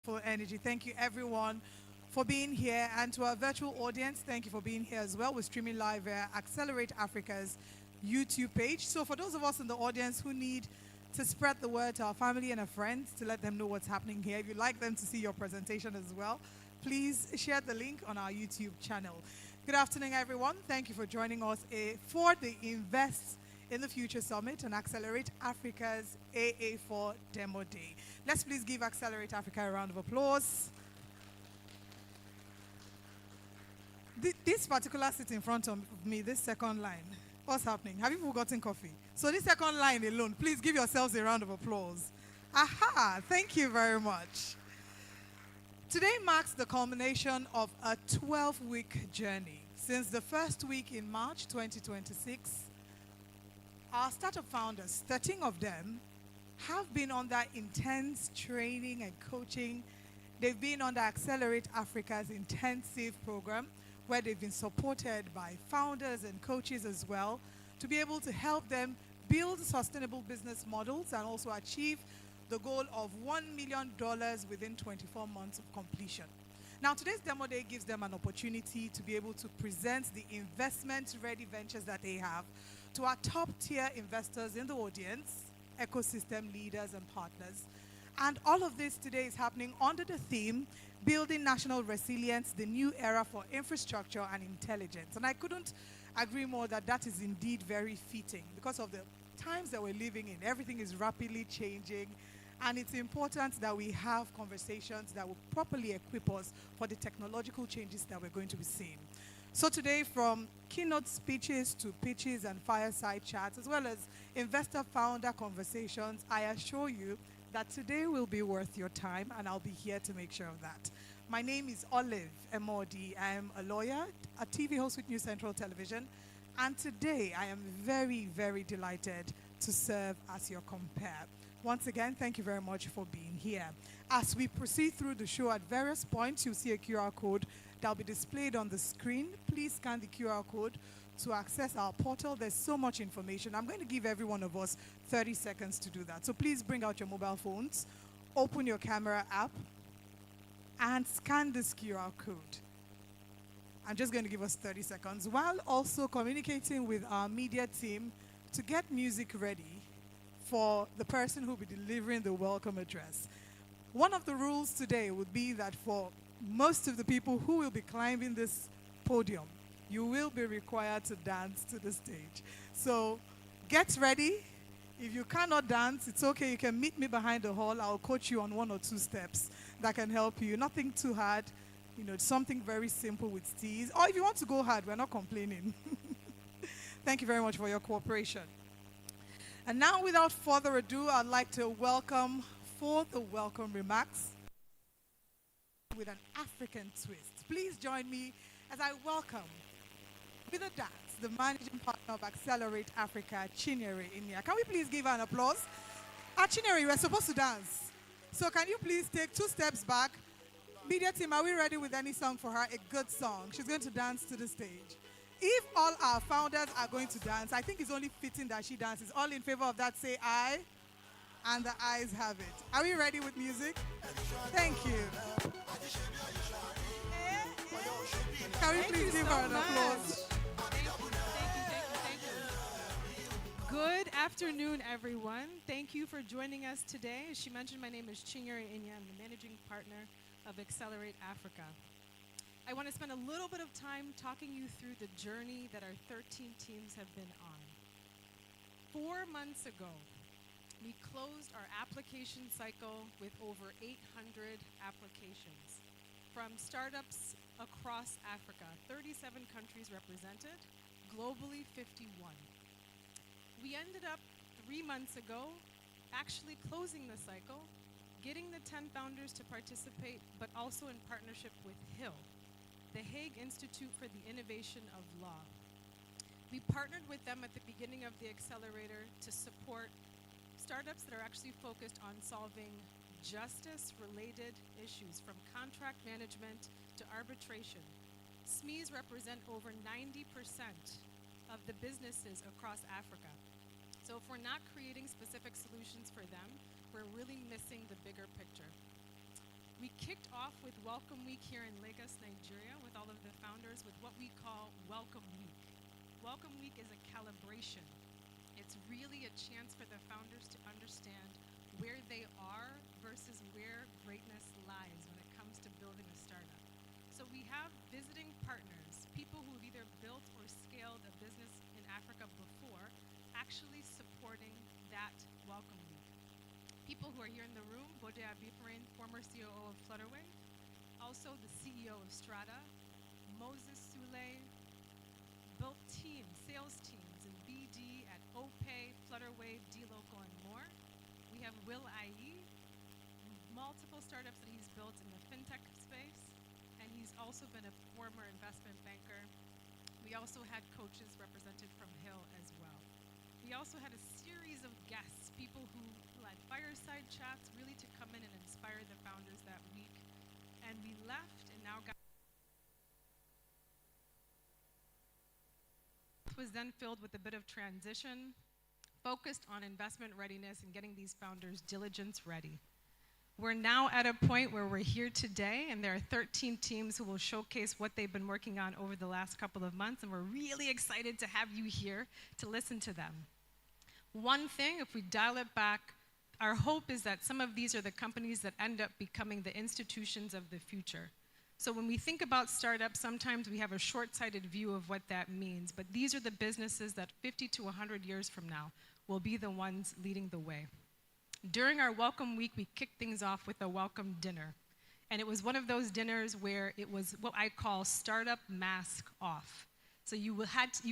Full energy. Thank you, everyone, for being here. And to our virtual audience, thank you for being here as well. We're streaming live via Accelerate Africa's YouTube page. So for those of us in the audience who need to spread the word to our family and our friends to let them know what's happening here, if you'd like them to see your presentation as well, please share the link on our YouTube channel. Good afternoon, everyone. Thank you for joining us for the Invest in the Future Summit and Accelerate Africa's AA4 Demo Day. Let's please give Accelerate Africa a round of applause. This particular seat in front of me, this second line, what's happening? Have you forgotten coffee? So this second line alone, please give yourselves a round of applause. Aha, thank you very much. Today marks the culmination of a 12-week journey. Since the first week in March 2026, our startup founders, 13 of them, have been under intense training and coaching. They've been under Accelerate Africa's intensive program, where they've been supported by founders and coaches as well, to be able to help them build sustainable business models and also achieve the goal of $1 million within 24 months of completion. Now, today's demo day gives them an opportunity to be able to present the investment-ready ventures that they have to our top-tier investors in the audience, ecosystem leaders and partners. And all of this today is happening under the theme, Building National Resilience, the New Era for Infrastructure and Intelligence. And I couldn't agree more that that is indeed very fitting because of the times that we're living in. Everything is rapidly changing, and it's important that we have conversations that will properly equip us for the technological changes that we're going to be seeing. So today, from keynote speeches to pitches and fireside chats, as well as investor-founder conversations, I assure you that today will be worth your time, and I'll be here to make sure of that. My name is Olive Emodi. I am a lawyer, a TV host with New Central Television, and today I am very, very delighted to serve as your compere. Once again, thank you very much for being here. As we proceed through the show, at various points, you'll see a QR code that will be displayed on the screen. Please scan the QR code to access our portal. There's so much information. I'm going to give every one of us 30 seconds to do that. So please bring out your mobile phones, open your camera app, and scan this QR code. I'm just going to give us 30 seconds while also communicating with our media team to get music ready for the person who will be delivering the welcome address. One of the rules today would be that for most of the people who will be climbing this podium, you will be required to dance to the stage. So get ready. If you cannot dance, it's okay. You can meet me behind the hall. I'll coach you on 1 or 2 steps that can help you. Nothing too hard. You know, something very simple with steez. Or if you want to go hard, we're not complaining. Thank you very much for your cooperation. And now, without further ado, I'd like to welcome for the welcome remarks with an African twist. Please join me as I welcome, with a dance, the managing partner of Accelerate Africa, Chinyere Inya. Can we please give her an applause? Chinyere, we're supposed to dance. So can you please take 2 steps back? Media team, are we ready with any song for her? A good song. She's going to dance to the stage. If all our founders are going to dance, I think it's only fitting that she dances. All in favor of that, say aye. And the ayes have it. Are we ready with music? Thank you. Can we please give her an applause? Thank you. Good afternoon, everyone. Thank you for joining us today. As she mentioned, my name is Chinyere Inya. I'm the managing partner of Accelerate Africa. I want to spend a little bit of time talking you through the journey that our 13 teams have been on. 4 months ago, we closed our application cycle with over 800 applications from startups across Africa, 37 countries represented, globally 51. We ended up 3 months ago actually closing the cycle, getting the 10 founders to participate, but also in partnership with Hill, the Hague Institute for the Innovation of Law. We partnered with them at the beginning of the accelerator to support startups that are actually focused on solving justice-related issues, from contract management to arbitration. SMEs represent over 90% of the businesses across Africa. So if we're not creating specific solutions for them, we're really missing the bigger picture. We kicked off with Welcome Week here in Lagos, Nigeria, with all of the founders with what we call Welcome Week. Welcome Week is a calibration. It's really a chance for the founders to understand where they are versus where greatness lies when it comes to building a startup. So we have visiting partners, people who've either built or scaled a business in Africa before, actually supporting that Welcome Week. People who are here in the room, Bode Abifarin, former COO of Flutterway, also the CEO of Strata, Moses Sule, built teams, sales teams in BD at OPay, Flutterwave, DLocal, and more. We have Will IE, multiple startups that he's built in the fintech space, and he's also been a former investment banker. We also had coaches represented from Hill as well. We also had a series of guests, people who led fireside chats, really to come in and inspire the founders that week. And we left and now got was then filled with a bit of transition, focused on investment readiness and getting these founders diligence ready. We're now at a point where we're here today, and there are 13 teams who will showcase what they've been working on over the last couple of months, and we're really excited to have you here to listen to them. One thing, if we dial it back, our hope is that some of these are the companies that end up becoming the institutions of the future. So when we think about startups, sometimes we have a short-sighted view of what that means, but these are the businesses that 50 to 100 years from now will be the ones leading the way. During our Welcome Week, we kicked things off with a welcome dinner. And it was one of those dinners where it was what I call startup mask off. So you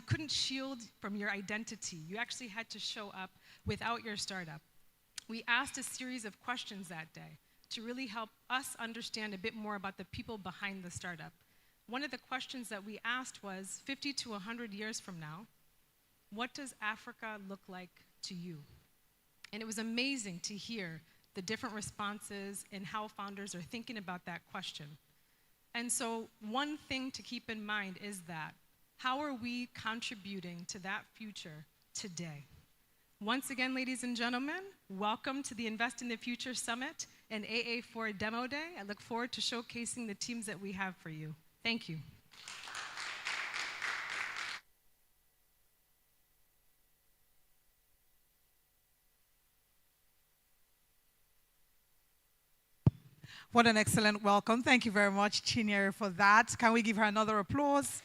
couldn't shield from your identity. You actually had to show up without your startup. We asked a series of questions that day to really help us understand a bit more about the people behind the startup. One of the questions that we asked was, 50 to 100 years from now, what does Africa look like to you? And it was amazing to hear the different responses and how founders are thinking about that question. And so one thing to keep in mind is that, how are we contributing to that future today? Once again, ladies and gentlemen, welcome to the Invest in the Future Summit and AA4 Demo Day. I look forward to showcasing the teams that we have for you. Thank you. What an excellent welcome. Thank you very much, Chinyere, for that. Can we give her another applause?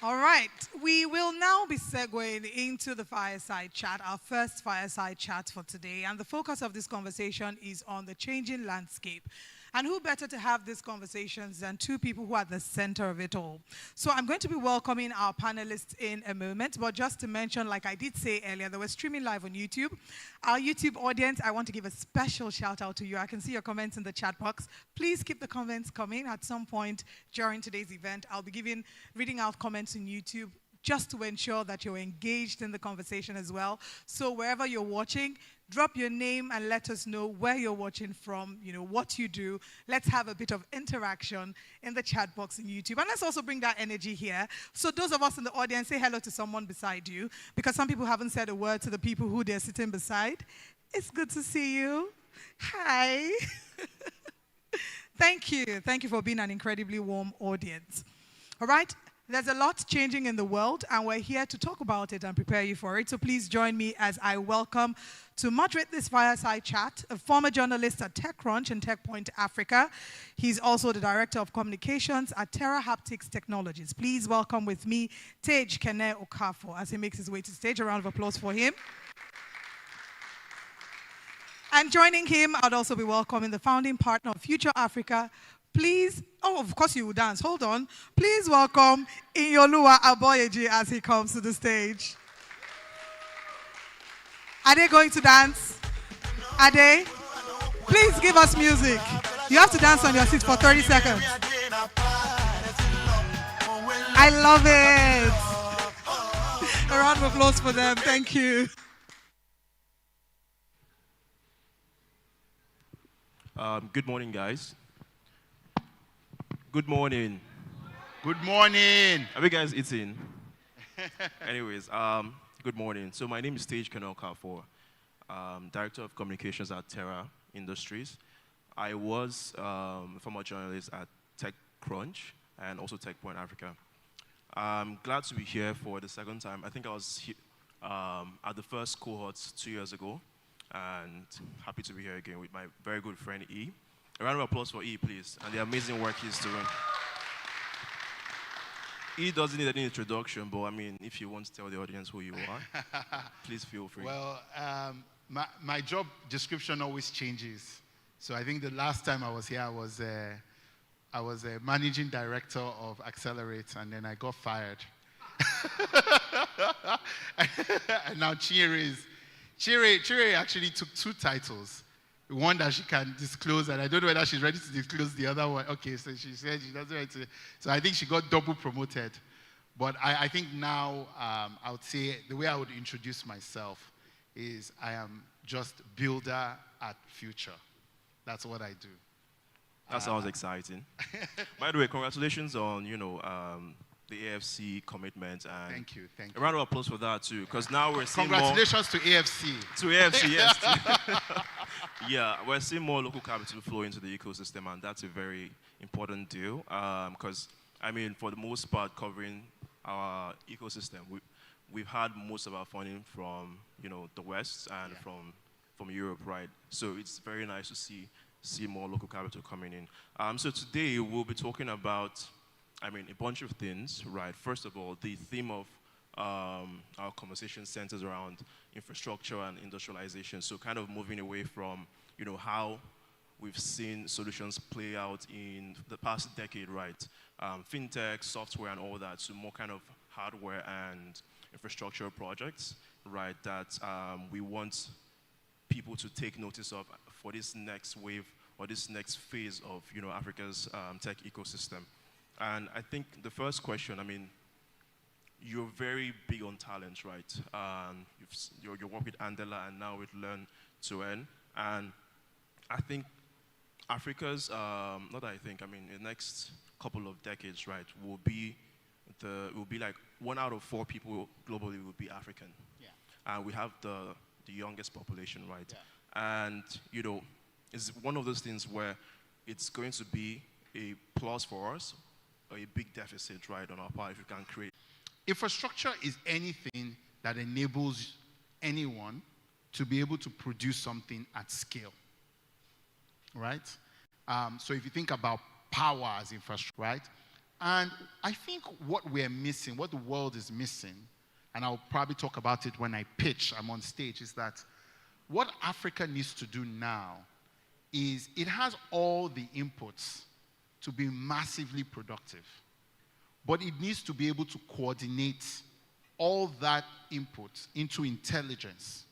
All right, we will now be segueing into the fireside chat, our first fireside chat for today. And the focus of this conversation is on the changing landscape. And who better to have these conversations than two people who are at the center of it all? So I'm going to be welcoming our panelists in a moment, but just to mention, like I did say earlier, that we're streaming live on YouTube. Our YouTube audience, I want to give a special shout out to you. I can see your comments in the chat box. Please keep the comments coming. At some point during today's event, I'll be reading out comments in YouTube just to ensure that you're engaged in the conversation as well. So wherever you're watching, drop your name and let us know where you're watching from, what you do. Let's have a bit of interaction in the chat box in YouTube. And let's also bring that energy here. So those of us in the audience, say hello to someone beside you, because some people haven't said a word to the people who they're sitting beside. It's good to see you. Hi. Thank you. Thank you for being an incredibly warm audience. All right. There's a lot changing in the world, and we're here to talk about it and prepare you for it. So please join me as I welcome to moderate this fireside chat a former journalist at TechCrunch and TechPoint Africa. He's also the Director of Communications at Terra Haptics Technologies. Please welcome with me Tej Kene Okafor as he makes his way to the stage. A round of applause for him. And joining him, I'd also be welcoming the founding partner of Future Africa. Please, of course you will dance. Hold on. Please welcome Inyoluwa Aboyeji as he comes to the stage. Are they going to dance? Are they? Please give us music. You have to dance on your seat for 30 seconds. I love it. A round of applause for them. Thank you. Good morning, guys. Good morning. Good morning. Have you guys eaten? Anyways, good morning. So my name is Tej Kene Okafor. Director of Communications at Terra Industries. I was a former journalist at TechCrunch and also TechPoint Africa. I'm glad to be here for the second time. I think I was at the first cohorts 2 years ago, and happy to be here again with my very good friend E. A round of applause for E, please, and the amazing work he's doing. E doesn't need any introduction, but I mean, if you want to tell the audience who you are, please feel free. Well, my job description always changes. So I think the last time I was here, I was a managing director of Accelerator, and then I got fired. And now Chire actually took 2 titles. One that she can disclose, and I don't know whether she's ready to disclose the other one. Okay, so she said she doesn't want to. So I think she got double promoted. But I think now I would say the way I would introduce myself is I am just builder at future. That's what I do. That sounds exciting. By the way, congratulations on the AFC commitment. And thank you. A round of applause for that too, because now we're seeing congratulations to AFC. To AFC, yes. Yeah, we're seeing more local capital flow into the ecosystem, and that's a very important deal. Because I mean, for the most part, covering our ecosystem, we've had most of our funding from the West and from Europe, right? So it's very nice to see more local capital coming in. So today we'll be talking about, a bunch of things, right? First of all, the theme of our conversation centers around infrastructure and industrialization. So kind of moving away from, how we've seen solutions play out in the past decade, right? Fintech, software, and all that, to more kind of hardware and infrastructure projects, right? That we want people to take notice of for this next wave or this next phase of, Africa's tech ecosystem. And I think the first question, you're very big on talent, right? You work with Andela and now with Learn to Earn. And I think Africa's, in the next couple of decades, right, will be like 1 out of 4 people globally will be African. Yeah. And we have the youngest population, right? Yeah. And, it's one of those things where it's going to be a plus for us, or a big deficit, right, on our part if we can create. Infrastructure is anything that enables anyone to be able to produce something at scale, right? So if you think about power as infrastructure, right? And I think what we're missing, what the world is missing, and I'll probably talk about it when I'm on stage, is that what Africa needs to do now is it has all the inputs to be massively productive. But it needs to be able to coordinate all that input into intelligence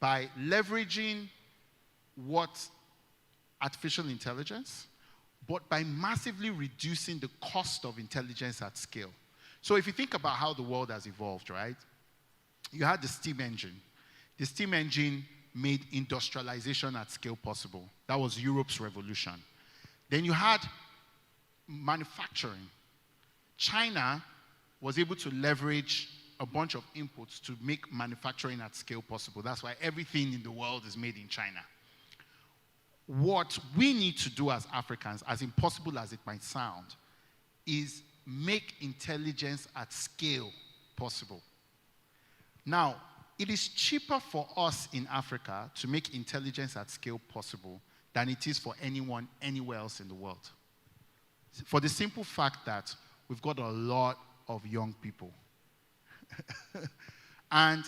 by leveraging artificial intelligence, but by massively reducing the cost of intelligence at scale. So if you think about how the world has evolved, right? You had the steam engine. The steam engine made industrialization at scale possible. That was Europe's revolution. Then you had manufacturing. China was able to leverage a bunch of inputs to make manufacturing at scale possible. That's why everything in the world is made in China. What we need to do as Africans, as impossible as it might sound, is make intelligence at scale possible. Now, it is cheaper for us in Africa to make intelligence at scale possible than it is for anyone anywhere else in the world. For the simple fact that we've got a lot of young people. And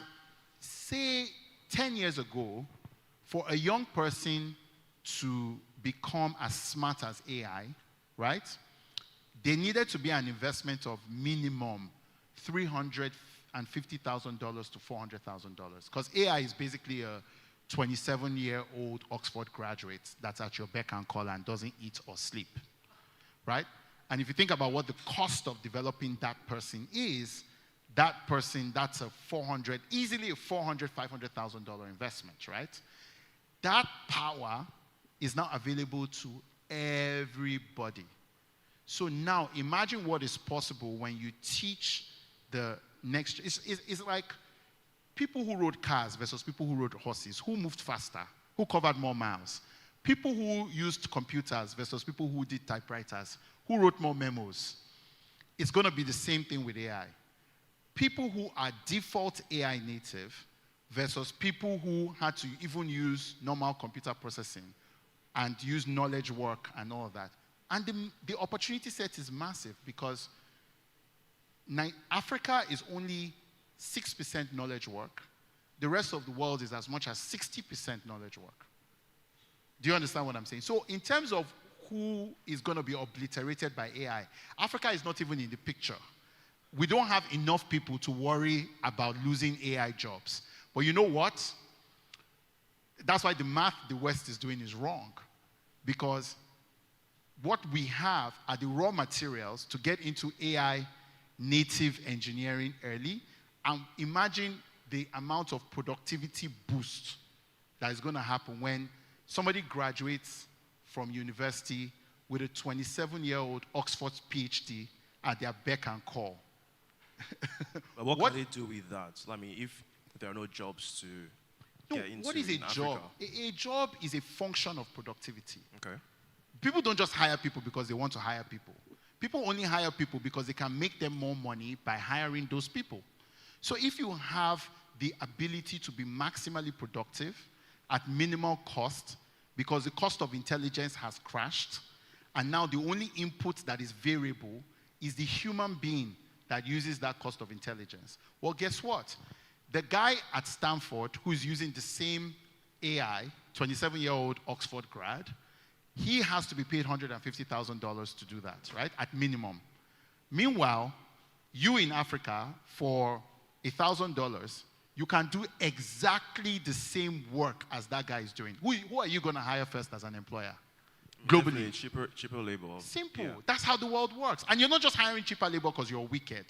say 10 years ago, for a young person to become as smart as AI, right? There needed to be an investment of minimum $350,000 to $400,000. Because AI is basically a 27-year-old Oxford graduate that's at your beck and call and doesn't eat or sleep, right? And if you think about what the cost of developing that person is, that's easily a $400,000, $500,000 investment, right? That power is now available to everybody. So now imagine what is possible when you teach the next. It's like people who rode cars versus people who rode horses, who moved faster, who covered more miles, people who used computers versus people who did typewriters, who wrote more memos. It's going to be the same thing with AI. People who are default AI native versus people who had to even use normal computer processing and use knowledge work and all of that. And the opportunity set is massive because Africa is only 6% knowledge work. The rest of the world is as much as 60% knowledge work. Do you understand what I'm saying? So in terms of who is going to be obliterated by AI, Africa is not even in the picture. We don't have enough people to worry about losing AI jobs. But you know what? That's why the math the West is doing is wrong. Because what we have are the raw materials to get into AI native engineering early. And imagine the amount of productivity boost that is going to happen when somebody graduates from university with a 27-year-old Oxford PhD at their beck and call. But what can they do with that? I mean, if there are no jobs to get into what is a in job? Africa? A job is a function of productivity. Okay. People don't just hire people because they want to hire people. People only hire people because they can make them more money by hiring those people. So if you have the ability to be maximally productive at minimal cost, because the cost of intelligence has crashed, and now the only input that is variable is the human being that uses that cost of intelligence. Well, guess what? The guy at Stanford who's using the same AI, 27-year-old Oxford grad, he has to be paid $150,000 to do that, right? At minimum. Meanwhile, you in Africa, for $1,000, you can do exactly the same work as that guy is doing. Who are you going to hire first as an employer? Globally. Cheaper labor. Simple. Yeah. That's how the world works. And you're not just hiring cheaper labor because you're wicked.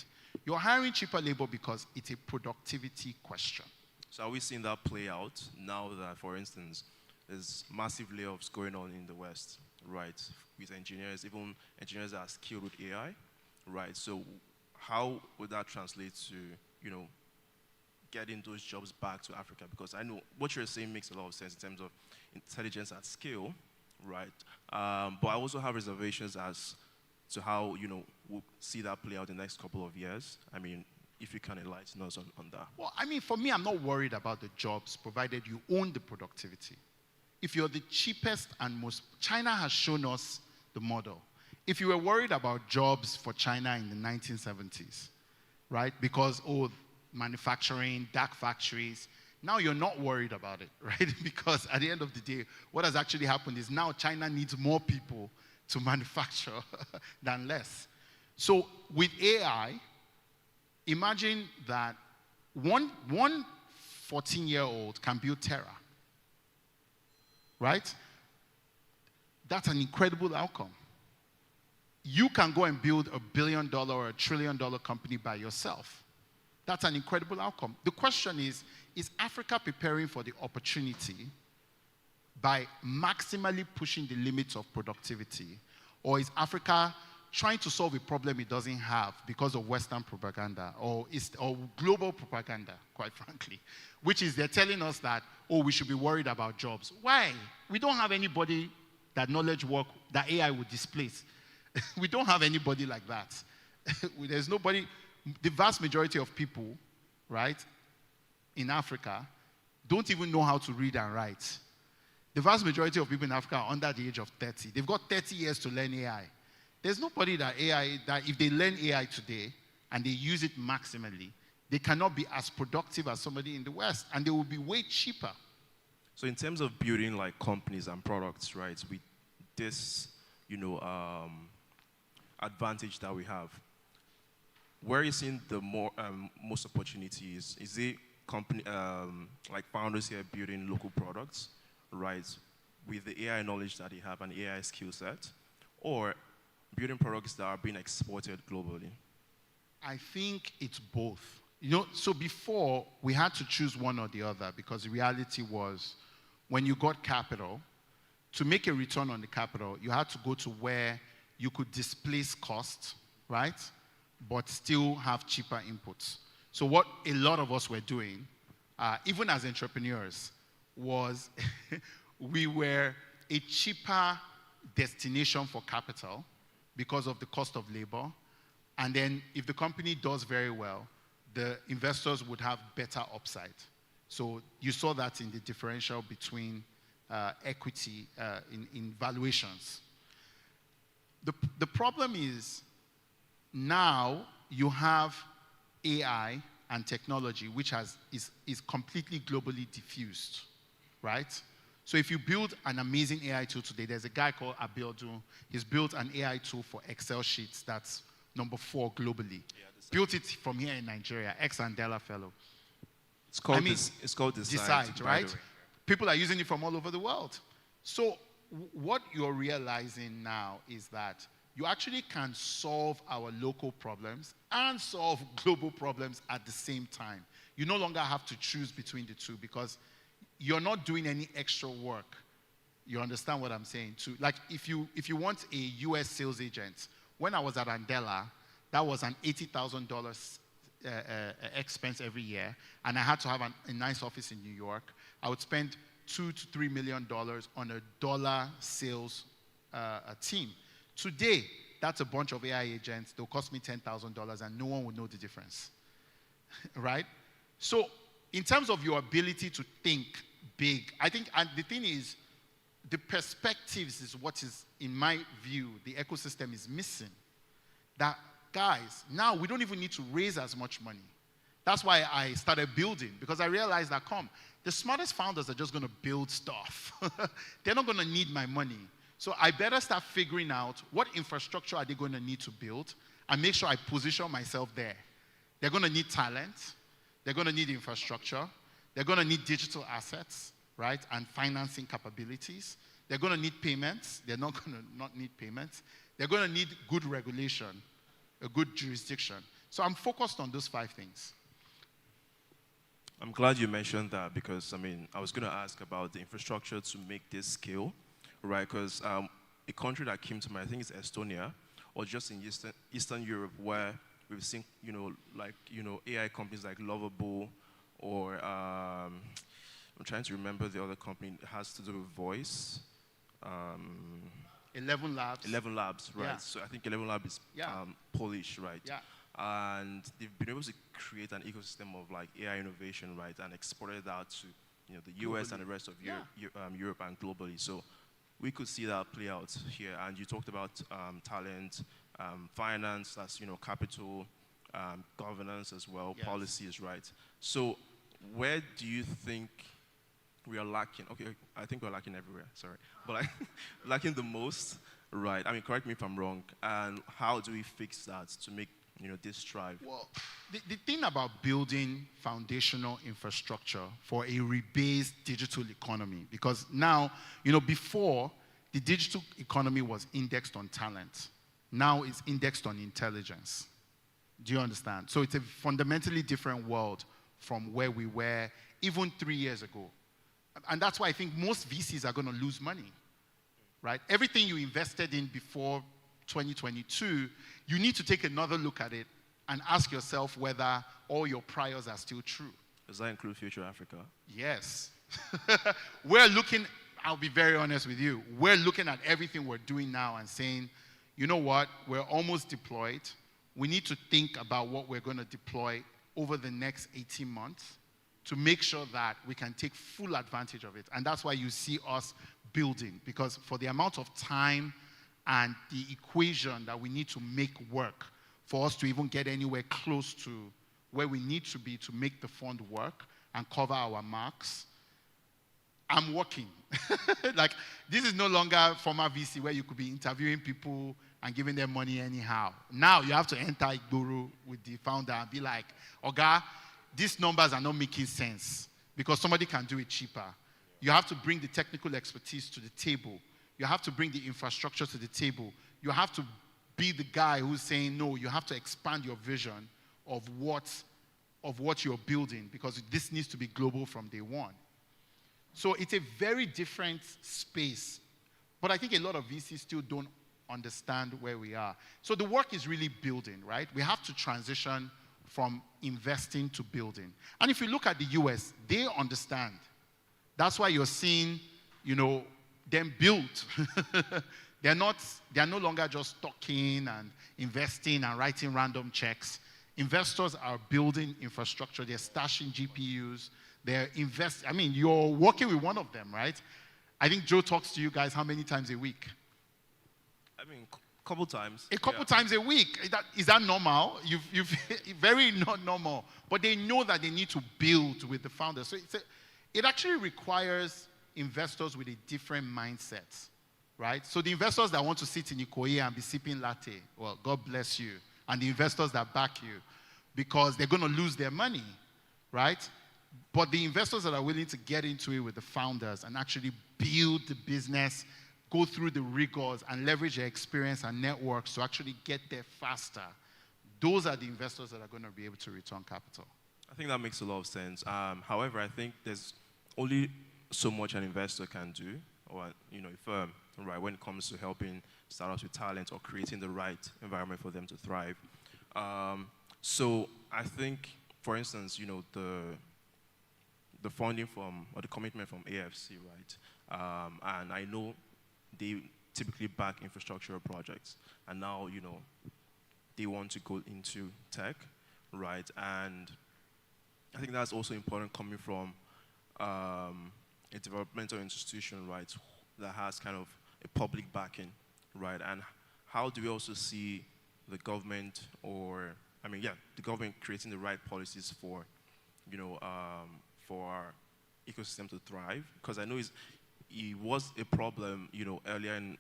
You're hiring cheaper labor because it's a productivity question. So are we seeing that play out now that, for instance, there's massive layoffs going on in the West, right? With engineers, even engineers that are skilled with AI, right? So how would that translate to, getting those jobs back to Africa? Because I know what you're saying makes a lot of sense in terms of intelligence at scale, right? But I also have reservations as to how, we'll see that play out in the next couple of years. I mean, if you can enlighten us on that. Well, I mean, for me, I'm not worried about the jobs, provided you own the productivity. If you're the cheapest and most, China has shown us the model. If you were worried about jobs for China in the 1970s, right? Because, manufacturing, dark factories, now you're not worried about it, right? Because at the end of the day, what has actually happened is now China needs more people to manufacture than less. So with AI, imagine that one 14-year-old can build Terra, right? That's an incredible outcome. You can go and build $1 billion or $1 trillion company by yourself. That's an incredible outcome. The question is Africa preparing for the opportunity by maximally pushing the limits of productivity? Or is Africa trying to solve a problem it doesn't have because of Western propaganda or global propaganda, quite frankly, which is they're telling us that, we should be worried about jobs. Why? We don't have anybody that knowledge work, that AI would displace. We don't have anybody like that. There's nobody. The vast majority of people, right, in Africa don't even know how to read and write. The vast majority of people in Africa are under the age of 30. They've got 30 years to learn AI. There's nobody that if they learn AI today and they use it maximally, they cannot be as productive as somebody in the West, and they will be way cheaper. So in terms of building like companies and products, right, with this, advantage that we have, where are you seeing the most opportunities? Is it company like founders here building local products, right, with the AI knowledge that they have and AI skill set, or building products that are being exported globally? I think it's both. So before we had to choose one or the other because the reality was when you got capital, to make a return on the capital, you had to go to where you could displace cost, right? But still have cheaper inputs. So what a lot of us were doing even as entrepreneurs, was we were a cheaper destination for capital because of the cost of labor. And then if the company does very well, the investors would have better upside. So you saw that in the differential between equity in valuations. The problem is now you have AI and technology, which is completely globally diffused, right? So if you build an amazing AI tool today, there's a guy called Abiodun. He's built an AI tool for Excel sheets that's number 4 globally. Yeah, built it from here in Nigeria, ex-Andela fellow. It's called Decide, right? People are using it from all over the world. So what you're realizing now is that you actually can solve our local problems and solve global problems at the same time. You no longer have to choose between the two because you're not doing any extra work. You understand what I'm saying? Like if you want a US sales agent, when I was at Andela, that was an $80,000 expense every year, and I had to have a nice office in New York. I would spend $2 to $3 million on a dollar sales team. Today, that's a bunch of AI agents. They'll cost me $10,000, and no one will know the difference, right? So, in terms of your ability to think big, I think, and the thing is, the perspectives is what is, in my view, the ecosystem is missing. That, guys, now we don't even need to raise as much money. That's why I started building, because I realized that, the smartest founders are just going to build stuff. They're not going to need my money. So I better start figuring out what infrastructure are they going to need to build and make sure I position myself there. They're going to need talent. They're going to need infrastructure. They're going to need digital assets, right, and financing capabilities. They're going to need payments. They're not going to not need payments. They're going to need good regulation, a good jurisdiction. So I'm focused on those 5 things. I'm glad you mentioned that because, I was going to ask about the infrastructure to make this scale, right? Because a country that came to mind, I think it's Estonia, or just in Eastern Europe, where we've seen, AI companies like Lovable, or I'm trying to remember the other company that has to do with voice. 11 Labs. 11 Labs, right? Yeah. So I think 11 Labs is Polish, right? Yeah. And they've been able to create an ecosystem of like AI innovation, right, and exported that to the US globally. And the rest of Europe and globally. So we could see that play out here. And you talked about talent, finance, that's capital, governance as well, yes. Policies, right? So where do you think we are lacking? Okay, I think we're lacking everywhere. Sorry, but like lacking the most, right? Correct me if I'm wrong. And how do we fix that to make this strive? Well, the thing about building foundational infrastructure for a rebased digital economy, because now, before, the digital economy was indexed on talent. Now it's indexed on intelligence. Do you understand? So it's a fundamentally different world from where we were even 3 years ago. And that's why I think most VCs are going to lose money, right? Everything you invested in before 2022, you need to take another look at it and ask yourself whether all your priors are still true. Does that include Future Africa? Yes. I'll be very honest with you, we're looking at everything we're doing now and saying, you know what, we're almost deployed. We need to think about what we're going to deploy over the next 18 months to make sure that we can take full advantage of it. And that's why you see us building, because for the amount of time and the equation that we need to make work for us to even get anywhere close to where we need to be to make the fund work and cover our marks, I'm working. Like, this is no longer former VC where you could be interviewing people and giving them money anyhow. Now you have to enter Igboro with the founder and be like, Oga, these numbers are not making sense because somebody can do it cheaper. You have to bring the technical expertise to the table. You have to bring the infrastructure to the table. You have to be the guy who's saying, no, you have to expand your vision of what you're building because this needs to be global from day one. So it's a very different space. But I think a lot of VCs still don't understand where we are. So the work is really building, right? We have to transition from investing to building. And if you look at the US, they understand. That's why you're seeing, them build. They're no longer just talking and investing and writing random checks. Investors are building infrastructure. They're stashing GPUs. You're working with one of them, right? I think Joe talks to you guys how many times a week? Couple times. A couple times a week. Is that normal? You've very not normal. But they know that they need to build with the founders. So it actually requires investors with a different mindset, right? So the investors that want to sit in Ikoyi and be sipping latte, well, God bless you. And the investors that back you, because they're going to lose their money, right? But the investors that are willing to get into it with the founders and actually build the business, go through the rigors and leverage their experience and networks to actually get there faster, those are the investors that are going to be able to return capital. I think that makes a lot of sense. However, I think there's only so much an investor can do, or a firm, right, when it comes to helping startups with talent or creating the right environment for them to thrive. So I think, for instance, the funding or the commitment from AFC, right? And I know they typically back infrastructure projects, and now they want to go into tech, right? And I think that's also important coming from a developmental institution, right, that has kind of a public backing, right? And how do we also see the government the government creating the right policies for, for our ecosystem to thrive? Because I know it was a problem, earlier in,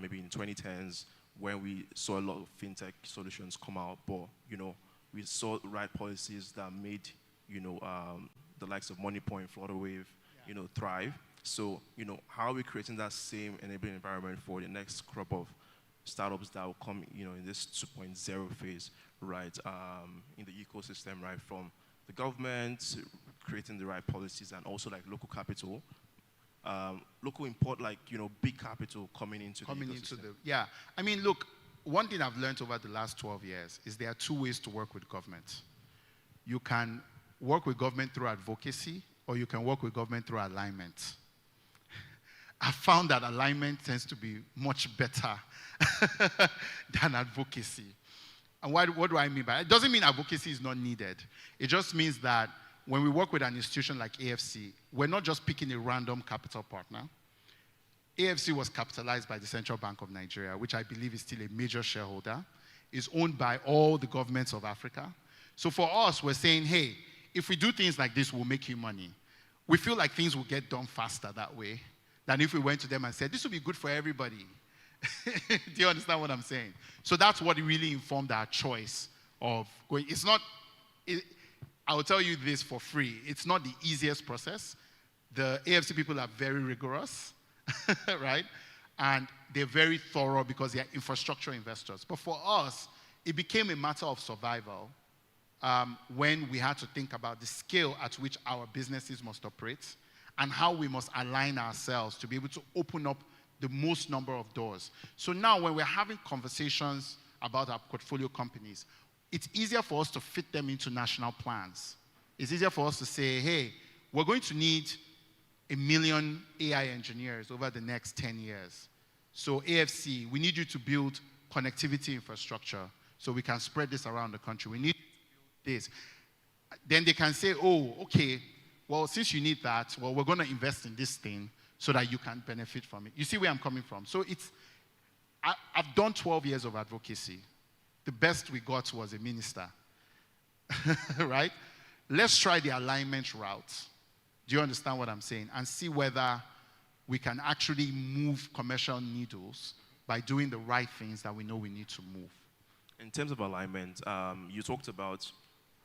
maybe in 2010s when we saw a lot of fintech solutions come out, but, we saw the right policies that made, the likes of MoneyPoint, Flutterwave, thrive. So, how are we creating that same enabling environment for the next crop of startups that will come, in this 2.0 phase, right, in the ecosystem, right, from the government, creating the right policies, and also like local capital, local import, like, big capital coming into the ecosystem. Yeah. Look, one thing I've learned over the last 12 years is there are two ways to work with government. You can work with government through advocacy, or you can work with government through alignment. I found that alignment tends to be much better than advocacy. And what do I mean by it? It doesn't mean advocacy is not needed. It just means that when we work with an institution like AFC, we're not just picking a random capital partner. AFC was capitalized by the Central Bank of Nigeria, which I believe is still a major shareholder. It's owned by all the governments of Africa. So for us, we're saying, hey, if we do things like this, we'll make you money. We feel like things will get done faster that way than if we went to them and said, this will be good for everybody. Do you understand what I'm saying? So that's what really informed our choice of going. I will tell you this for free. It's not the easiest process. The AFC people are very rigorous, right? And they're very thorough because they're infrastructure investors. But for us, it became a matter of survival when we had to think about the scale at which our businesses must operate and how we must align ourselves to be able to open up the most number of doors. So now when we're having conversations about our portfolio companies, it's easier for us to fit them into national plans. It's easier for us to say, hey, we're going to need 1 million AI engineers over the next 10 years. So AFC, we need you to build connectivity infrastructure so we can spread this around the country. We need this. Then they can say, oh, okay, well, since you need that, well, we're going to invest in this thing so that you can benefit from it. You see where I'm coming from? So I've done 12 years of advocacy. The best we got was a minister, right? Let's try the alignment route. Do you understand what I'm saying? And see whether we can actually move commercial needles by doing the right things that we know we need to move. In terms of alignment, you talked about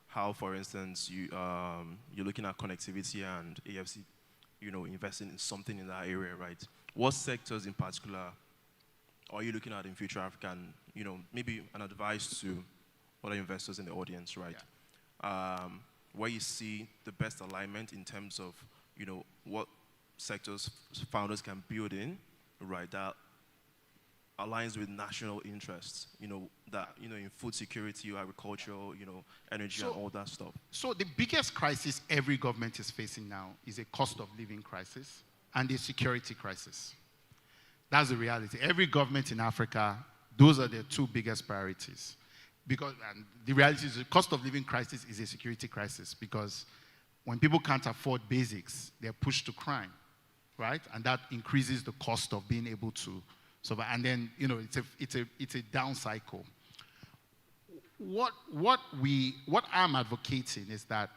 how, for instance, you're looking at connectivity and AFC, investing in something in that area, right? What sectors in particular are you looking at in Future Africa? And, maybe an advice to other investors in the audience, right? Yeah. Where you see the best alignment in terms of, what sectors founders can build in, right? That aligns with national interests, that, in food security, agriculture, energy and all that stuff. So the biggest crisis every government is facing now is a cost of living crisis and a security crisis. That's the reality. Every government in Africa, those are their two biggest priorities. Because the reality is the cost of living crisis is a security crisis, because when people can't afford basics, they're pushed to crime, right? And that increases the cost of being able to survive. And then, it's a down cycle. What I'm advocating is that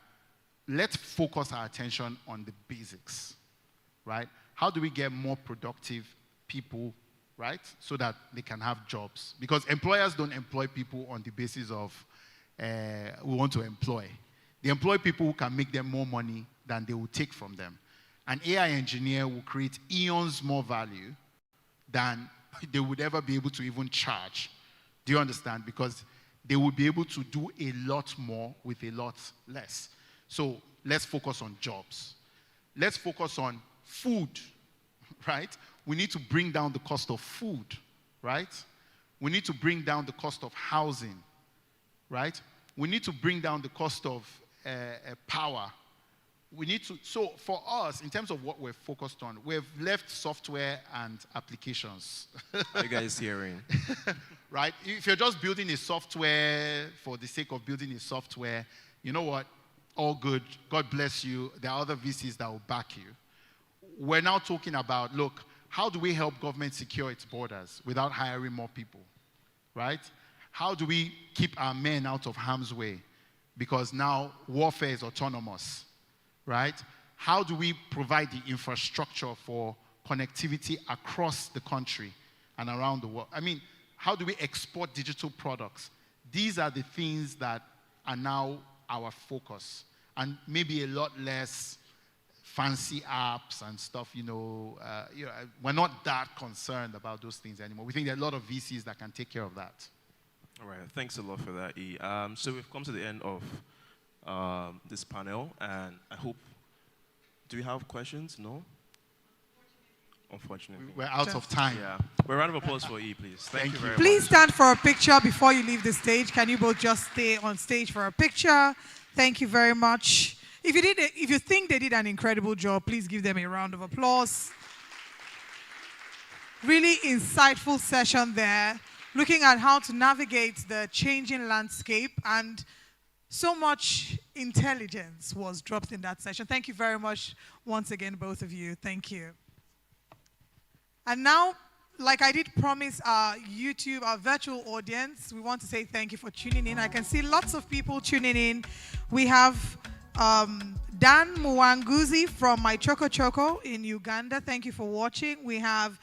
let's focus our attention on the basics, right? How do we get more productive people, right, so that they can have jobs? Because employers don't employ people on the basis of we want to employ. They employ people who can make them more money than they will take from them. An AI engineer will create eons more value than they would ever be able to even charge. Do you understand? Because they will be able to do a lot more with a lot less. So let's focus on jobs. Let's focus on food, right? We need to bring down the cost of food, right? We need to bring down the cost of housing, right? We need to bring down the cost of power. We need to, so for us, in terms of what we're focused on, we've left software and applications. Are you guys hearing? Right? If you're just building a software for the sake of building a software, you know what? All good. God bless you. There are other VCs that will back you. We're now talking about, look, how do we help government secure its borders without hiring more people, right? How do we keep our men out of harm's way? Because now warfare is autonomous, right? How do we provide the infrastructure for connectivity across the country and around the world? I mean, how do we export digital products? These are the things that are now our focus, and maybe a lot less fancy apps and stuff, we're not that concerned about those things anymore. We think there are a lot of VCs that can take care of that. All right, thanks a lot for that, E. So we've come to the end of this panel, and I hope, do we have questions? No? Unfortunately. We're out of time. Yeah. A round of applause for E, please. Thank you very much. Please stand for a picture before you leave the stage. Can you both just stay on stage for a picture? Thank you very much. If you think they did an incredible job, please give them a round of applause. Really insightful session there, looking at how to navigate the changing landscape, and so much intelligence was dropped in that session. Thank you very much once again, both of you. Thank you. And now, like I did promise our YouTube, our virtual audience, we want to say thank you for tuning in. I can see lots of people tuning in. We have Dan Mwanguzi from My Choco Choco in Uganda. Thank you for watching. We have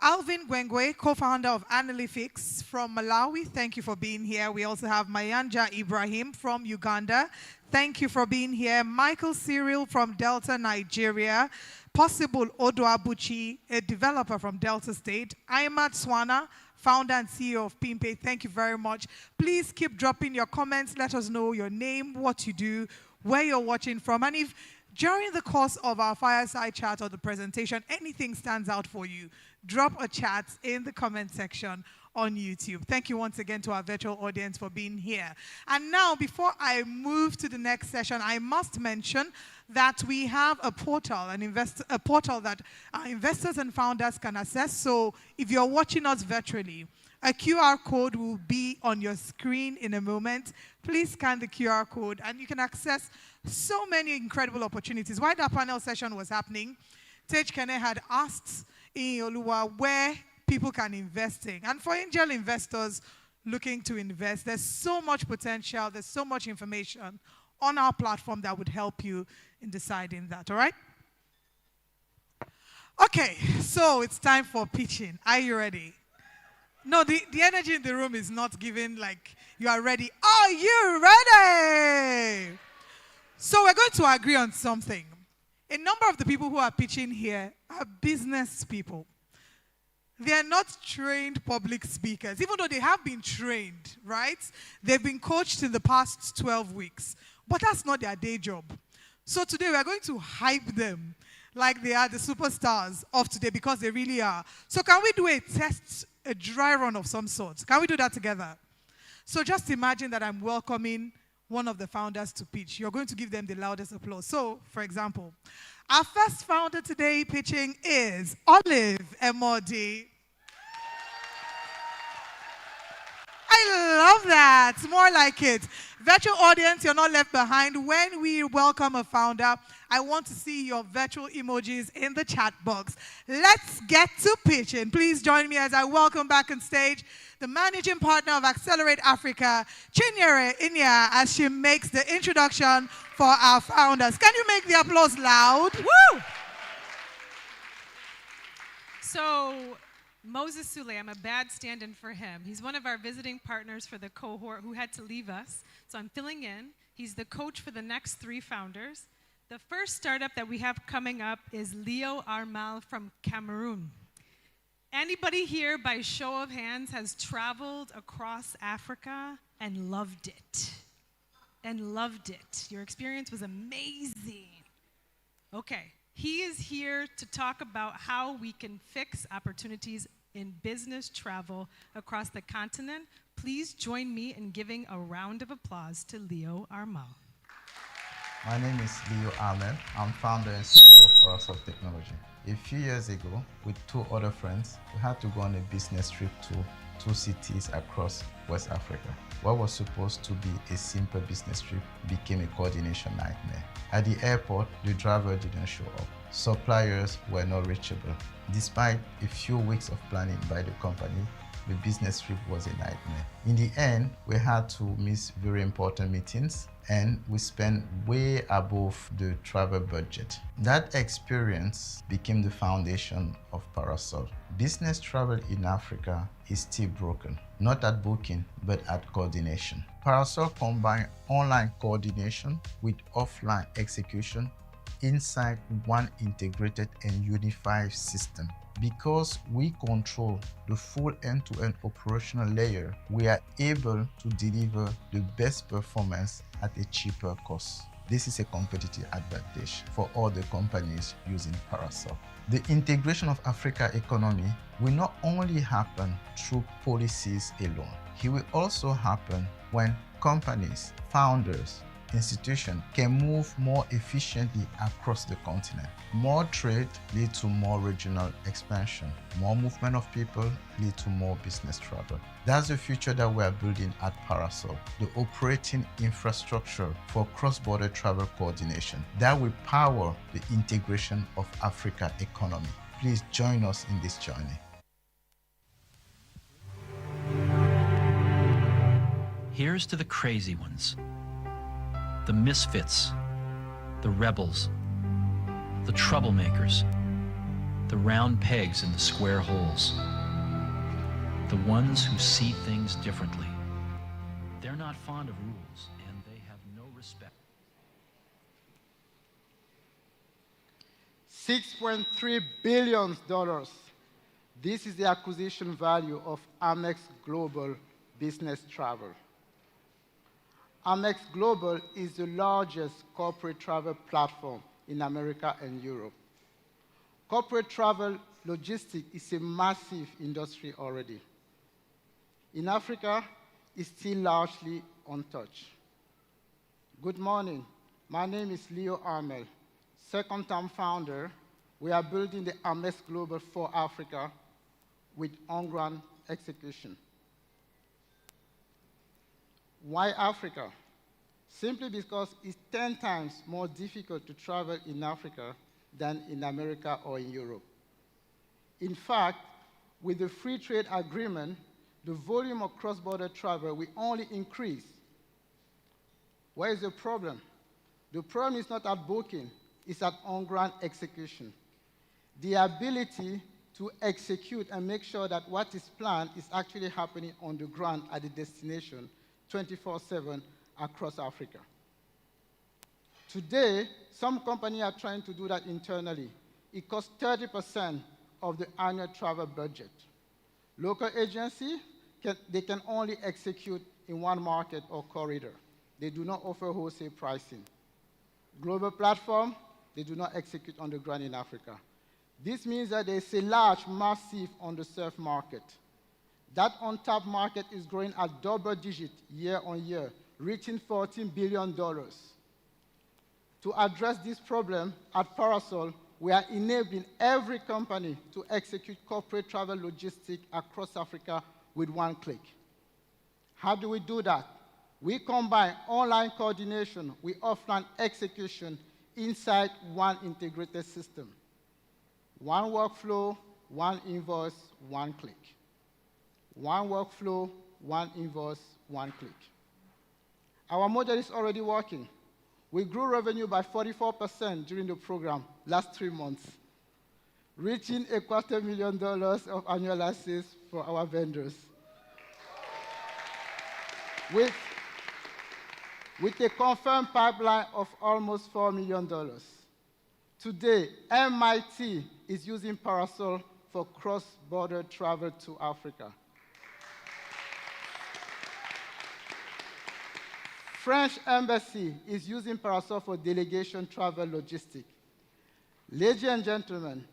Alvin Gwengwe, co-founder of Analytics from Malawi. Thank you for being here. We also have Mayanja Ibrahim from Uganda. Thank you for being here. Michael Cyril from Delta, Nigeria. Possible Odoabuchi, a developer from Delta State. Ahmad Swana, founder and CEO of Pimpe. Thank you very much. Please keep dropping your comments. Let us know your name, what you do, where you're watching from. And if during the course of our fireside chat or the presentation, anything stands out for you, drop a chat in the comment section on YouTube. Thank you once again to our virtual audience for being here. And now, before I move to the next session, I must mention that we have a portal, a portal that our investors and founders can access. So if you're watching us virtually, a QR code will be on your screen in a moment. Please scan the QR code and you can access so many incredible opportunities. While that panel session was happening, Tej Kene had asked Oluwa where people can invest in. And for angel investors looking to invest, there's so much potential, there's so much information on our platform that would help you in deciding that, all right? Okay, so it's time for pitching. Are you ready? No, the energy in the room is not giving like you are ready. Are you ready? So we're going to agree on something. A number of the people who are pitching here are business people. They are not trained public speakers, even though they have been trained, right? They've been coached in the past 12 weeks, but that's not their day job. So today we are going to hype them like they are the superstars of today, because they really are. So can we do a test a dry run of some sort. Can we do that together? So just imagine that I'm welcoming one of the founders to pitch. You're going to give them the loudest applause. So, for example, our first founder today pitching is Olive Emodi. I love that. More like it. Virtual audience, you're not left behind. When we welcome a founder, I want to see your virtual emojis in the chat box. Let's get to pitching. Please join me as I welcome back on stage the managing partner of Accelerate Africa, Chinyere Inya, as she makes the introduction for our founders. Can you make the applause loud? Woo! So, Moses Sule, I'm a bad stand-in for him. He's one of our visiting partners for the cohort who had to leave us. So I'm filling in. He's the coach for the next 3 founders. The first startup that we have coming up is Leo Armal from Cameroon. Anybody here, by show of hands, has traveled across Africa and loved it? And loved it. Your experience was amazing. Okay. He is here to talk about how we can fix opportunities in business travel across the continent. Please join me in giving a round of applause to Leo Armal. My name is Leo Armal. I'm founder and CEO of Parasol Technology. A few years ago, with 2 other friends, we had to go on a business trip to 2 cities across West Africa. What was supposed to be a simple business trip became a coordination nightmare. At the airport, the driver didn't show up. Suppliers were not reachable. Despite a few weeks of planning by the company, the business trip was a nightmare. In the end, we had to miss very important meetings and we spent way above the travel budget. That experience became the foundation of Parasol. Business travel in Africa is still broken, not at booking, but at coordination. Parasol combines online coordination with offline execution inside one integrated and unified system. Because we control the full end-to-end operational layer, we are able to deliver the best performance at a cheaper cost. This is a competitive advantage for all the companies using Parasol. The integration of Africa economy will not only happen through policies alone. It will also happen when companies, founders, institutions can move more efficiently across the continent. More trade leads to more regional expansion. More movement of people lead to more business travel. That's the future that we are building at Parasol, the operating infrastructure for cross-border travel coordination that will power the integration of Africa economy. Please join us in this journey. Here's to the crazy ones, the misfits, the rebels, the troublemakers, the round pegs in the square holes, the ones who see things differently. They're not fond of rules, and they have no respect. $6.3 billion. This is the acquisition value of Amex Global Business Travel. Amex Global is the largest corporate travel platform in America and Europe. Corporate travel logistics is a massive industry already. In Africa, it's still largely untouched. Good morning. My name is Leo Armal, second-time founder. We are building the Amex Global for Africa with on-ground execution. Why Africa? Simply because it's 10 times more difficult to travel in Africa than in America or in Europe. In fact, with the free trade agreement, the volume of cross-border travel will only increase. Where is the problem? The problem is not at booking, it's at on-ground execution. The ability to execute and make sure that what is planned is actually happening on the ground at the destination 24/7 across Africa. Today, some companies are trying to do that internally. It costs 30% of the annual travel budget. Local agencies, they can only execute in one market or corridor. They do not offer wholesale pricing. Global platform, they do not execute on the ground in Africa. This means that there's a large, massive underserved market. That untapped market is growing at double digit year on year, reaching $14 billion. To address this problem, at Parasol, we are enabling every company to execute corporate travel logistics across Africa with one click. How do we do that? We combine online coordination with offline execution inside one integrated system. One workflow, one invoice, one click. One workflow, one invoice, one click. Our model is already working. We grew revenue by 44% during the program last 3 months, reaching $250,000 of annualized sales for our vendors. With a confirmed pipeline of almost $4 million. Today, MIT is using Parasol for cross-border travel to Africa. French Embassy is using Parasol for delegation travel logistics. Ladies and gentlemen,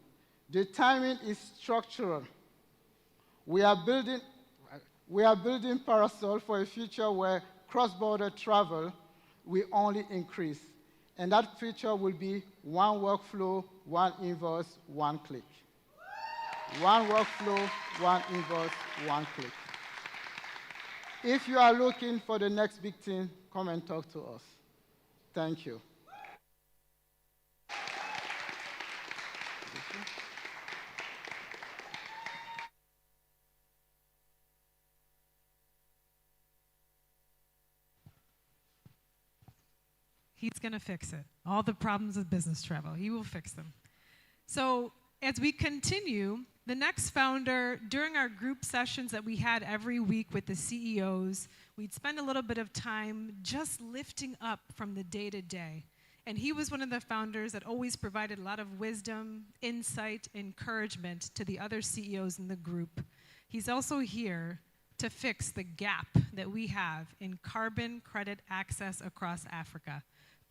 the timing is structural. We are building Parasol for a future where cross-border travel will only increase. And that future will be one workflow, one invoice, one click. One workflow, one invoice, one click. If you are looking for the next big thing, come and talk to us. Thank you. He's going to fix it. All the problems with business travel, he will fix them. So as we continue, the next founder, during our group sessions that we had every week with the CEOs, we'd spend a little bit of time just lifting up from the day-to-day. And he was one of the founders that always provided a lot of wisdom, insight, encouragement to the other CEOs in the group. He's also here to fix the gap that we have in carbon credit access across Africa.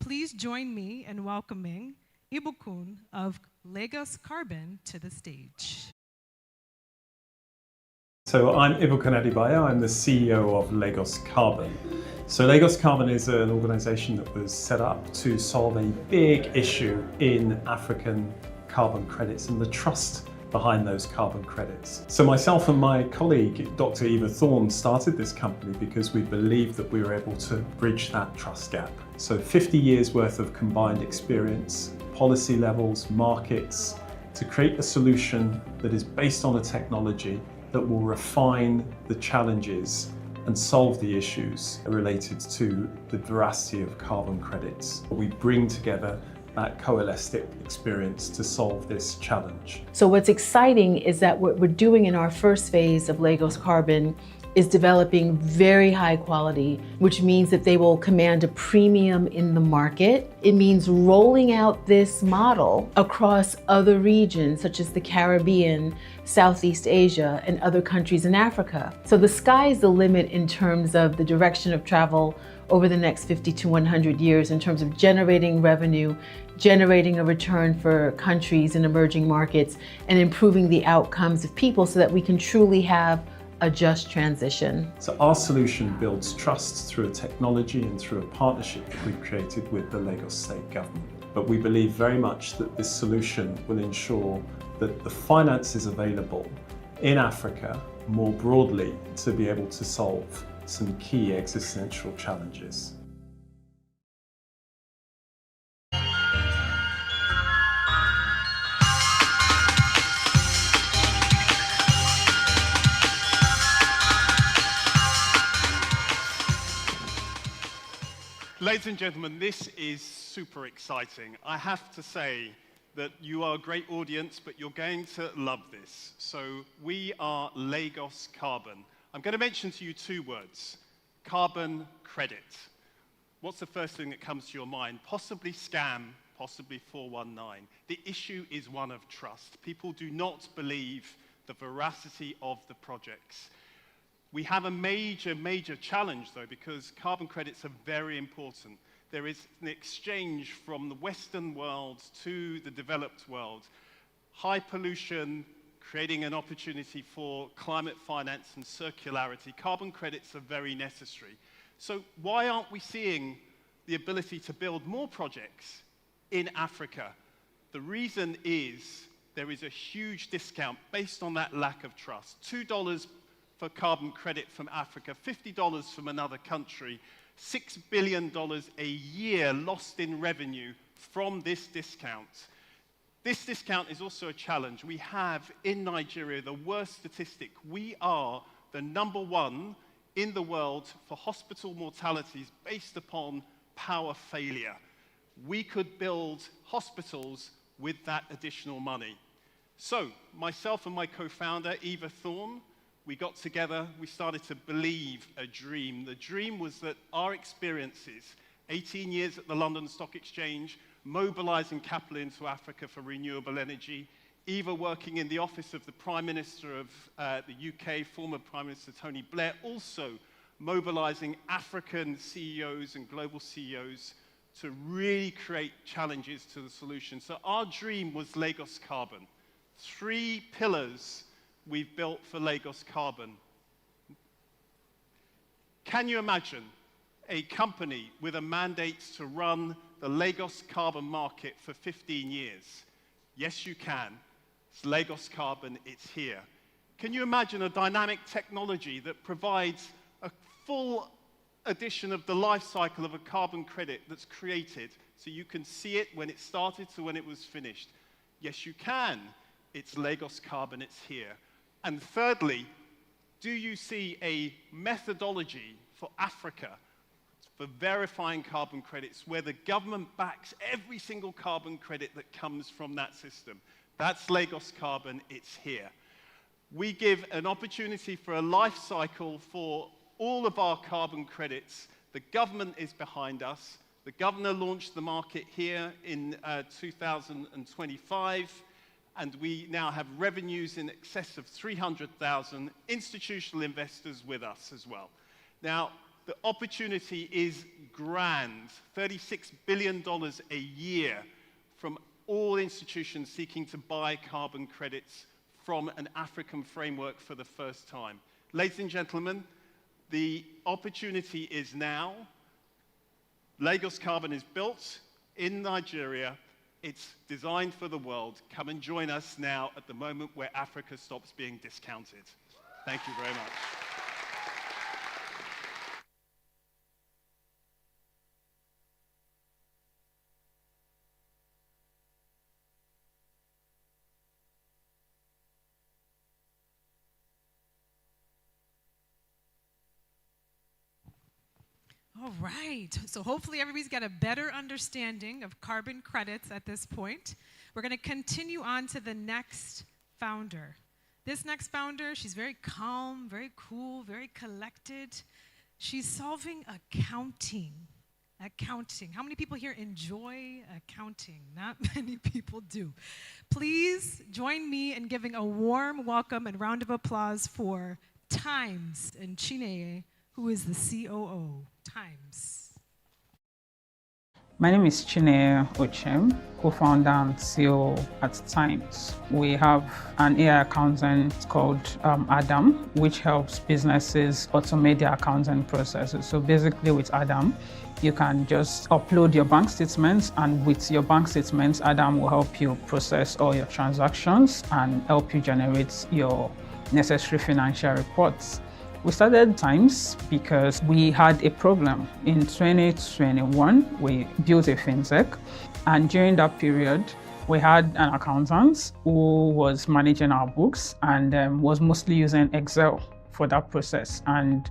Please join me in welcoming Ibukun of Lagos Carbon to the stage. So I'm Ibukun Adebayo, I'm the CEO of Lagos Carbon. So Lagos Carbon is an organisation that was set up to solve a big issue in African carbon credits and the trust behind those carbon credits. So myself and my colleague, Dr. Eva Thorne, started this company because we believed that we were able to bridge that trust gap. So 50 years worth of combined experience, policy levels, markets, to create a solution that is based on a technology that will refine the challenges and solve the issues related to the veracity of carbon credits. We bring together that coalesced experience to solve this challenge. So what's exciting is that what we're doing in our first phase of Lagos Carbon is developing very high quality, which means that they will command a premium in the market. It means rolling out this model across other regions, such as the Caribbean, Southeast Asia, and other countries in Africa. So the sky's the limit in terms of the direction of travel over the next 50 to 100 years in terms of generating revenue, generating a return for countries and emerging markets, and improving the outcomes of people so that we can truly have a just transition. So our solution builds trust through a technology and through a partnership that we've created with the Lagos State Government. But we believe very much that this solution will ensure that the finance is available in Africa more broadly to be able to solve some key existential challenges. Ladies and gentlemen, this is super exciting. I have to say that you are a great audience, but you're going to love this. So we are Lagos Carbon. I'm going to mention to you two words: carbon credit. What's the first thing that comes to your mind? Possibly scam, possibly 419. The issue is one of trust. People do not believe the veracity of the projects. We have a major challenge, though, because carbon credits are very important. There is an exchange from the Western world to the developed world. High pollution creating an opportunity for climate finance and circularity. Carbon credits are very necessary. So why aren't we seeing the ability to build more projects in Africa? The reason is there is a huge discount based on that lack of trust. $2 for carbon credit from Africa, $50 from another country, $6 billion a year lost in revenue from this discount. This discount is also a challenge. We have in Nigeria the worst statistic. We are the #1 in the world for hospital mortalities based upon power failure. We could build hospitals with that additional money. So myself and my co-founder, Eva Thorne, we got together, we started to believe a dream. The dream was that our experiences, 18 years at the London Stock Exchange, mobilizing capital into Africa for renewable energy, Eva working in the office of the Prime Minister of the UK, former Prime Minister Tony Blair, also mobilizing African CEOs and global CEOs to really create challenges to the solution. So our dream was Lagos Carbon. 3 pillars we've built for Lagos Carbon. Can you imagine a company with a mandate to run the Lagos carbon market for 15 years? Yes, you can. It's Lagos Carbon, it's here. Can you imagine a dynamic technology that provides a full edition of the life cycle of a carbon credit that's created so you can see it when it started to when it was finished? Yes, you can. It's Lagos Carbon, it's here. And thirdly, do you see a methodology for Africa for verifying carbon credits where the government backs every single carbon credit that comes from that system? That's Lagos Carbon, it's here. We give an opportunity for a life cycle for all of our carbon credits. The government is behind us. The governor launched the market here in 2025, and we now have revenues in excess of 300,000 institutional investors with us as well. Now, the opportunity is grand, $36 billion a year from all institutions seeking to buy carbon credits from an African framework for the first time. Ladies and gentlemen, the opportunity is now. Lagos Carbon is built in Nigeria. It's designed for the world. Come and join us now at the moment where Africa stops being discounted. Thank you very much. All right, so hopefully everybody's got a better understanding of carbon credits at this point. We're going to continue on to the next founder. This next founder, she's very calm, very cool, very collected. She's solving accounting. Accounting. How many people here enjoy accounting? Not many people do. Please join me in giving a warm welcome and round of applause for Times and Chineye, who is the COO. Times. My name is Chineye Ochem, co-founder and CEO at Times. We have an AI accountant called Adam, which helps businesses automate their accounting processes. So basically with Adam, you can just upload your bank statements, and with your bank statements, Adam will help you process all your transactions and help you generate your necessary financial reports. We started Times because we had a problem. In 2021, we built a fintech, and during that period, we had an accountant who was managing our books and was mostly using Excel for that process. And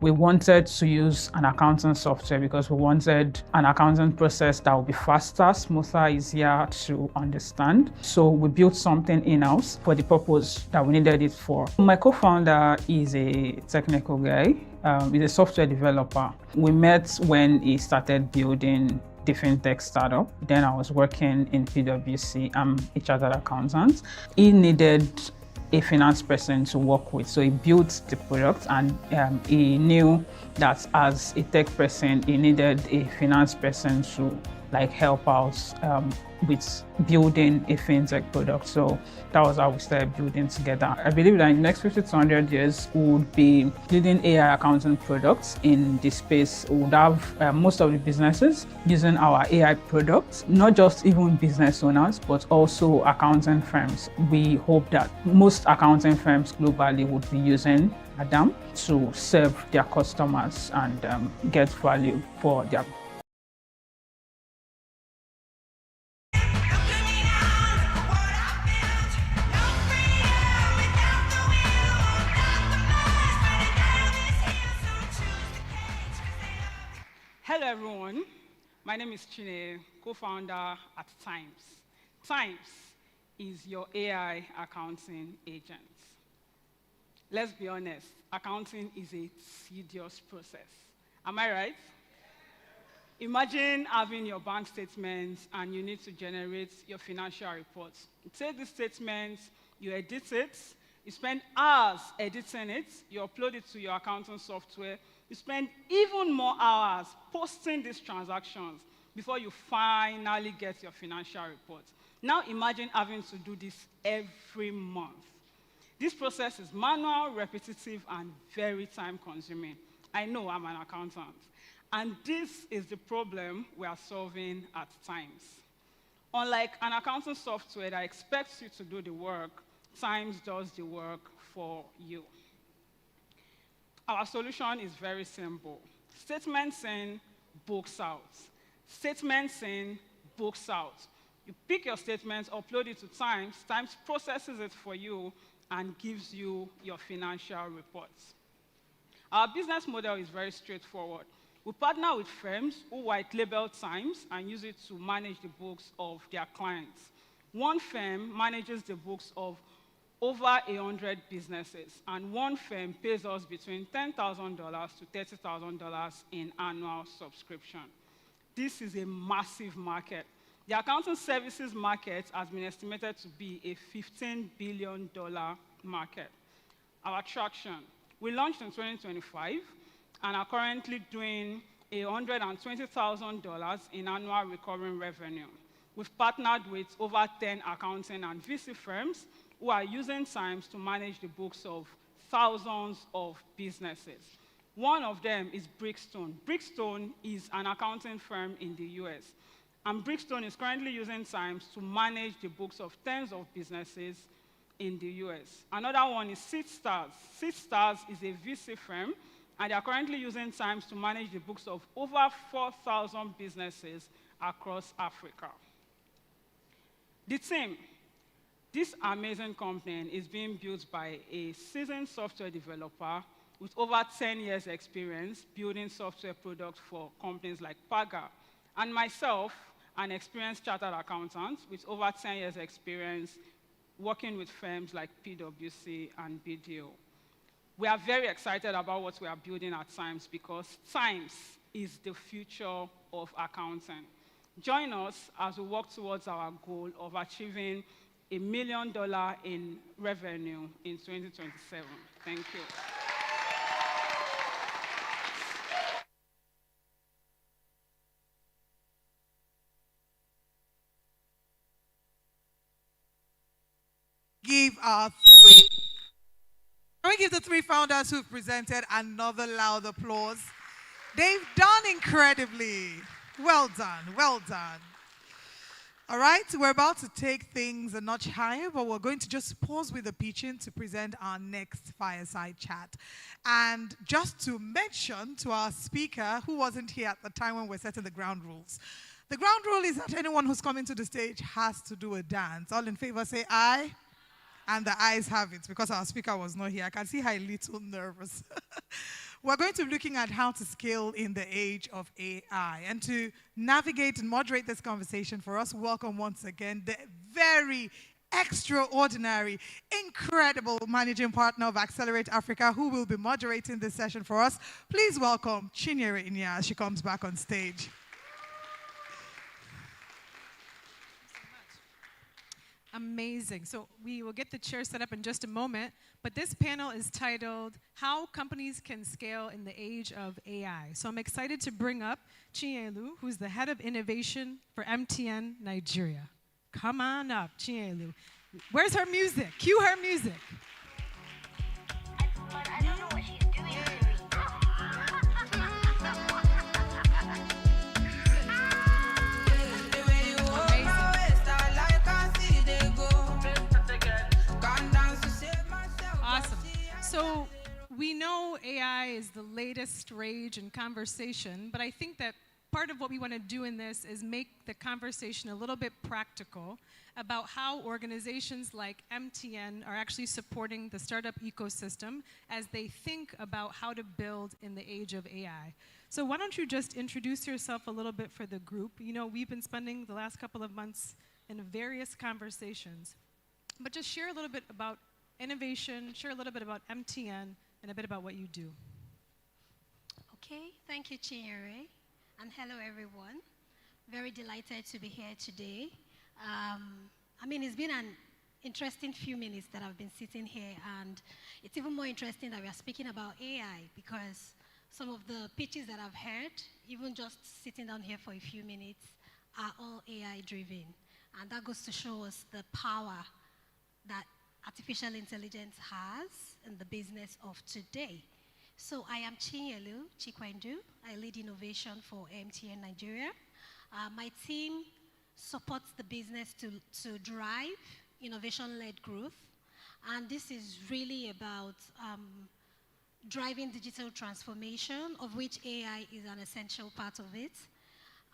we wanted to use an accounting software because we wanted an accounting process that would be faster, smoother, easier to understand. So we built something in-house for the purpose that we needed it for. My co-founder is a technical guy. He's a software developer. We met when he started building the fintech startup. Then I was working in PwC. I'm a chartered accountant. He needed a finance person to work with. So he built the product, and he knew that as a tech person, he needed a finance person to like help out with building a fintech product. So that was how we started building together. I believe that in the next 50 to 100 years, we would be building AI accounting products in this space. We would have most of the businesses using our AI products, not just even business owners, but also accounting firms. We hope that most accounting firms globally would be using Adam to serve their customers and get value for their Hello everyone, my name is Chine, co-founder at Times. Times is your AI accounting agent. Let's be honest, accounting is a tedious process. Am I right? Imagine having your bank statements and you need to generate your financial reports. You take the statements, you edit it, you spend hours editing it, you upload it to your accounting software, you spend even more hours posting these transactions before you finally get your financial report. Now imagine having to do this every month. This process is manual, repetitive, and very time-consuming. I know I'm an accountant. And this is the problem we are solving at Times. Unlike an accounting software that expects you to do the work, Times does the work for you. Our solution is very simple. Statements in, books out. Statements in, books out. You pick your statements, upload it to Times, Times processes it for you, and gives you your financial reports. Our business model is very straightforward. We partner with firms who white label Times and use it to manage the books of their clients. One firm manages the books of over 100 businesses, and one firm pays us between $10,000 to $30,000 in annual subscription. This is a massive market. The accounting services market has been estimated to be a $15 billion market. Our traction, we launched in 2025 and are currently doing $120,000 in annual recurring revenue. We've partnered with over 10 accounting and VC firms who are using Times to manage the books of thousands of businesses. One of them is Brickstone. Brickstone is an accounting firm in the US. And Brickstone is currently using Times to manage the books of tens of businesses in the US. Another one is SeedStars. SeedStars is a VC firm, and they are currently using Times to manage the books of over 4,000 businesses across Africa. The team. This amazing company is being built by a seasoned software developer with over 10 years experience building software products for companies like Paga, and myself, an experienced chartered accountant with over 10 years experience working with firms like PwC and BDO. We are very excited about what we are building at Times because Times is the future of accounting. Join us as we work towards our goal of achieving $1 million in revenue in 2027. Thank you. Can we give the three founders who've presented another loud applause? They've done incredibly. Well done, well done. All right, we're about to take things a notch higher, but we're going to just pause with the pitching to present our next fireside chat. And just to mention to our speaker, who wasn't here at the time when we're setting the ground rules, the ground rule is that anyone who's coming to the stage has to do a dance. All in favor say aye. And the ayes have it because our speaker was not here. I can see her a little nervous. We're going to be looking at how to scale in the age of AI. And to navigate and moderate this conversation for us, welcome once again the very extraordinary, incredible managing partner of Accelerate Africa, who will be moderating this session for us. Please welcome Chinyere Inya as she comes back on stage. amazing. So we will get the chair set up in just a moment, but this panel is titled, How Companies Can Scale in the Age of AI. So I'm excited to bring up Chinyelu, who's the head of innovation for MTN Nigeria. Come on up, Chinyelu. Where's her music? Cue her music. I don't know what she's doing. Awesome. So we know AI is the latest rage in conversation, but I think that part of what we want to do in this is make the conversation a little bit practical about how organizations like MTN are actually supporting the startup ecosystem as they think about how to build in the age of AI. So why don't you just introduce yourself a little bit for the group? You know, we've been spending the last couple of months in various conversations, but just share a little bit about innovation, share a little bit about MTN, and a bit about what you do. Okay, thank you, Chinyere, and hello, everyone. Very delighted to be here today. I mean, it's been an interesting few minutes that I've been sitting here, and it's even more interesting that we are speaking about AI because some of the pitches that I've heard, even just sitting down here for a few minutes, are all AI-driven. And that goes to show us the power that artificial intelligence has in the business of today. So I am Chinyelu Chikwendu. I lead innovation for MTN Nigeria. My team supports the business to drive innovation-led growth. And this is really about driving digital transformation, of which AI is an essential part of it.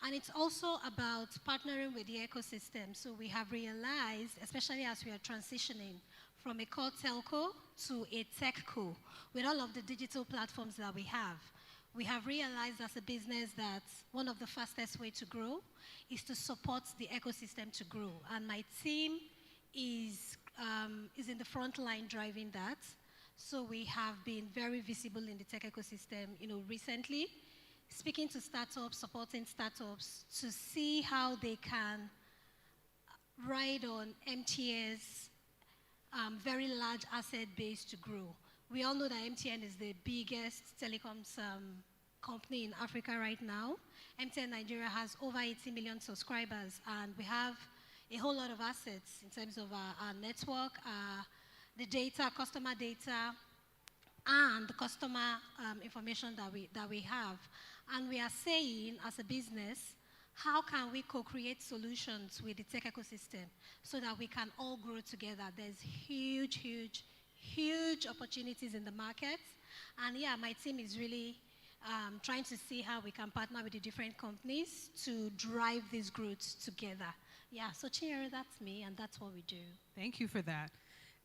And it's also about partnering with the ecosystem. So we have realized, especially as we are transitioning from a core telco to a tech co, with all of the digital platforms that we have realized as a business that one of the fastest way to grow is to support the ecosystem to grow. And my team is in the front line driving that. So we have been very visible in the tech ecosystem, recently, speaking to startups, supporting startups to see how they can ride on MTN's very large asset base to grow. We all know that MTN is the biggest telecoms company in Africa right now. MTN Nigeria has over 80 million subscribers, and we have a whole lot of assets in terms of our network, the data, customer data, and the customer information that we have. And we are saying, as a business, how can we co-create solutions with the tech ecosystem so that we can all grow together? There's huge, huge, huge opportunities in the market. And yeah, my team is really trying to see how we can partner with the different companies to drive these growths together. Yeah, so Chinyere, that's me, and that's what we do. Thank you for that.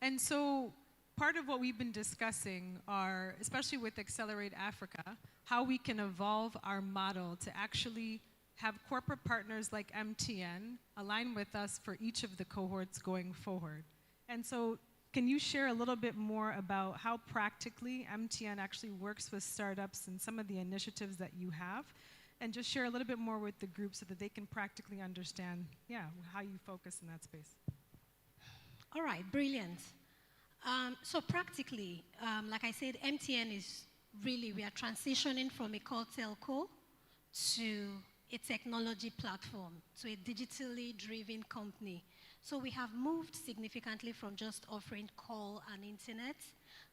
And so part of what we've been discussing are, especially with Accelerate Africa, how we can evolve our model to actually have corporate partners like MTN align with us for each of the cohorts going forward. And so can you share a little bit more about how practically MTN actually works with startups and some of the initiatives that you have? And just share a little bit more with the group so that they can practically understand, how you focus in that space. All right, brilliant. So practically, like I said, MTN is really, we are transitioning from a core telco to a technology platform, to a digitally driven company. So we have moved significantly from just offering call and internet.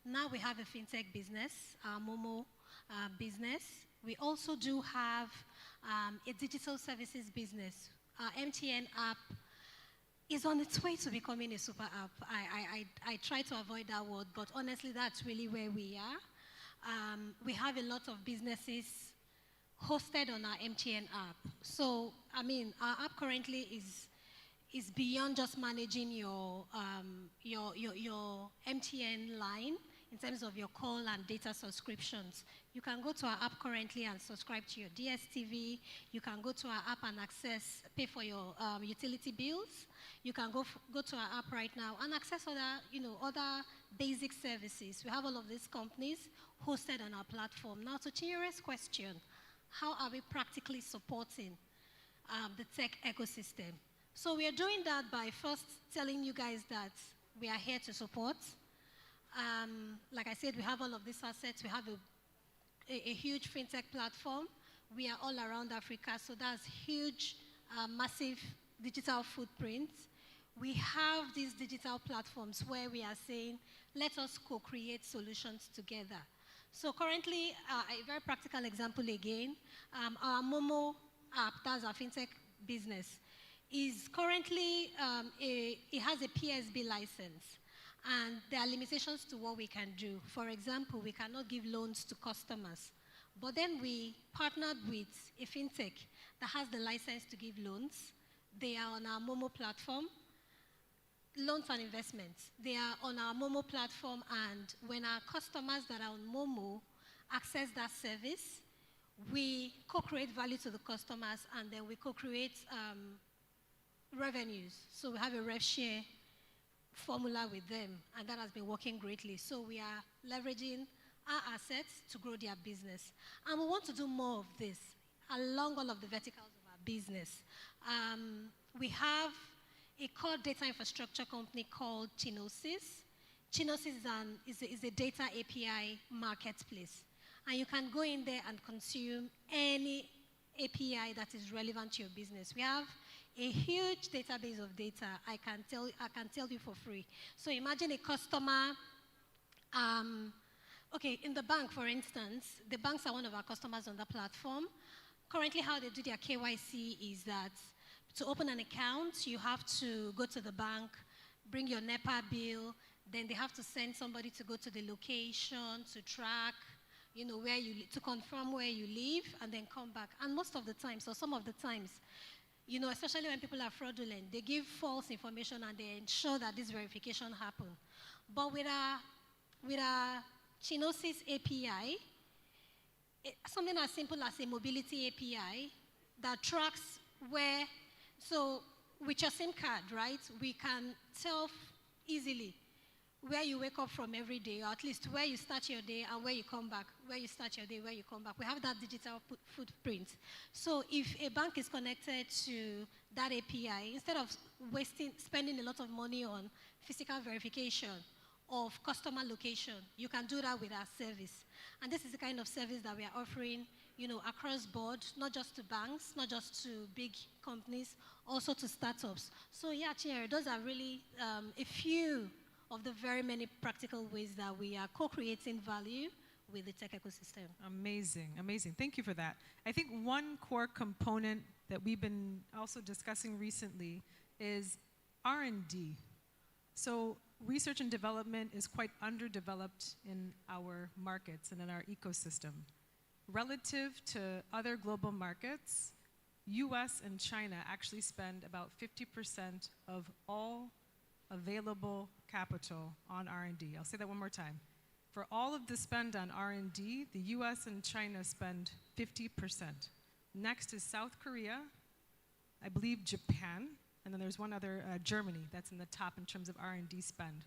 Now we have a fintech business, our Momo business. We also do have a digital services business. Our MTN app is on its way to becoming a super app. I try to avoid that word, but honestly, that's really where we are. We have a lot of businesses hosted on our MTN app. So, I mean, our app currently is beyond just managing your MTN line in terms of your call and data subscriptions. You can go to our app currently and subscribe to your DSTV. You can go to our app and pay for your utility bills. You can go to our app right now and access other basic services. We have all of these companies hosted on our platform. Now, to Chinyere's question, how are we practically supporting the tech ecosystem? So we are doing that by first telling you guys that we are here to support. Like I said, we have all of these assets. We have a huge fintech platform. We are all around Africa, so that's huge, massive digital footprint. We have these digital platforms where we are saying, let us co-create solutions together. So currently, a very practical example again, our Momo app, that's our fintech business, is currently, it has a PSB license. And there are limitations to what we can do. For example, we cannot give loans to customers. But then we partnered with a fintech that has the license to give loans. They are on our Momo platform. Loans and investments. They are on our Momo platform, and when our customers that are on Momo access that service, we co-create value to the customers, and then we co-create revenues. So we have a rev share formula with them, and that has been working greatly. So we are leveraging our assets to grow their business. And we want to do more of this along all of the verticals of our business. We have a core data infrastructure company called Chinosis. Chinosis is a data API marketplace. And you can go in there and consume any API that is relevant to your business. We have a huge database of data. I can tell you for free. So imagine a customer, okay, in the bank, for instance, the banks are one of our customers on the platform. Currently, how they do their KYC is that to open an account, you have to go to the bank, bring your NEPA bill, then they have to send somebody to go to the location to track, you know, where you to confirm where you live, and then come back. And most of the times, or some of the times, you know, especially when people are fraudulent, they give false information and they ensure that this verification happens. But with our Chinosis API, something as simple as a mobility API that tracks where, so with your SIM card, right, we can tell easily where you wake up from every day, or at least where you start your day and where you come back, where you start your day, where you come back. We have that digital footprint. So if a bank is connected to that API, instead of spending a lot of money on physical verification of customer location, you can do that with our service. And this is the kind of service that we are offering, you know, across board, not just to banks, not just to big companies, also to startups. So yeah, Chinyere, those are really a few of the very many practical ways that we are co-creating value with the tech ecosystem. Amazing, amazing. Thank you for that. I think one core component that we've been also discussing recently is R&D. So research and development is quite underdeveloped in our markets and in our ecosystem. Relative to other global markets, US and China actually spend about 50% of all available capital on R&D. I'll say that one more time. For all of the spend on R&D, the US and China spend 50%. Next is South Korea, I believe Japan, and then there's one other, Germany, that's in the top in terms of R&D spend.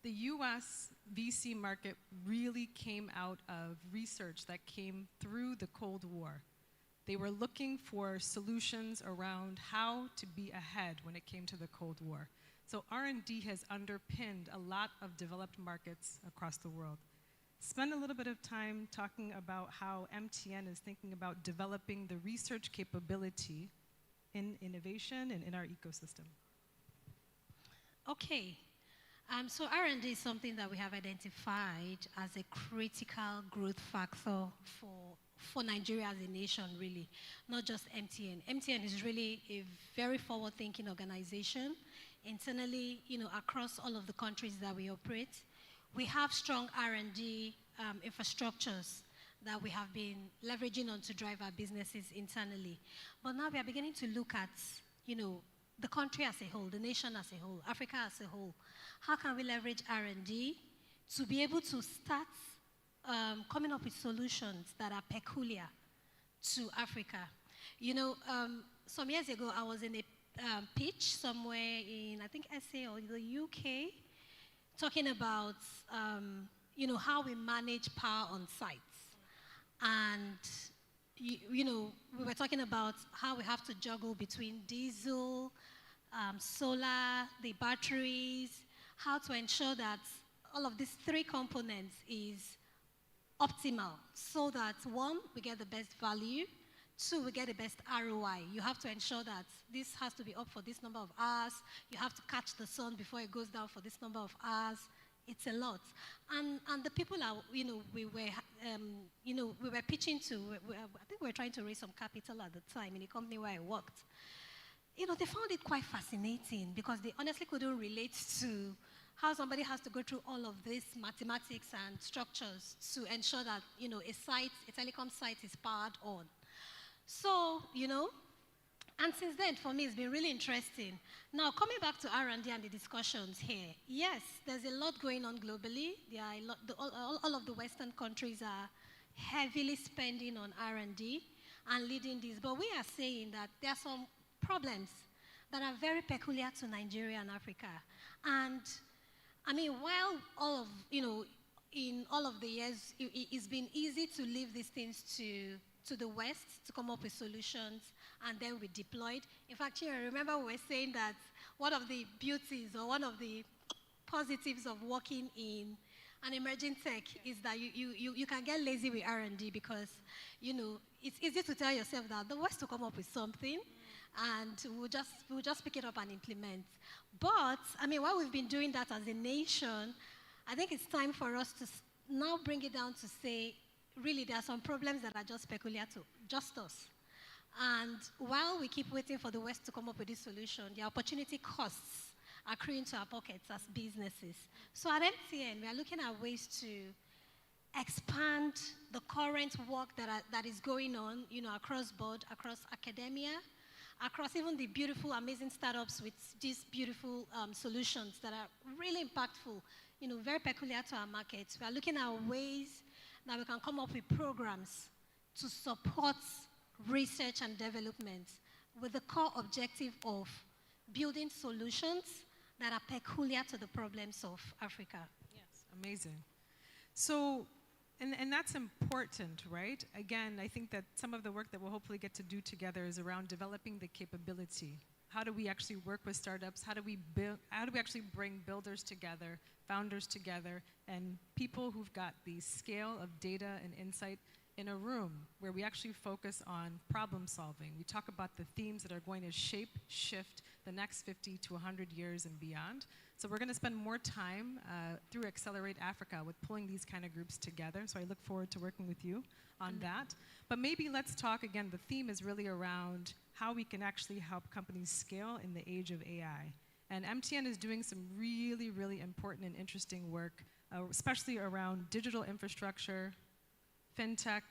The US VC market really came out of research that came through the Cold War. They were looking for solutions around how to be ahead when it came to the Cold War. So R&D has underpinned a lot of developed markets across the world. Spend a little bit of time talking about how MTN is thinking about developing the research capability in innovation and in our ecosystem. Okay. So R&D is something that we have identified as a critical growth factor for Nigeria as a nation, really, not just MTN. MTN is really a very forward-thinking organization internally, you know, across all of the countries that we operate. We have strong R&D infrastructures that we have been leveraging on to drive our businesses internally. But now we are beginning to look at, you know, the country as a whole, the nation as a whole, Africa as a whole. How can we leverage R&D to be able to start coming up with solutions that are peculiar to Africa? You know, some years ago, I was in a pitch somewhere in, I think, SA or the UK, talking about, you know, how we manage power on sites. And we were talking about how we have to juggle between diesel, solar, the batteries, how to ensure that all of these three components is optimal so that one, we get the best value, two, we get the best ROI. You have to ensure that this has to be up for this number of hours. You have to catch the sun before it goes down for this number of hours. It's a lot. And the people are, we were pitching to, I think we were trying to raise some capital at the time in a company where I worked. They found it quite fascinating because they honestly couldn't relate to how somebody has to go through all of this mathematics and structures to ensure that, a telecom site is powered on. So, and since then, for me, it's been really interesting. Now, coming back to R&D and the discussions here, yes, there's a lot going on globally. There are all of the Western countries are heavily spending on R&D and leading this. But we are saying that there are some problems that are very peculiar to Nigeria and Africa. And while in all of the years, it's been easy to leave these things to the West to come up with solutions, and then we deployed. In fact, I remember we were saying that one of the beauties or one of the positives of working in an emerging tech is that you can get lazy with R&D because, it's easy to tell yourself that the West will come up with something, and we'll just pick it up and implement. But, while we've been doing that as a nation, I think it's time for us to now bring it down to say, really, there are some problems that are just peculiar to just us. And while we keep waiting for the West to come up with this solution, the opportunity costs are accruing to our pockets as businesses. So at MTN, we are looking at ways to expand the current work that is going on, across board, across academia, across even the beautiful, amazing startups with these beautiful solutions that are really impactful, very peculiar to our markets. We are looking at ways that we can come up with programs to support research and development with the core objective of building solutions that are peculiar to the problems of Africa. Yes, amazing. So, and that's important, right? Again, I think that some of the work that we'll hopefully get to do together is around developing the capability. How do we actually work with startups? How do we actually bring builders together, founders together, and people who've got the scale of data and insight in a room where we actually focus on problem solving. We talk about the themes that are going to shift the next 50 to 100 years and beyond. So we're going to spend more time through Accelerate Africa with pulling these kind of groups together. So I look forward to working with you on that. But maybe let's talk again, the theme is really around how we can actually help companies scale in the age of AI. And MTN is doing some really, really important and interesting work, especially around digital infrastructure, fintech,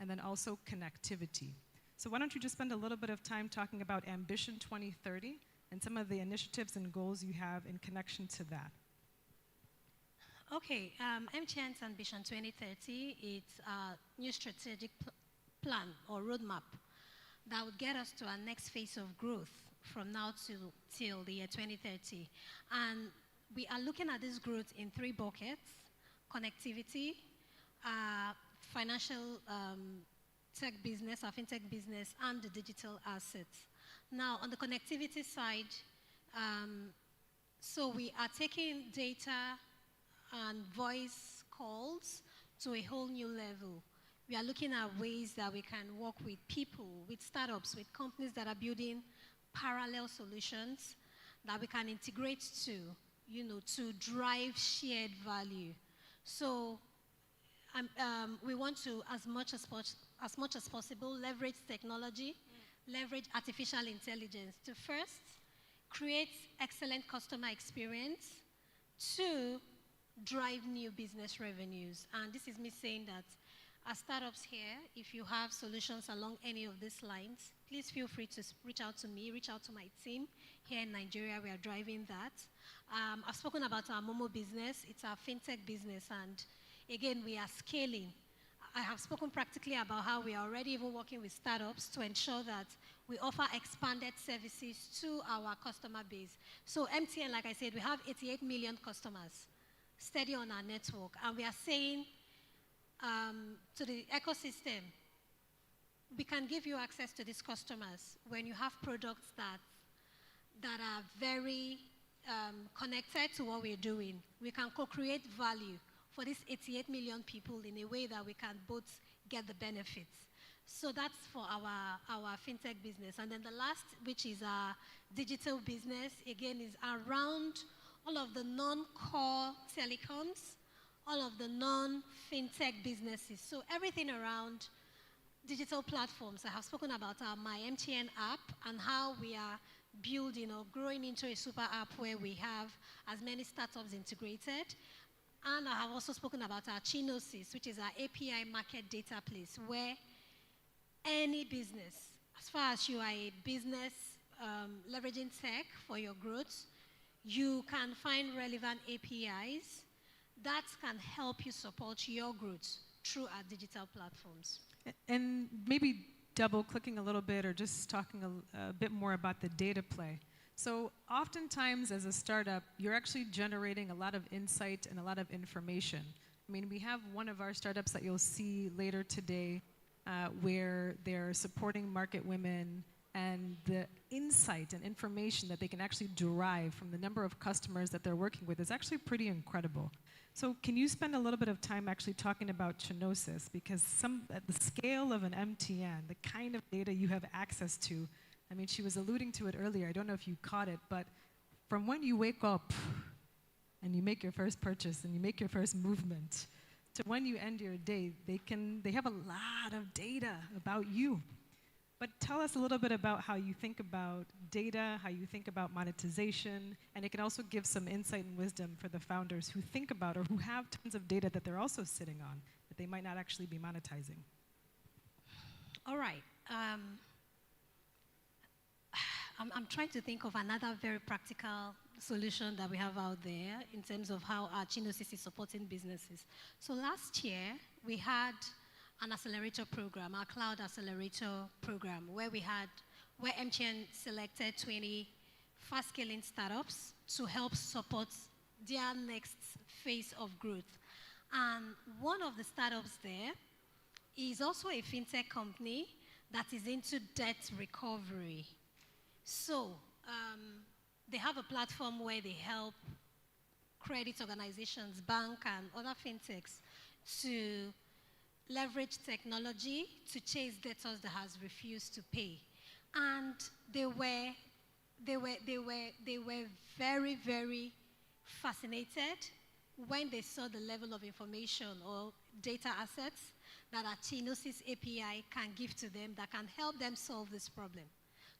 and then also connectivity. So why don't you just spend a little bit of time talking about Ambition 2030 and some of the initiatives and goals you have in connection to that. Okay, MTN's Ambition 2030, it's a new strategic plan or roadmap that would get us to our next phase of growth from now till the year 2030. And we are looking at this growth in three buckets: connectivity, financial tech business, our fintech business, and the digital assets. Now, on the connectivity side, so we are taking data and voice calls to a whole new level. We are looking at ways that we can work with people, with startups, with companies that are building parallel solutions that we can integrate to, to drive shared value. So we want to, as much as possible, leverage technology, leverage artificial intelligence to first create excellent customer experience, two, drive new business revenues. And this is me saying that as startups here, if you have solutions along any of these lines, please feel free to reach out to me, reach out to my team. Here in Nigeria, we are driving that. I've spoken about our Momo business. It's our fintech business, and again, we are scaling. I have spoken practically about how we are already even working with startups to ensure that we offer expanded services to our customer base. So MTN, like I said, we have 88 million customers steady on our network, and we are saying to the ecosystem, we can give you access to these customers when you have products that are very connected to what we're doing. We can co-create value for these 88 million people in a way that we can both get the benefits. So that's for our fintech business. And then the last, which is our digital business, again, is around all of the non-core telecoms, all of the non-fintech businesses. So everything around digital platforms. I have spoken about our My MTN app and how we are building or growing into a super app where we have as many startups integrated. And I have also spoken about our Chinosis, which is our API market data place, where any business, as far as you are a business leveraging tech for your growth, you can find relevant APIs that can help you support your growth through our digital platforms. And maybe double clicking a little bit or just talking a bit more about the data play. So oftentimes as a startup, you're actually generating a lot of insight and a lot of information. I mean, we have one of our startups that you'll see later today where they're supporting market women, and the insight and information that they can actually derive from the number of customers that they're working with is actually pretty incredible. So can you spend a little bit of time actually talking about Chinosis? Because at the scale of an MTN, the kind of data you have access to, I mean, she was alluding to it earlier. I don't know if you caught it, but from when you wake up and you make your first purchase and you make your first movement to when you end your day, they have a lot of data about you. But tell us a little bit about how you think about data, how you think about monetization, and it can also give some insight and wisdom for the founders who think about or who have tons of data that they're also sitting on that they might not actually be monetizing. All right. I'm trying to think of another very practical solution that we have out there in terms of how our Chinosis is supporting businesses. So last year, we had an accelerator program, our cloud accelerator program, where MTN selected 20 fast-scaling startups to help support their next phase of growth. And one of the startups there is also a fintech company that is into debt recovery. So they have a platform where they help credit organizations, bank, and other fintechs to leverage technology to chase debtors that has refused to pay. And they were very, very fascinated when they saw the level of information or data assets that our Chinosis API can give to them that can help them solve this problem.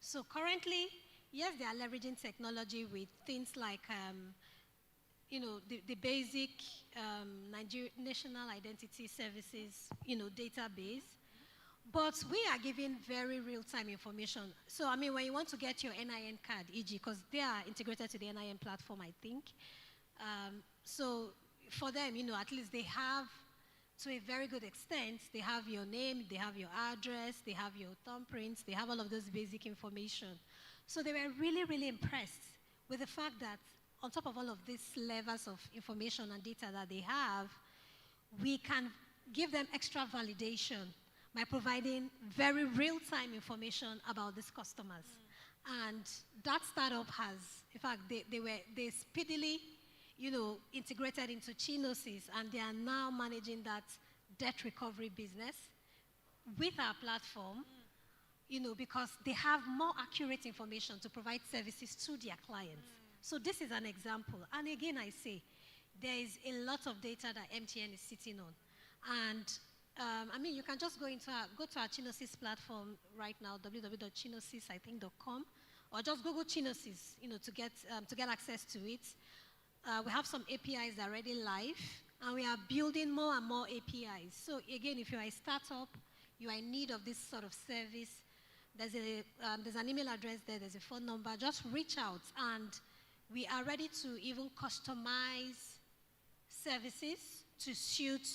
So currently, yes, they are leveraging technology with things like the basic National Identity Services, database. But we are giving very real-time information. So, I mean, when you want to get your NIN card, e.g., because they are integrated to the NIN platform, I think. So, for them, at least they have, to a very good extent, they have your name, they have your address, they have your thumbprints, they have all of those basic information. So they were really, really impressed with the fact that on top of all of these levels of information and data that they have, we can give them extra validation by providing very real-time information about these customers. And that startup has, in fact, they speedily, integrated into Chinosis, and they are now managing that debt recovery business with our platform, because they have more accurate information to provide services to their clients. So this is an example. And again, I say, there is a lot of data that MTN is sitting on. And I mean, you can just go to our Chinosis platform right now, www.chinosis.com, or just Google Chinosis, to get access to it. We have some APIs already live, and we are building more and more APIs. So again, if you are a startup, you are in need of this sort of service, there's an email address there, there's a phone number, just reach out, and we are ready to even customize services to suit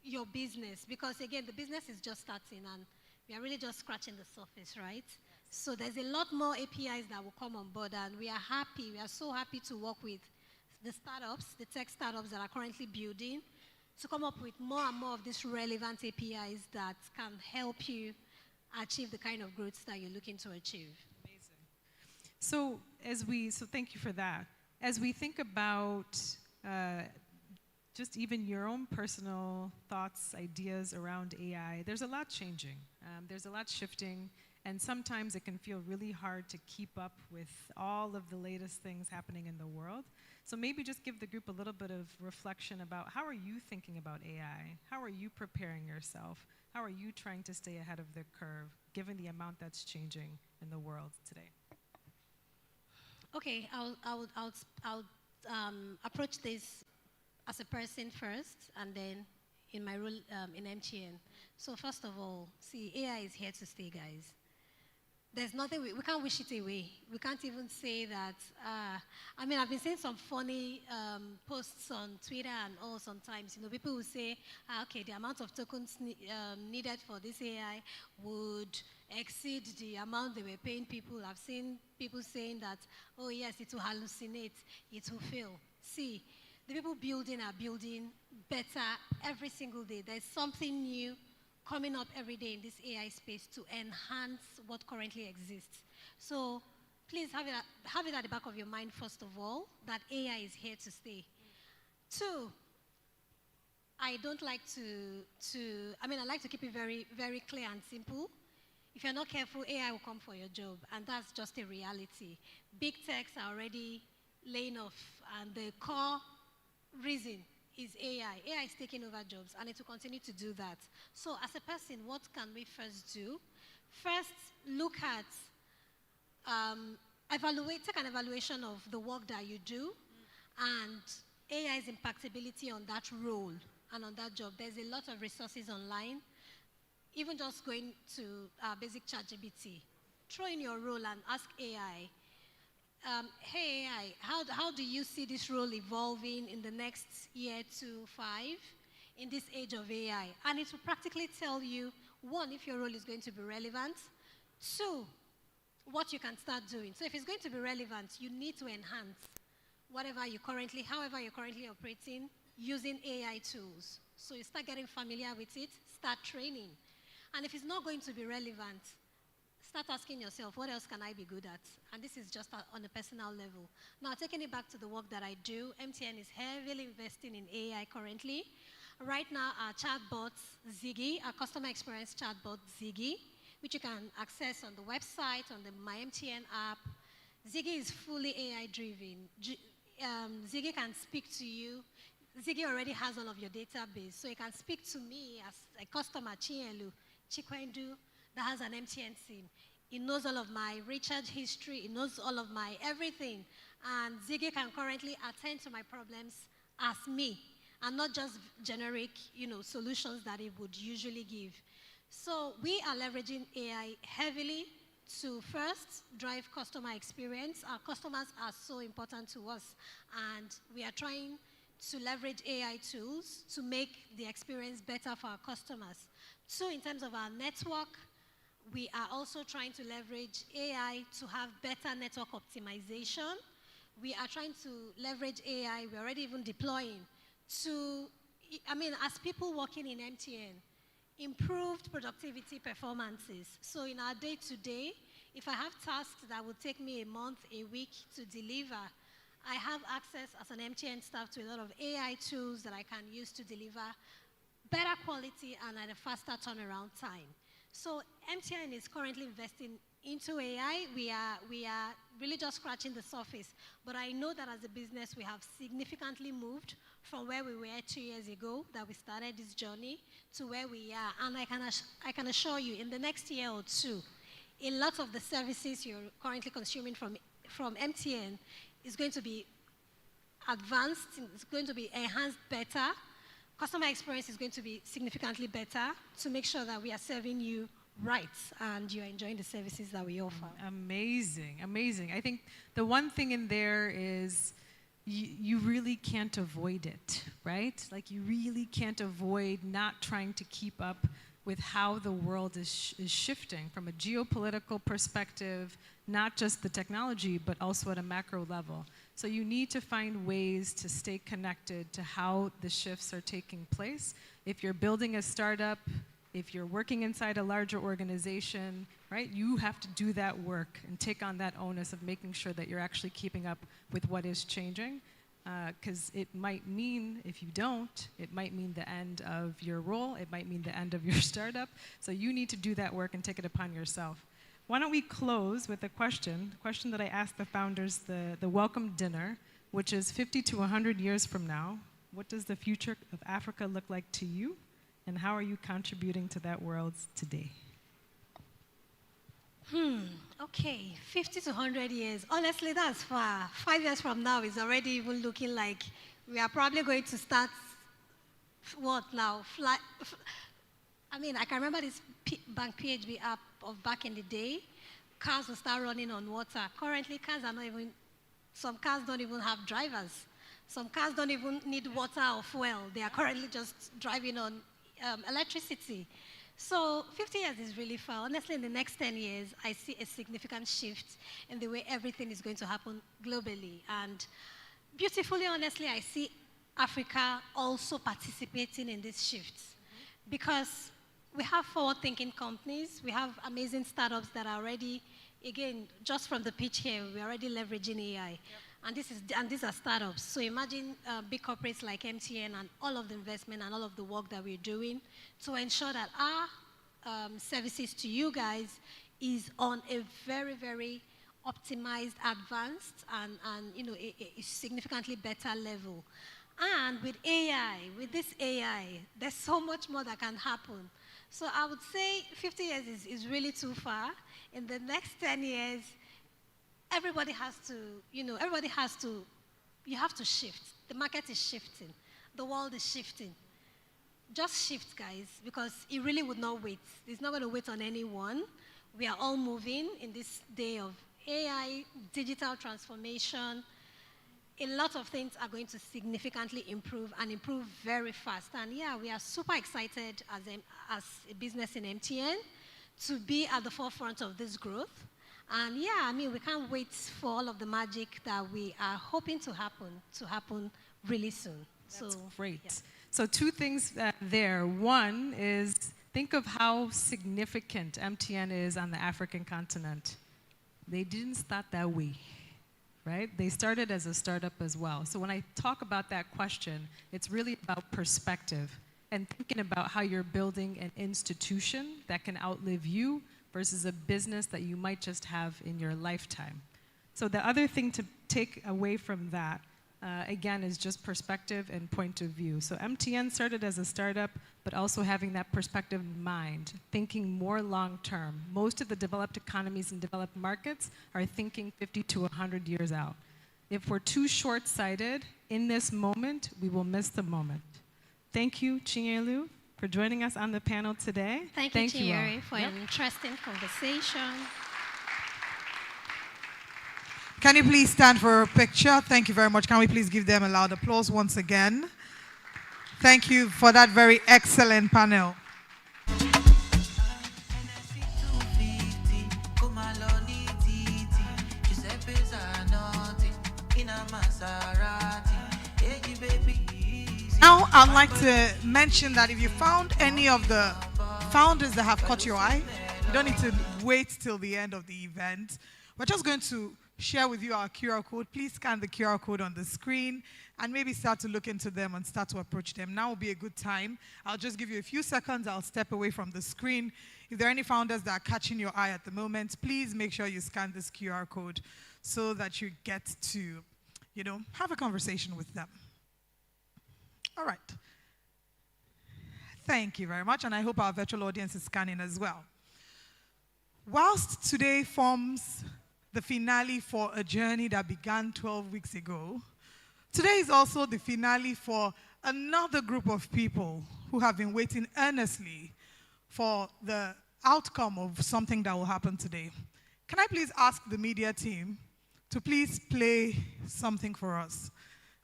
your business, because again, the business is just starting, and we are really just scratching the surface, right? So there's a lot more APIs that will come on board, and we are so happy to work with the startups, the tech startups that are currently building, to come up with more and more of these relevant APIs that can help you achieve the kind of growth that you're looking to achieve. So thank you for that. As we think about just even your own personal thoughts, ideas around AI, there's a lot changing. There's a lot shifting, and sometimes it can feel really hard to keep up with all of the latest things happening in the world. So maybe just give the group a little bit of reflection about how are you thinking about AI? How are you preparing yourself? How are you trying to stay ahead of the curve, given the amount that's changing in the world today? Okay, I'll approach this as a person first, and then in my role in MTN. So first of all, see, AI is here to stay, guys. There's nothing, we can't wish it away. We can't even say that, I mean, I've been seeing some funny posts on Twitter and all sometimes. You know, people will say, okay, the amount of tokens needed for this AI would exceed the amount they were paying people. I've seen people saying that, oh yes, it will hallucinate, it will fail. See, the people building are building better every single day. There's something new coming up every day in this AI space to enhance what currently exists. So please have it at the back of your mind, first of all, that AI is here to stay. Two, I don't like I like to keep it very, very clear and simple. If you're not careful, AI will come for your job, and that's just a reality. Big techs are already laying off, and the core reason is AI. AI is taking over jobs, and it will continue to do that. So as a person, what can we first do? First, look at, take an evaluation of the work that you do, and AI's impactability on that role and on that job. There's a lot of resources online. Even just going to basic ChatGPT, throw in your role and ask AI, hey AI, how do you see this role evolving in the next year to 5 in this age of AI? And it will practically tell you, one, if your role is going to be relevant, two, what you can start doing. So if it's going to be relevant, you need to enhance however you're currently operating using AI tools. So you start getting familiar with it, start training. And if it's not going to be relevant, start asking yourself, what else can I be good at? And this is just on a personal level. Now, taking it back to the work that I do, MTN is heavily investing in AI currently. Right now, our chatbot, Ziggy, our customer experience chatbot, Ziggy, which you can access on the website, on the My MTN app. Ziggy is fully AI-driven. Ziggy can speak to you. Ziggy already has all of your database, so you can speak to me as a customer, Chikwendu, that has an MTN SIM. It knows all of my recharge history. It knows all of my everything. And Ziggy can currently attend to my problems as me, and not just generic, solutions that it would usually give. So we are leveraging AI heavily to first drive customer experience. Our customers are so important to us, and we are trying to leverage AI tools to make the experience better for our customers. So in terms of our network, we are also trying to leverage AI to have better network optimization. We are trying to leverage AI, we're already even deploying to, as people working in MTN, improved productivity performances. So in our day-to-day, if I have tasks that would take me a month, a week to deliver, I have access as an MTN staff to a lot of AI tools that I can use to deliver better quality and at a faster turnaround time. So MTN is currently investing into AI. We are really just scratching the surface. But I know that as a business, we have significantly moved from where we were 2 years ago that we started this journey to where we are. And I can assure you, in the next year or two, a lot of the services you're currently consuming from MTN is going to be advanced, it's going to be enhanced better. Customer experience is going to be significantly better to make sure that we are serving you right and you're enjoying the services that we offer. Amazing, amazing. I think the one thing in there is you really can't avoid it, right? Like you really can't avoid not trying to keep up with how the world is shifting from a geopolitical perspective, not just the technology, but also at a macro level. So you need to find ways to stay connected to how the shifts are taking place. If you're building a startup, if you're working inside a larger organization, right, you have to do that work and take on that onus of making sure that you're actually keeping up with what is changing. Because it might mean, if you don't, it might mean the end of your role, it might mean the end of your startup. So you need to do that work and take it upon yourself. Why don't we close with a question that I asked the founders, the welcome dinner, which is 50 to 100 years from now, what does the future of Africa look like to you? And how are you contributing to that world today? Okay, 50 to 100 years. Honestly, that's far. 5 years from now is already even looking like we are probably going to start, what now? I mean, I can remember this Bank PHB app of back in the day. Cars will start running on water. Currently, some cars don't even have drivers. Some cars don't even need water or fuel. They are currently just driving on electricity. So 50 years is really far. Honestly, in the next 10 years, I see a significant shift in the way everything is going to happen globally. And beautifully, honestly, I see Africa also participating in these shifts. Because we have forward-thinking companies. We have amazing startups that are already, again, just from the pitch here, we're already leveraging AI. Yep. And these are startups. So imagine big corporates like MTN and all of the investment and all of the work that we're doing to ensure that our services to you guys is on a very, very optimized, advanced, and a significantly better level. And with AI, with this AI, there's so much more that can happen. So I would say 50 years is really too far. In the next 10 years, everybody has to, you have to shift. The market is shifting. The world is shifting. Just shift, guys, because it really would not wait. It's not going to wait on anyone. We are all moving in this day of AI, digital transformation. A lot of things are going to significantly improve and improve very fast. And yeah, we are super excited as a business in MTN to be at the forefront of this growth. And yeah, I mean, we can't wait for all of the magic that we are hoping to happen really soon. That's great. Yeah. So 2 things there. One is, think of how significant MTN is on the African continent. They didn't start that way, right? They started as a startup as well. So when I talk about that question, it's really about perspective and thinking about how you're building an institution that can outlive you versus a business that you might just have in your lifetime. So the other thing to take away from that, again, is just perspective and point of view. So MTN started as a startup, but also having that perspective in mind, thinking more long-term. Most of the developed economies and developed markets are thinking 50 to 100 years out. If we're too short-sighted in this moment, we will miss the moment. Thank you, Chinyelu, for joining us on the panel today. Thank you, Chinyere, for an interesting conversation. Can you please stand for a picture? Thank you very much. Can we please give them a loud applause once again? Thank you for that very excellent panel. Now, I'd like to mention that if you found any of the founders that have caught your eye, you don't need to wait till the end of the event. We're just going to share with you our QR code. Please scan the QR code on the screen and maybe start to look into them and start to approach them. Now will be a good time. I'll just give you a few seconds. I'll step away from the screen. If there are any founders that are catching your eye at the moment, please make sure you scan this QR code so that you get to, have a conversation with them. All right. Thank you very much, and I hope our virtual audience is scanning as well. Whilst today forms the finale for a journey that began 12 weeks ago, today is also the finale for another group of people who have been waiting earnestly for the outcome of something that will happen today. Can I please ask the media team to please play something for us?